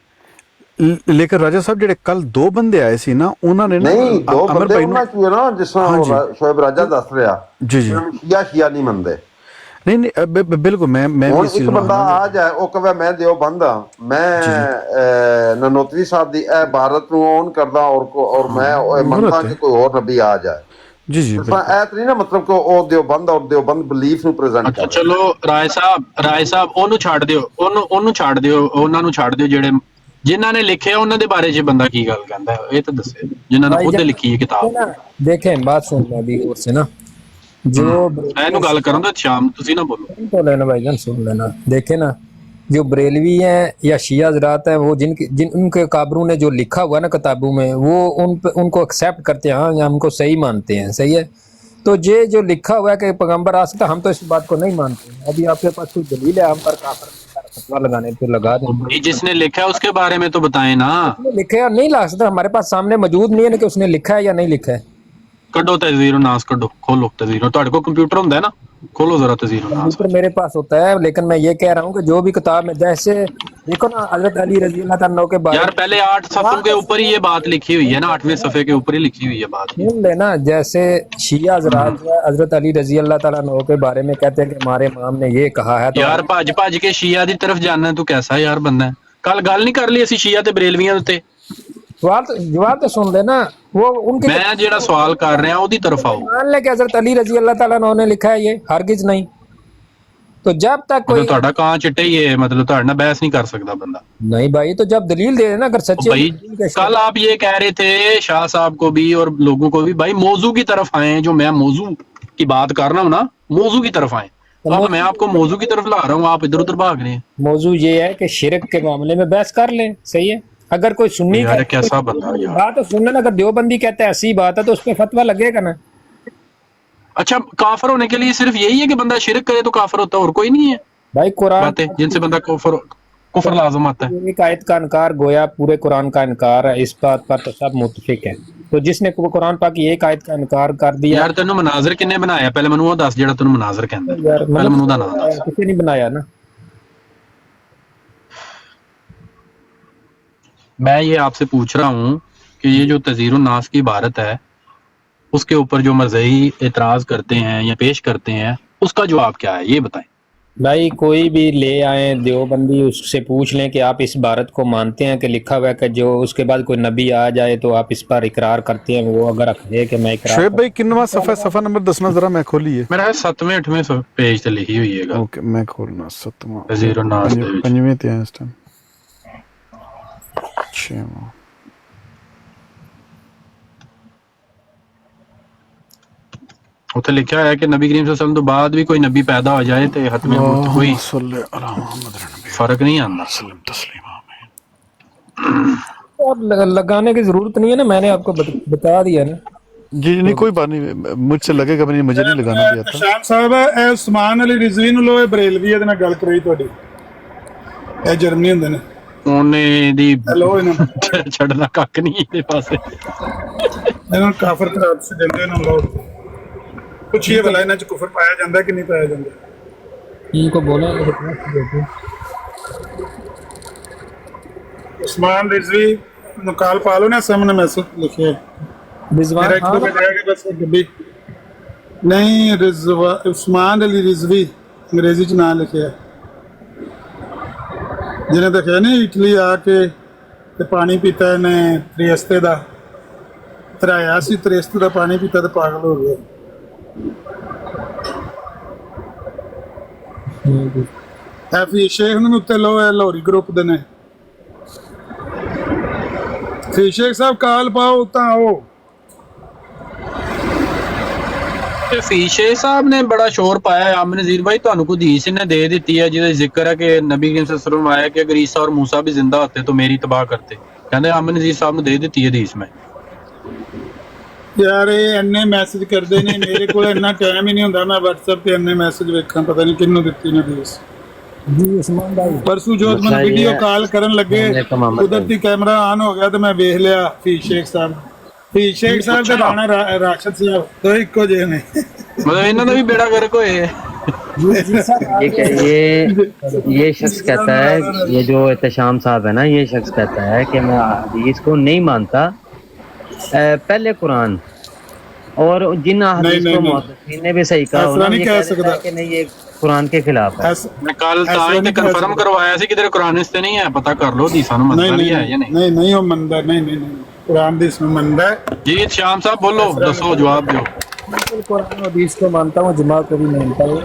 ਲੇਕਿਨ ਰਾਜਾ ਸਾਹਿਬ ਜਿਹੜੇ ਕੱਲ 2 ਬੰਦੇ ਆਏ ਸੀ ਨਾ, ਉਹਨਾਂ ਨੇ ਨਹੀਂ 2 ਬੰਦੇ ਉਹਨਾਂ ਚ ਨਾ ਜਿਸ ਤਰ੍ਹਾਂ ਸ਼ੋਇਬ ਰਾਜਾ ਦੱਸ ਰਿਹਾ ਜੀ ਸ਼ੀਆ ਨਹੀਂ ਮੰਨਦੇ। ਨਹੀਂ ਬਿਲਕੁਲ ਮੈਂ ਇੱਕ ਬੰਦਾ ਆ ਜਾਏ ਉਹ ਕਹੇ ਮੈਂ ਦਿਓਬੰਦ ਹਾਂ, ਮੈਂ ਨਨੋਤਵੀ ਸਾਹਿਬ ਦੀ ਇਹ ਇਬਾਰਤ ਨੂੰ ਔਨ ਕਰਦਾ ਔਰ ਮੈਂ ਮੰਨਦਾ ਕਿ ਕੋਈ ਹੋਰ ਨਬੀ ਆ ਜਾਏ ਜੀ ਇਹ ਤਾਂ ਨਹੀਂ ਨਾ ਮਤਲਬ ਕਿ ਉਹ ਦਿਓਬੰਦ ਔਰ ਦਿਓਬੰਦ ਬਲੀਫ ਨੂੰ ਪ੍ਰੈਜ਼ੈਂਟ ਕਰ। ਚਲੋ ਰਾਏ ਸਾਹਿਬ ਉਹਨੂੰ ਛੱਡ ਦਿਓ, ਉਹਨੂੰ ਛੱਡ ਦਿਓ, ਉਹਨਾਂ ਨੂੰ ਛੱਡ ਦਿਓ ਜਿਹੜੇ ਜਿਨ੍ਹਾਂ ਨੇ ਲਿਖਿਆ ਉਹਨਾਂ ਦੇ ਬਾਰੇ 'ਚ ਬੰਦਾ ਕੀ ਗੱਲ ਕਹਿੰਦਾ ਇਹ ਤਾਂ ਦੱਸੇ, ਜਿਨ੍ਹਾਂ ਨੇ ਖੁਦ ਲਿਖੀ ਹੈ ਕਿਤਾਬ। देखें बात सुन लो अभी और से ना जो मैं ਗੱਲ ਕਰਨ ਦਾ ਸ਼ਾਮ ਤੁਸੀਂ ਨਾ ਬੋਲੋ तो लेना भाईजान सुन लेना। देखे ना जो बरेलवी हैं या शिया हज़रात हैं वो जिन उनके काबरों ने जो लिखा हुआ ना किताबों में वो उनको एक्सेप्ट करते हैं, हाँ या हमको सही मानते हैं, सही है। तो ये जो लिखा हुआ है कि पैगम्बर आ सकता, हम तो इस बात को नहीं मानते। अभी आपके पास कोई दलील है हम पर काफिर फतवा लगाने पे लगा दें? जिसने लिखा है उसके बारे में तो बताएं ना। लिखा है नहीं ला सकता, हमारे पास सामने मौजूद नहीं है ना कि उसने लिखा है या नहीं लिखा है। कड्डो तज़ीरो नास कड्डो, खोलो तज़ीरो। ਤੁਹਾਡੇ ਕੋਲ ਕੰਪਿਊਟਰ ਹੁੰਦਾ ਹੈ ਨਾ, खोलो जरा तज़ीरो नास। कंप्यूटर मेरे पास होता है, लेकिन मैं ये कह रहा हूँ कि जो भी किताब में जैसे देखो ना हजरत अली रज़ी अल्लाह तआला के बारे में यार पहले 8 सफ़ों के ऊपर ही ये बात लिखी हुई है ना, 8वें सफ़े के ऊपर ही लिखी हुई है बात। सुन लेना जैसे शिया हज़रात हजरत अली रज़ी अल्लाह तआला के बारे में कहते हैं कि हमारे इमाम ने ये कहा है, तो यार भज के शिया की तरफ जाना तू कैसा यार बंदा है। कल गल नहीं कर ली असी शिया ते बरेलवियां उत्ते। जवाब तो सुन लेना। वो उनके मैं जेड़ा सवाल कर रहा ओदी तरफ आओ। मान ले कि हजरत अली रज़ी अल्लाह तआला ने लिखा है, ये हरगिज नहीं। तो जब तक कोई ਤੁਹਾਡਾ ਕਾਂ ਚਿੱਟੇ ਹੀ ਹੈ, मतलब ਤੁਹਾਡੇ ਨਾਲ बहस नहीं कर सकता बंदा। नहीं भाई, तो जब दलील दे देना अगर सच्चे। भाई कल आप ये कह रहे थे शाह साहब को भी और लोगों को भी, भाई मौजू की तरफ आए, जो मैं मौजू की बात कर रहा हूँ ना, मौजू की तरफ आए। अब मैं आपको मौजू की तरफ ला रहा हूँ, आप इधर उधर भाग रहे हैं। मौजू ये है कि शिरक के मामले में बहस कर लें, सही है। अगर कोई सुन्नी यार कैसा बंदा यार बात तो सुनना, अगर देवबंदी कहते हैं ऐसी बात है तो उस पर फतवा लगेगा ना। अच्छा काफिर होने के लिए सिर्फ यही है कि बंदा शिरक करे तो काफिर होता है, और कोई नहीं है भाई? कुरान जिनसे बंदा कुफर लाजम आता है। एक आयत का इनकार गोया पूरे कुरान का इनकार है, इस बात पर तो सब मुत्तफिक है। तो जिसने कुरान पाक की एक आयत का इनकार कर दिया। यार तेनू मनाजर किन्ने बनाया? पहले मैनू वो दस जेड़ा तेनू मनाजर कहंदा है, पहले मैनू दा नाम दस। किसी नहीं बनाया ना। मैं ये आपसे पूछ रहा हूँ कि ये जो तज़ीरो नास की इबारत है उसके ऊपर जो मज़ही एतराज़ करते हैं या पेश करते हैं उसका जवाब क्या है ये बताएं। भाई कोई भी ले आए देवबंदी, उससे पूछ लें कि आप इस इबारत को मानते हैं कि लिखा हुआ है कि जो उसके बाद कोई नबी आ जाए तो आप इस पर इकरार करते हैं। वो अगर है कि मैं इकरार। शोएब भाई किन्नवा सफ़ा नंबर दसना जरा, मैं खोलिए। मेरा 7वें 8वें पेज पे लिखी हुई है। ओके मैं खोलना 7वां तज़ीरो नास दे विच 5वें ते है इस टाइम 6वां। ਉੱਥੇ ਲਿਖਿਆ ਹੈ ਕਿ ਨਬੀ ਕਰੀਮ ਸੱਲੱਲਾਹੁ ਅਲੈਹਿ ਵਸੱਲਮ ਤੋਂ ਬਾਅਦ ਵੀ ਕੋਈ ਨਬੀ ਪੈਦਾ ਹੋ ਜਾਏ ਤੇ ਹਤਮੇ ਕੋਈ फर्क नहीं आना। और लगाने की जरूरत नहीं है ना, मैंने आपको बता दिया ना। जी नहीं कोई बात नहीं, मुझसे लगेगा भी नहीं, मुझे नहीं लगाना भी आता। ਸ਼ਾਮ ਸਾਹਿਬ ਇਹ ਉਸਮਾਨ ਅਲੀ ਰਿਜ਼ਵੀ ਨੂੰ ਲੋ, ਇਹ ਬਰੇਲਵੀ ਇਹਦੇ ਨਾਲ ਗੱਲ ਕਰਾਈ ਤੁਹਾਡੀ, ਇਹ ਜਰਮਨੀ ਹੁੰਦੇ ਨੇ। ਉਹਨੇ ਦੀ ਹੈਲੋ ਇਹਨਾਂ ਛੱਡਣਾ ਕੱਖ ਨਹੀਂ ਇਹਦੇ ਪਾਸੇ, ਇਹਨਾਂ ਕਾਫਰ ਕਰਾਰ ਸੇ ਦਿੰਦੇ ਇਹਨਾਂ ਲੋ। ਪੁੱਛੀਏ ਭਲਾ ਇਹਨਾਂ ਚ ਕੁਫਰ ਪਾਇਆ ਜਾਂਦਾ ਕਿ ਨਹੀਂ ਪਾਇਆ ਜਾਂਦਾ? इनको बोला उस्मान रिजवी निकाल पा लो ना, सामने मैसेज लिखे रिजवान खान बस डब्बी नहीं, रिजवा उस्मान अली रिजवी अंग्रेजी च नाम लिखे जिन्हें देखा नहीं इटली आके ਤੇ ਪਾਣੀ ਪੀਤਾ ਇਹਨੇ ਤ੍ਰਿਅਸਤੇ ਦਾ, ਤਰਾਇਆ ਸੀ ਤ੍ਰਿਅਸਤੇ ਦਾ ਪਾਣੀ ਪੀਤਾ ਤੇ ਪਾਗਲ ਹੋ ਗਿਆ। ਫੀ ਸ਼ੇਖ ਨੂੰ ਉੱਤੇ ਲੋ ਹੈ, ਲਾਹੌਰੀ ਗਰੁੱਪ ਦੇ ਨੇ। ਫੀ ਸ਼ੇਖ ਸਾਹਿਬ ਕਾਲ ਪਾਓ ਤਾਂ ਆਓ। ਤੇ ਫੀਸ਼ੇ ਸਾਹਿਬ ਨੇ ਬੜਾ ਸ਼ੋਰ ਪਾਇਆ ਹੈ। ਆਮਨ ਨਜ਼ੀਰ ਭਾਈ ਤੁਹਾਨੂੰ ਕੋਈ ਹਦੀਸ ਨੇ ਦੇ ਦਿੱਤੀ ਹੈ ਜਿਹਦਾ ਜ਼ਿਕਰ ਹੈ ਕਿ ਨਬੀ ਕਰੀਮ ਸੱਲੱਲਾहु अलैहि वसल्लम आया कि अगर ईसा और मूसा भी जिंदा होते तो मेरी तबाह करते। ਕਹਿੰਦੇ ਆਮਨ ਨਜ਼ੀਰ ਸਾਹਿਬ ਨੂੰ ਦੇ ਦਿੱਤੀ ਹੈ ਹਦੀਸ। ਮੈਂ ਯਾਰ ਇਹ ਇੰਨੇ ਮੈਸੇਜ ਕਰਦੇ ਨੇ, ਮੇਰੇ ਕੋਲ ਇੰਨਾ ਟਾਈਮ ਹੀ ਨਹੀਂ ਹੁੰਦਾ ਮੈਂ WhatsApp ਤੇ ਇੰਨੇ ਮੈਸੇਜ ਵੇਖਾਂ, ਪਤਾ ਨਹੀਂ ਕਿਹਨੂੰ ਦਿੱਤੀ ਨੇ ਹਦੀਸ। ਪਰਸੋਂ ਜੋਤ ਮੈਨੂੰ ਵੀਡੀਓ ਕਾਲ ਕਰਨ ਲੱਗੇ, ਕੁਦਰਤੀ ਕੈਮਰਾ ਆਨ ਹੋ ਗਿਆ ਤੇ ਮੈਂ ਵੇਖ ਲਿਆ ਫੀ ਸ਼ੇਖ ਸਾਹਿਬ। ਫੀ ਸ਼ੇਖ ਸਾਹਿਬ ਤੇ ਰਾਣਾ ਰਾਸ਼ਦ ਸਾਹਿਬ ਦੋ ਇੱਕੋ ਜਿਹੇ ਨੇ, ਮਤਲਬ ਇਹਨਾਂ ਦਾ ਵੀ ਬੇੜਾ ਗਰਕ ਹੋਏ ਹੈ। ये शख्स कहता है, ये जो एहतशाम साहब है ना, ये शख्स कहता है कि मैं हदीस को नहीं मानता, पहले कुरान और जिन हदीस को मुहद्दिसीन ने भी सही कहा नहीं कह सकता कि नहीं ये कुरान के खिलाफ है। मैं कल ताई ने कंफर्म करवाया ਸੀ ਕਿ ਤੇਰੇ ਕੁਰਾਨ ਇਸ ਤੇ ਨਹੀਂ ਹੈ, ਪਤਾ ਕਰ ਲੋ ਹਦੀਸਾਂ ਨੂੰ ਮੰਨਦਾ ਨਹੀਂ ਹੈ ਜਾਂ ਨਹੀਂ। ਨਹੀਂ ਉਹ ਮੰਨਦਾ, ਨਹੀਂ ਕੁਰਾਨ ਦੀ ਇਸ ਨੂੰ ਮੰਨਦਾ ਜੀ। ਸ਼ਾਮ ਸਾਹਿਬ ਬੋਲੋ, ਦੱਸੋ, ਜਵਾਬ ਦਿਓ। बिल्कुल कुरान हदीस को मानता हूँ, जमात को भी मानता हूँ,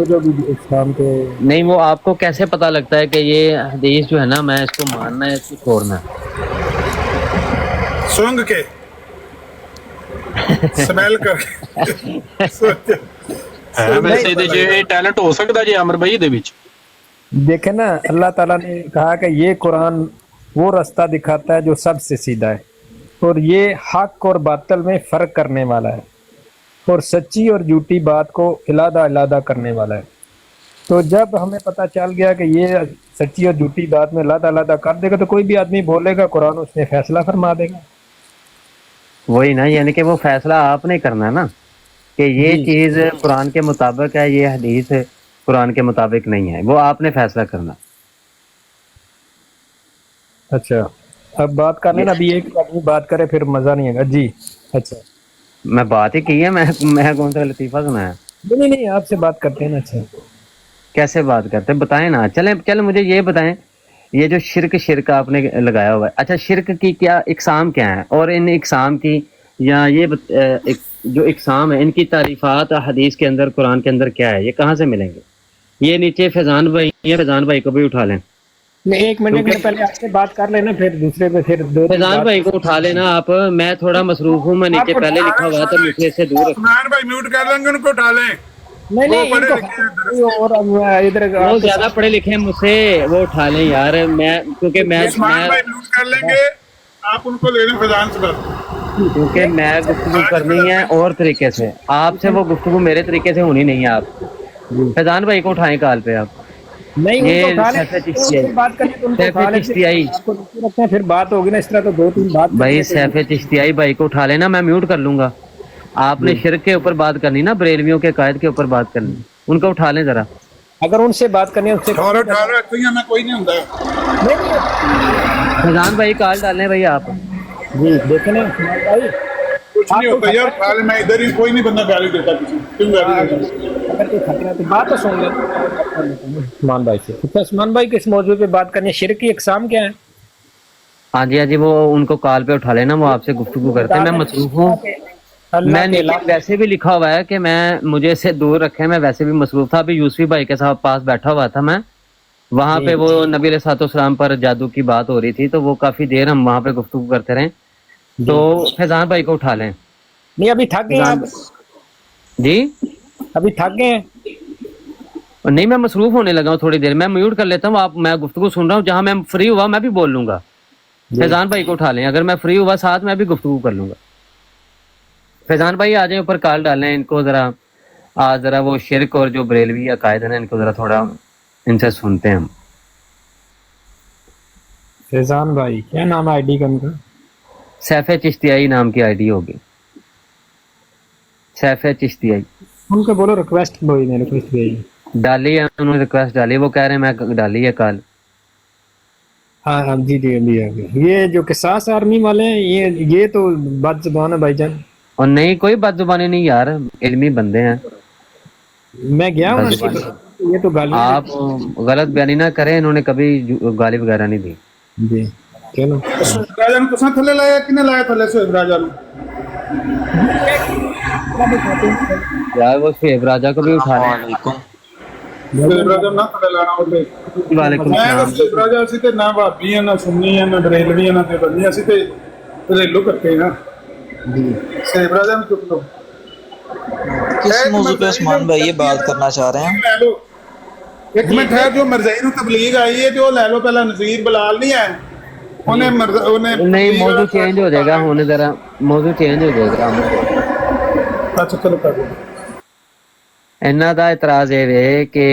जो भी इस्लाम के। नहीं, वो आपको कैसे पता लगता है कि ये हदीस जो है ना मैं इसको मानना है, इसको छोड़ना है? सूंघ के स्मेल करके। ਵੈਸੇ ਇਹਦੇ 'ਚ ਇਹ ਟੈਲੈਂਟ ਹੋ ਸਕਦਾ ਜੀ ਅਮਰ ਭਾਈ ਇਹਦੇ ਵਿੱਚ? देखे ना, अल्लाह ताला ने कहा कि ये कुरान वो रास्ता दिखाता है जो सबसे सीधा है, और ये हक और बातल में फ़र्क करने वाला है, और सच्ची और झूठी बात को इलादा करने वाला है। तो जब हमें पता चल गया कि ये सच्ची और झूठी बात में इलादा कर देगा तो कोई भी आदमी बोलेगा कुरान उसने फैसला फरमा देगा। वही ना, यानी कि वो फैसला आपने करना है ना कि ये चीज़ कुरान के मुताबिक है, ये हदीस कुरान के मुताबिक नहीं है, वो आपने फैसला करना। अच्छा, अब बात कर लेना, अभी एक आदमी बात करे फिर मजा नहीं आएगा जी। अच्छा, मैं बात ही की है, मैं कौन सा लतीफा सुनाया? नहीं आपसे बात करते हैं ना। अच्छा, कैसे बात करते हैं बताएं ना। चले मुझे ये बताएं, ये जो शिरक आपने लगाया हुआ है, अच्छा शिरक की क्या इकसाम क्या है, और इन इकसाम की या ये जो इकसाम है इनकी तारीफात हदीस के अंदर कुरान के अंदर क्या है, ये कहाँ से मिलेंगे? ये नीचे फैजान भाई को भी उठा लें। एक मिनट पहले आपसे बात कर लेना, फिर दूसरे पे फिर फैजान भाई को उठा लेना आप। मैं थोड़ा मसरूफ हूँ, मैं नीचे पहले लिखा हुआ था, मुझे से दूर रखो। भाई म्यूट कर लेंगे, उनको उठा लें। नहीं और इधर वो ज्यादा पढ़े लिखे हैं मुझसे, वो उठा लें यार। मैं क्योंकि मैं म्यूट कर लेंगे, आप उनको ले लें फैजान से बात, क्योंकि मैं गुफ्तगू करनी है और तरीके से, आपसे वो गुफ्तगू मेरे तरीके से होनी नहीं है। आप फैजान भाई को उठाएं कॉल पे आप। नहीं ये बात करें तो रखते हैं, फिर बात होगी ना इस तरह, तो 2-3 बात भाई सैफे चिश्तियाई भाई को उठा लेना, मैं म्यूट कर लूंगा। आपने शिरक के ऊपर बात करनी ना, बरेलवियों के कायद के ऊपर बात करनी, उनको उठा लें जरा। अगर उनसे बात करनी है उससे कोई नहीं होता। फैजान भाई कॉल डालें भाई आप जी। देखें ना भाई, कुछ नहीं होता यार, खाली मैं इधर ही, कोई नहीं बंदा गाली देता किसी, क्यों गाली देता? अगर कोई खतरा तो बात तो सुन ले उस्मान भाई से। अच्छा उस्मान भाई किस मौजूद पे बात करनी है, शिरक की इकसाम क्या है? हाँ जी, वो उनको कॉल पे उठा लेना, वो आपसे गुफ्तगू करते हैं। मैं मसरूफ हूँ, मैं नीचे वैसे भी लिखा हुआ है कि मुझे इससे दूर रखें, मैं वैसे भी मसरूफ था। अभी यूसुफी भाई के साथ पास बैठा हुआ था मैं, वहाँ पे वो नबी अलैहिस्सलाम पर जादू की बात हो रही थी, तो वो काफी देर हम वहाँ पे गुफ्तगू करते रहे। तो फैजान भाई को उठा लें। नहीं अभी थक गए आप जी? अभी थक गए हैं? नहीं, मैं मसरूफ होने लगा हूँ, थोड़ी देर मैं म्यूट कर लेता हूँ। आप, मैं गुफ्तगू सुन रहा हूँ, जहाँ मैं फ्री हुआ मैं भी बोल लूंगा। फैजान भाई को उठा लें, अगर मैं फ्री हुआ साथ मैं भी गुफ्तगू कर लूंगा। फैजान भाई आ जाए, ऊपर कॉल डालें इनको जरा। आज जरा वो शिरक और जो बरेलवी अकायद है इनको जरा थोड़ा इनसे सुनते हैं हम। फैजान भाई क्या नाम है आईडी का उनका? सैफे चिश्तियाई नाम की आईडी होगी, सैफे चिश्तियाई। उनको बोलो रिक्वेस्ट भेजी। डाली है उन्होंने, रिक्वेस्ट डाली, वो कह रहे हैं मैं डाली है कल। हाँ जी ये जो किसास आर्मी वाले हैं, ये तो बदजुबान है भाईजान। और नहीं, कोई बदजुबानी नहीं यार, इल्मी बंदे हैं। मैं गया हूँ, ये तो गाली। आप गलत बयानी ना करें, इन्होंने कभी गाली वगैरह नहीं दी जी। ਚਲੋ ਸੁਹੇਬ ਰਾਜਾ ਨੂੰ ਤੁਸੀਂ ਥੱਲੇ ਲਾਇਆ, ਕਿਹਨੇ ਲਾਇਆ ਥੱਲੇ ਸੁਹੇਬ ਰਾਜਾ ਨੂੰ? यार वो शेब राजा को भी उठा रहे ਸੁਹੇਬ ਰਾਜਾ ਨੂੰ ਨਾ ਥੱਲੇ ਲਾਣਾ ਉਹਦੇ। वालेकुम ਮੈਂ ਤਾਂ ਸੁਹੇਬ ਰਾਜਾ ਸੀ ਤੇ ਨਾ ਭਾਬੀ ਆ, ਨਾ ਸੁੰਨੀ ਆ, ਨਾ ਬਰੇਲਵੀ ਆ, ਨਾ ਤੇ ਬੰਦੀ, ਅਸੀਂ ਤੇ ਘਰੇਲੂ ਕੱਟੇ ਨਾ। ਸੁਹੇਬ ਰਾਜਾ ਨੂੰ ਚੁੱਕ ਲਓ। किस मौजू पे उस्मान भाई ये बात करना चाह रहे हैं? ਲੈ ਲਓ ਇੱਕ ਮਿੰਟ ਹੈ, ਜੋ ਮਰਜ਼ਈ ਨੂੰ ਤਬਲੀਗ ਆਈ ਹੈ ਤੇ ਉਹ ਲੈ ਲਓ। ਪਹਿਲਾਂ ਨਜ਼ੀਰ ਬਲਾਲ ਨਹੀਂ ਹੈ, ਉਹਨੇ ਉਹਨੇ नहीं मौजू चेंज हो जाएगा होने जरा मौजू चेंज हो जाएगा ਅੱਛਾ ਚਲੋ ਕਰ ਲਓ। ਇਹਨਾਂ ਦਾ ਇਤਰਾਜ਼ ਇਹ ਵੇ ਕਿ